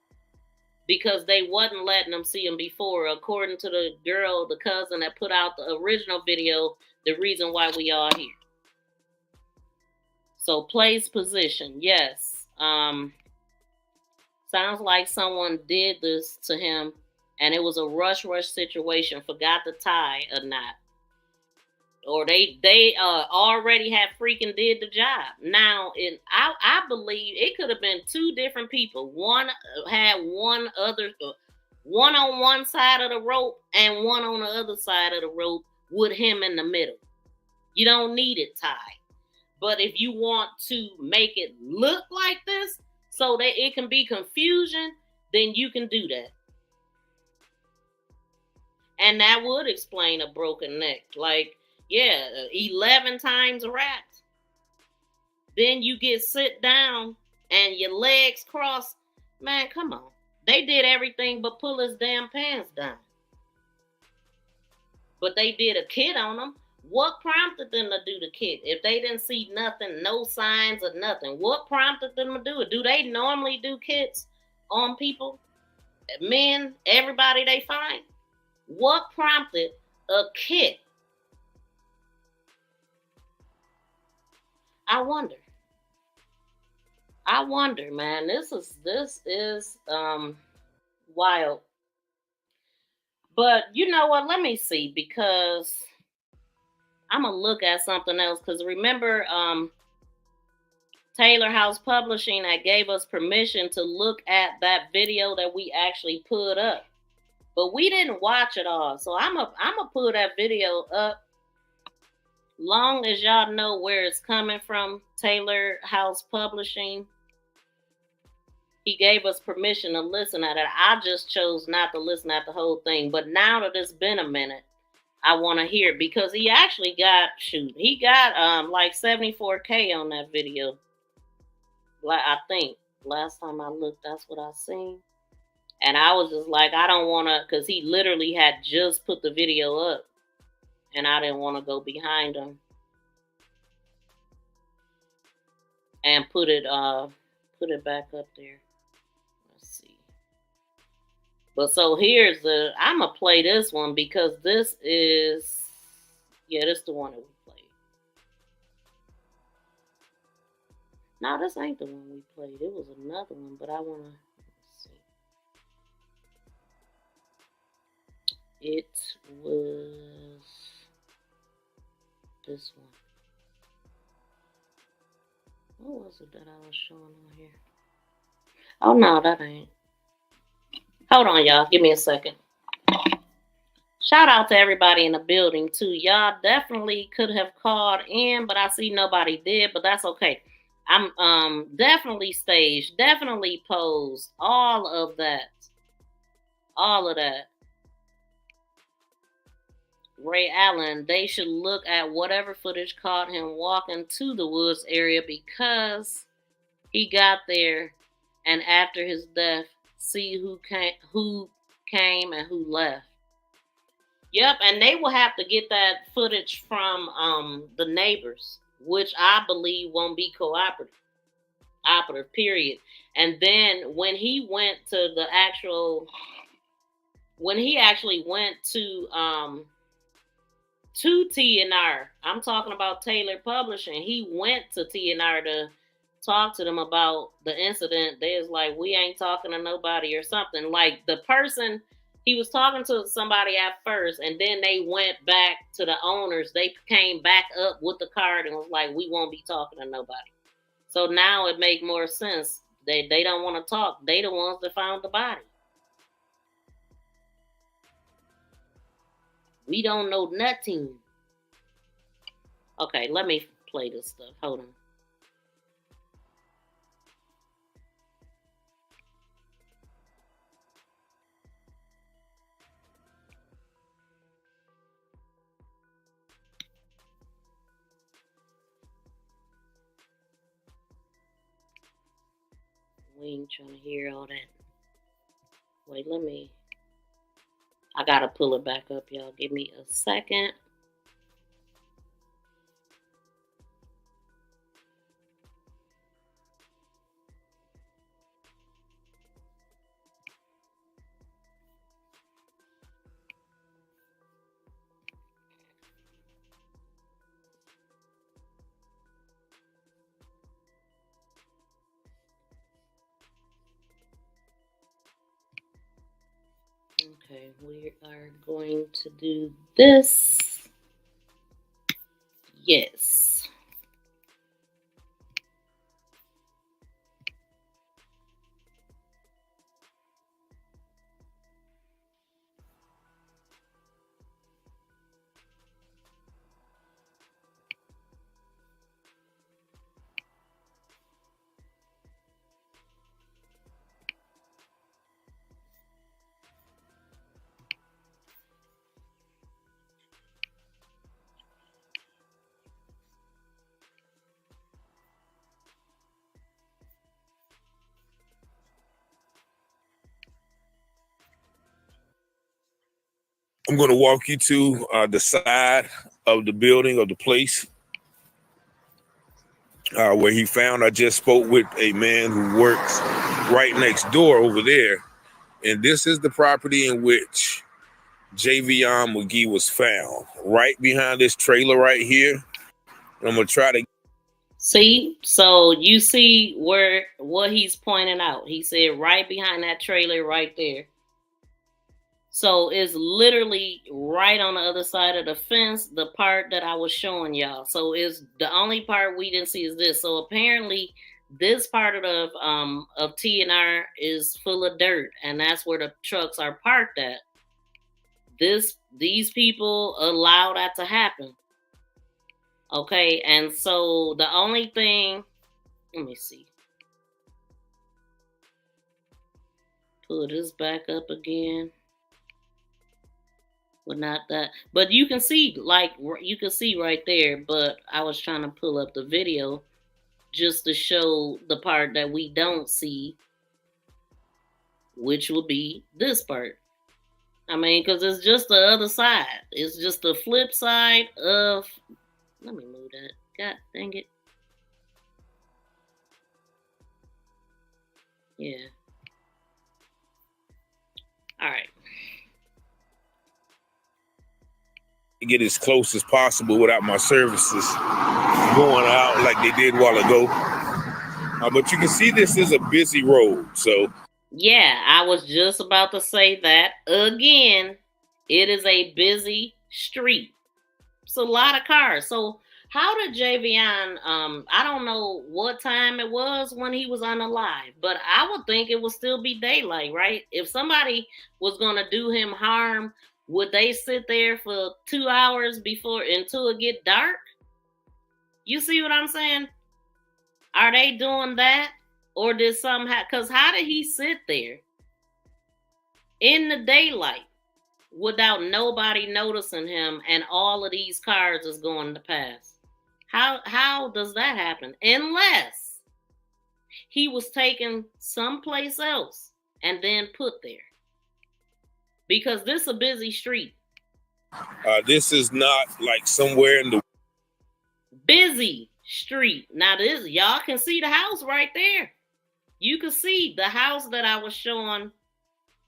because they wasn't letting them see him before, according to the girl, the cousin that put out the original video, the reason why we are here. So place, position, yes. Sounds like someone did this to him, and it was a rush situation, forgot to tie a knot. Or they already had freaking did the job. Now, I believe it could have been two different people. One had one on one side of the rope and one on the other side of the rope with him in the middle. You don't need it tied. But if you want to make it look like this so that it can be confusion, then you can do that. And that would explain a broken neck. Like, yeah, 11 times wrapped. Then you get sit down and your legs crossed. Man, come on. They did everything but pull his damn pants down. But they did a kit on him. What prompted them to do the kit? If they didn't see nothing, no signs of nothing, what prompted them to do it? Do they normally do kits on people? Men, everybody they find? What prompted a kit? I wonder, man. This is wild. But you know what? Let me see, because I'm gonna look at something else. Because remember, Taylor House Publishing that gave us permission to look at that video that we actually put up, but we didn't watch it all. So I'm a put that video up. Long as y'all know where it's coming from, Taylor House Publishing. He gave us permission to listen at it. I just chose not to listen at the whole thing. But now that it's been a minute, I want to hear it, because he actually got like 74K on that video. Like, I think last time I looked, that's what I seen. And I was just like, I don't want to, because he literally had just put the video up, and I didn't want to go behind him and put it back up there. Let's see. But so I'm gonna play this one, because this is the one that we played. No, this ain't the one we played. It was another one, but I want to see. It was this one. What was it that I was showing on here? Oh, no, that ain't. Hold on, y'all. Give me a second. Shout out to everybody in the building, too. Y'all definitely could have called in, but I see nobody did, but that's okay. I'm definitely staged, definitely posed, all of that. Ray Allen, they should look at whatever footage caught him walking to the woods area, because he got there, and after his death, see who came and who left. Yep, and they will have to get that footage from the neighbors, which I believe won't be operative, period. And then when he actually went to TNR, I'm talking about Taylor Publishing, he went to TNR to talk to them about the incident. They was like, we ain't talking to nobody or something. Like, the person, he was talking to somebody at first, and then they went back to the owners. They came back up with the card and was like, we won't be talking to nobody. So now it make more sense. They don't want to talk. They the ones that found the body. We don't know nothing. Okay, let me play this stuff. Hold on. We ain't trying to hear all that. Wait, I gotta pull it back up, y'all. Give me a second. Okay, we are going to do this. Yes. I'm going to walk you to the side of the building, of the place where he found. I just spoke with a man who works right next door over there. And this is the property in which Javion Magee was found, right behind this trailer right here. And I'm going to try to see. So you see what he's pointing out. He said right behind that trailer right there. So it's literally right on the other side of the fence, the part that I was showing y'all. So it's the only part we didn't see is this. So apparently this part of T&R is full of dirt, and that's where the trucks are parked at. These people allow that to happen. Okay, and so the only thing, let me see. Pull this back up again. Well, not that, but you can see, you can see right there, but I was trying to pull up the video just to show the part that we don't see, which will be this part. I mean, because it's just the other side. It's just the flip side of, let me move that. God dang it. Yeah. All right. get as close as possible without my services going out like they did a while ago. But you can see this is a busy road, so. Yeah, I was just about to say that again. It is a busy street. It's a lot of cars. So how did Javion, I don't know what time it was when he was unalive, but I would think it would still be daylight, right? If somebody was going to do him harm, would they sit there for 2 hours until it get dark? You see what I'm saying? Are they doing that? Or did something happen? Because how did he sit there in the daylight without nobody noticing him and all of these cars is going to pass? How does that happen? Unless he was taken someplace else and then put there. Because this is a busy street. This is not like somewhere in the busy street. Now this, y'all can see the house right there. You can see the house that I was showing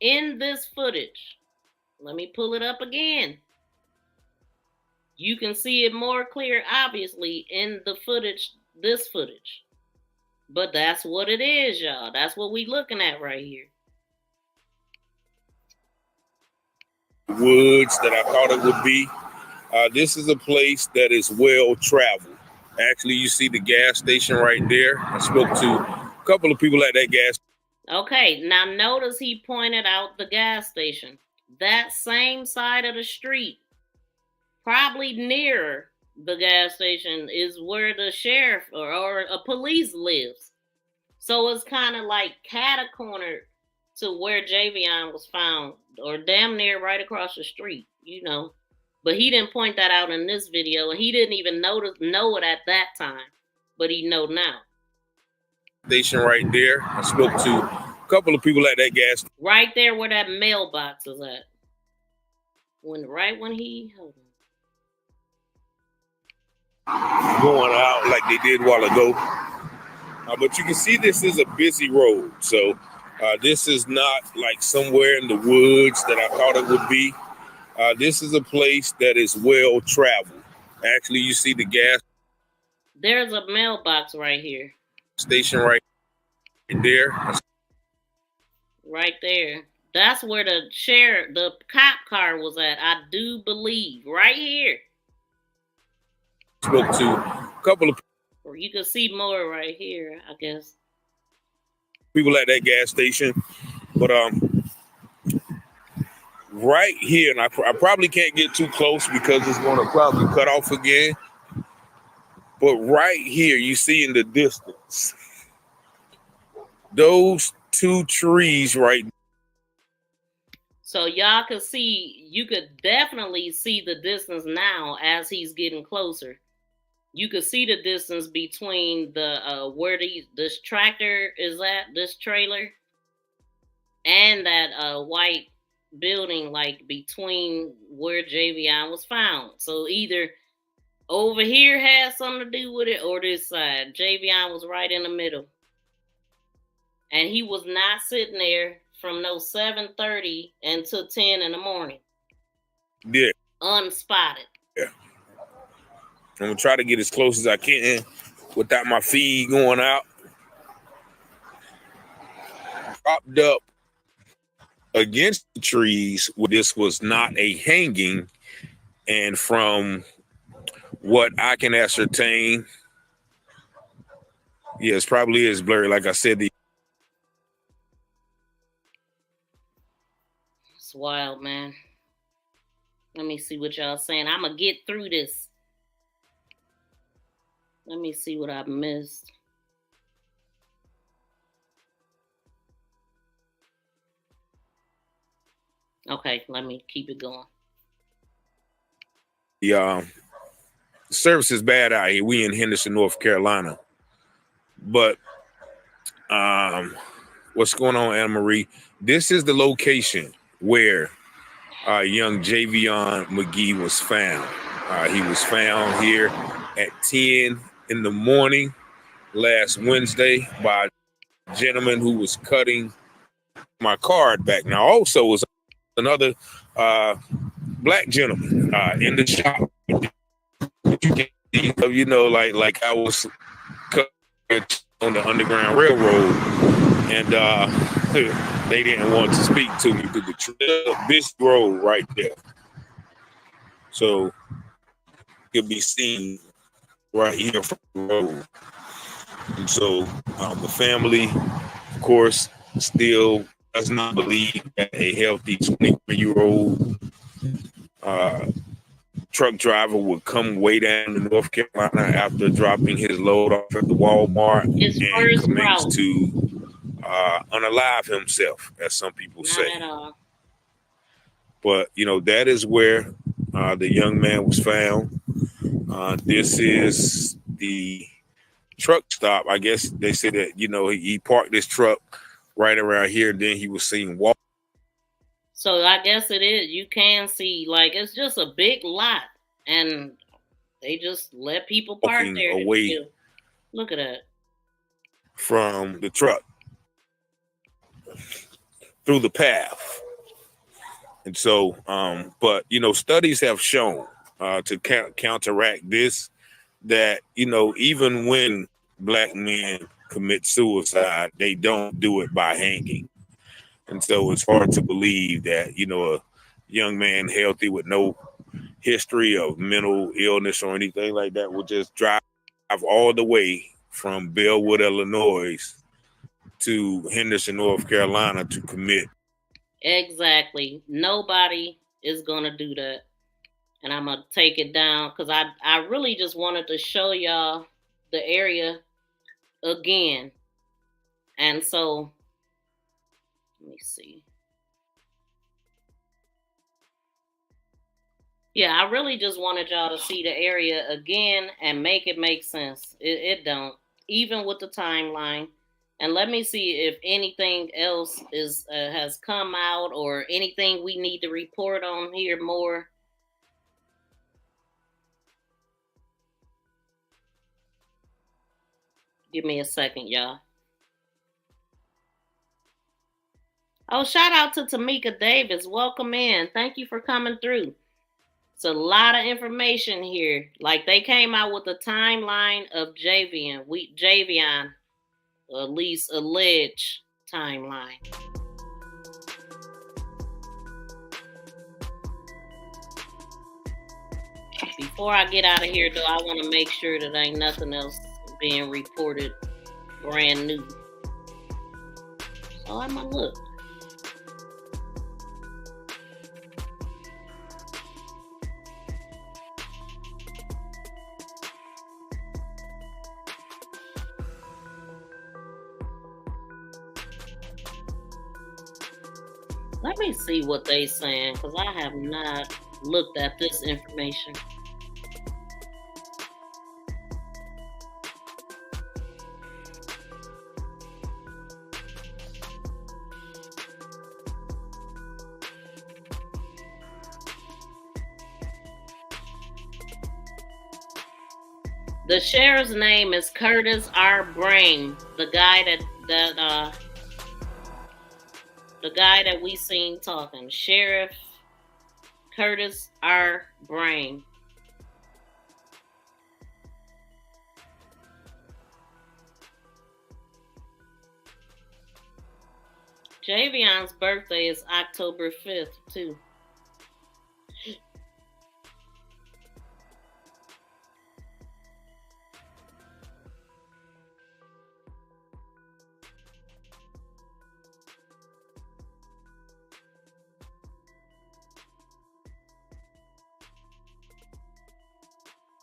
in this footage. Let me pull it up again. You can see it more clear, obviously, in the footage, this footage. But that's what it is, y'all. That's what we looking at right here. Woods that I thought it would be. This is a place that is well traveled. Actually, you see the gas station right there. I spoke to a couple of people at that gas. Okay, now notice he pointed out the gas station. That same side of the street, probably near the gas station, is where the sheriff or a police lives. So it's kind of like cat-a-cornered to where Javion was found, or damn near right across the street, you know. But he didn't point that out in this video, and he didn't even know it at that time, but he know now. Station right there. I spoke to a couple of people at that gas. Right there where that mailbox is at. When he hold on. Going out like they did a while ago. But you can see this is a busy road, so this is not like somewhere in the woods that I thought it would be. This is a place that is well traveled. Actually, you see the gas. There's a mailbox right here. Station right there. Right there. That's where the cop car was at, I do believe. Right here. Spoke to a couple of. Or you can see more right here, I guess. People at that gas station, but right here, and I probably can't get too close because it's going to probably cut off again. But right here, you see in the distance, those two trees right. So y'all can see, you could definitely see the distance now as he's getting closer. You could see the distance between the where this tractor is at, this trailer, and that white building, like between where Javion was found. So either over here had something to do with it or this side. Javion was right in the middle. And he was not sitting there from no 7:30 until 10 in the morning. Yeah. Unspotted. Yeah. I'm gonna try to get as close as I can without my feed going out. Propped up against the trees where this was not a hanging, and from what I can ascertain, yes, probably is blurry. Like I said, It's wild, man. Let me see what y'all saying. I'm gonna get through this. Let me see what I missed. Okay, let me keep it going. the service is bad out here. We in Henderson, North Carolina. But what's going on, Anna Marie? This is the location where young Javion Magee was found. He was found here at 10 in the morning last Wednesday by a gentleman who was cutting my card back. Now, also was another black gentleman in the shop. You know, like I was cut on the Underground Railroad, and they didn't want to speak to me through the Bishop Road right there. So it could be seen right here from the road. And so the family, of course, still does not believe that a healthy 23-year-old truck driver would come way down to North Carolina after dropping his load off at the Walmart and commence to unalive himself, as some people say. Not at all. But, you know, that is where the young man was found. This is the truck stop. I guess they said that, you know, he parked this truck right around here, and then he was seen walking. So I guess it is. You can see, like, it's just a big lot, and they just let people park there. Away Look at that. From the truck through the path. And so, but, you know, studies have shown to counteract this, that, you know, even when black men commit suicide, they don't do it by hanging. And so it's hard to believe that, you know, a young man healthy with no history of mental illness or anything like that will just drive all the way from Bellwood, Illinois to Henderson, North Carolina to commit. Exactly. Nobody is going to do that. And I'm going to take it down because I really just wanted to show y'all the area again. And so, let me see. Yeah, I really just wanted y'all to see the area again and make it make sense. It don't, even with the timeline. And let me see if anything else is has come out or anything we need to report on here more. Give me a second, y'all. Oh, shout out to Tamika Davis. Welcome in. Thank you for coming through. It's a lot of information here. Like, they came out with a timeline of Javion. Javion, at least alleged timeline. Before I get out of here, though, I want to make sure that ain't nothing else being reported brand new. So I'm gonna look. Let me see what they saying, because I have not looked at this information. The sheriff's name is Curtis R. Brame, the guy that we seen talking. Sheriff Curtis R. Brame. Javion's birthday is October 5th, too.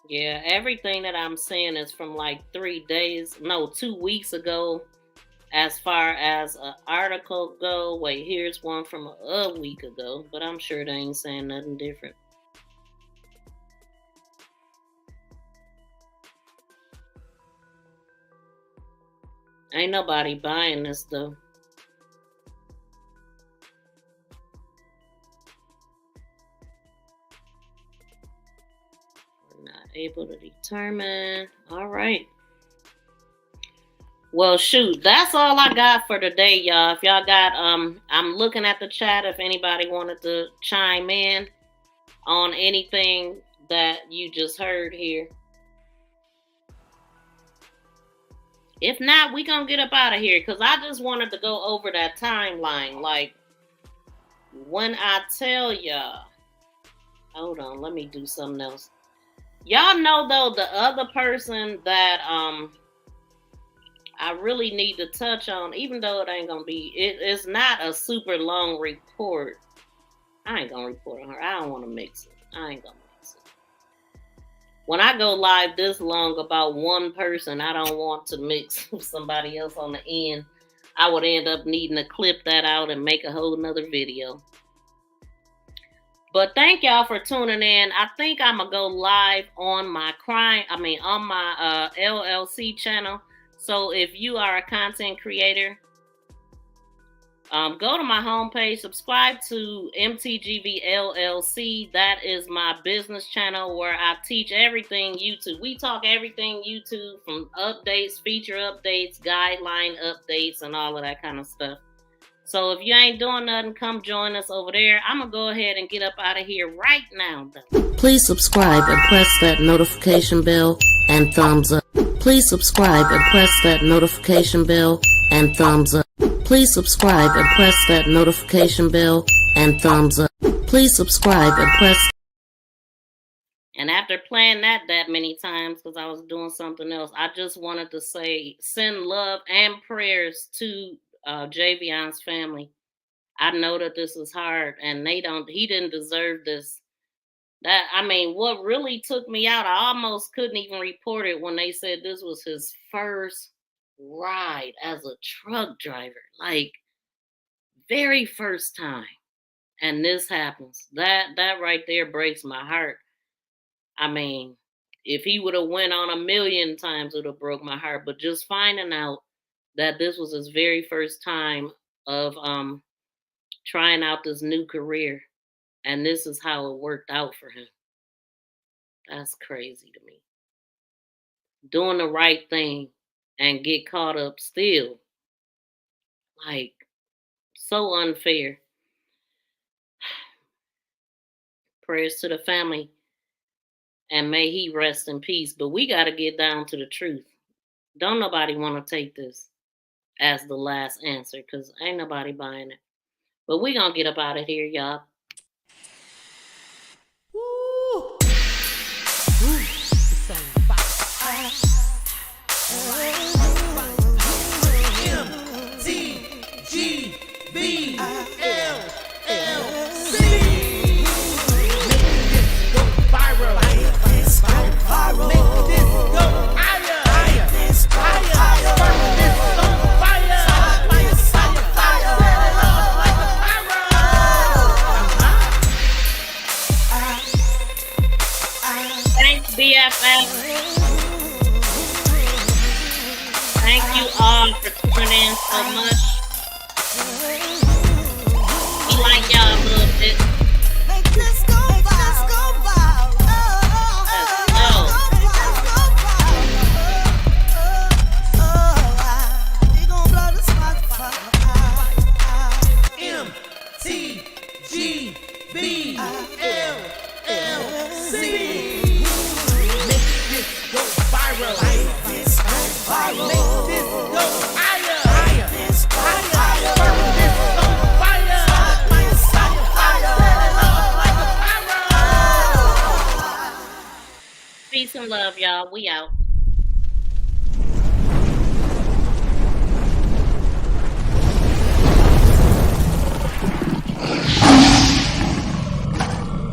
Yeah, everything that I'm saying is from like 2 weeks ago. As far as an article go, wait, here's one from a week ago, but I'm sure they ain't saying nothing different. Ain't nobody buying this though. We're not able to determine. All right. Well, shoot, that's all I got for today, y'all. If y'all got, I'm looking at the chat if anybody wanted to chime in on anything that you just heard here. If not, we gonna get up out of here because I just wanted to go over that timeline. Like, when I tell y'all, hold on, let me do something else. Y'all know, though, the other person that, I really need to touch on, even though it ain't gonna be, it's not a super long report. I ain't gonna report on her. I don't want to mix it. I ain't gonna mix it. When I go live this long about one person, I don't want to mix with somebody else on the end. I would end up needing to clip that out and make a whole nother video. But thank y'all for tuning in. I think I'm gonna go live on my LLC channel. So if you are a content creator, go to my homepage, subscribe to MTGV LLC. That is my business channel where I teach everything YouTube. We talk everything YouTube, from updates, feature updates, guideline updates, and all of that kind of stuff. So if you ain't doing nothing, come join us over there. I'm going to go ahead and get up out of here right now, though. Please subscribe and press that notification bell and thumbs up. Please subscribe and press that notification bell and thumbs up. Please subscribe and press that notification bell and thumbs up. Please subscribe and press. And after playing that many times, because I was doing something else, I just wanted to say, send love and prayers to Javion's family. I know that this is hard, and he didn't deserve this. What really took me out, I almost couldn't even report it when they said this was his first ride as a truck driver. Like, very first time. And this happens. That right there breaks my heart. If he would have went on 1,000,000 times, it would have broke my heart. But just finding out that this was his very first time of trying out this new career, and this is how it worked out for him. That's crazy to me. Doing the right thing and get caught up still. Like, so unfair. Prayers to the family, and may he rest in peace. But we got to get down to the truth. Don't nobody want to take this as the last answer, because ain't nobody buying it. But we gonna get up out of here, y'all. Thank you all for tuning in so much. We like y'all a little bit. Let's go. Fire. Make this go higher. Higher. Higher. Burn this on fire. Fire. Fire. Fire. Peace and love, y'all. We out.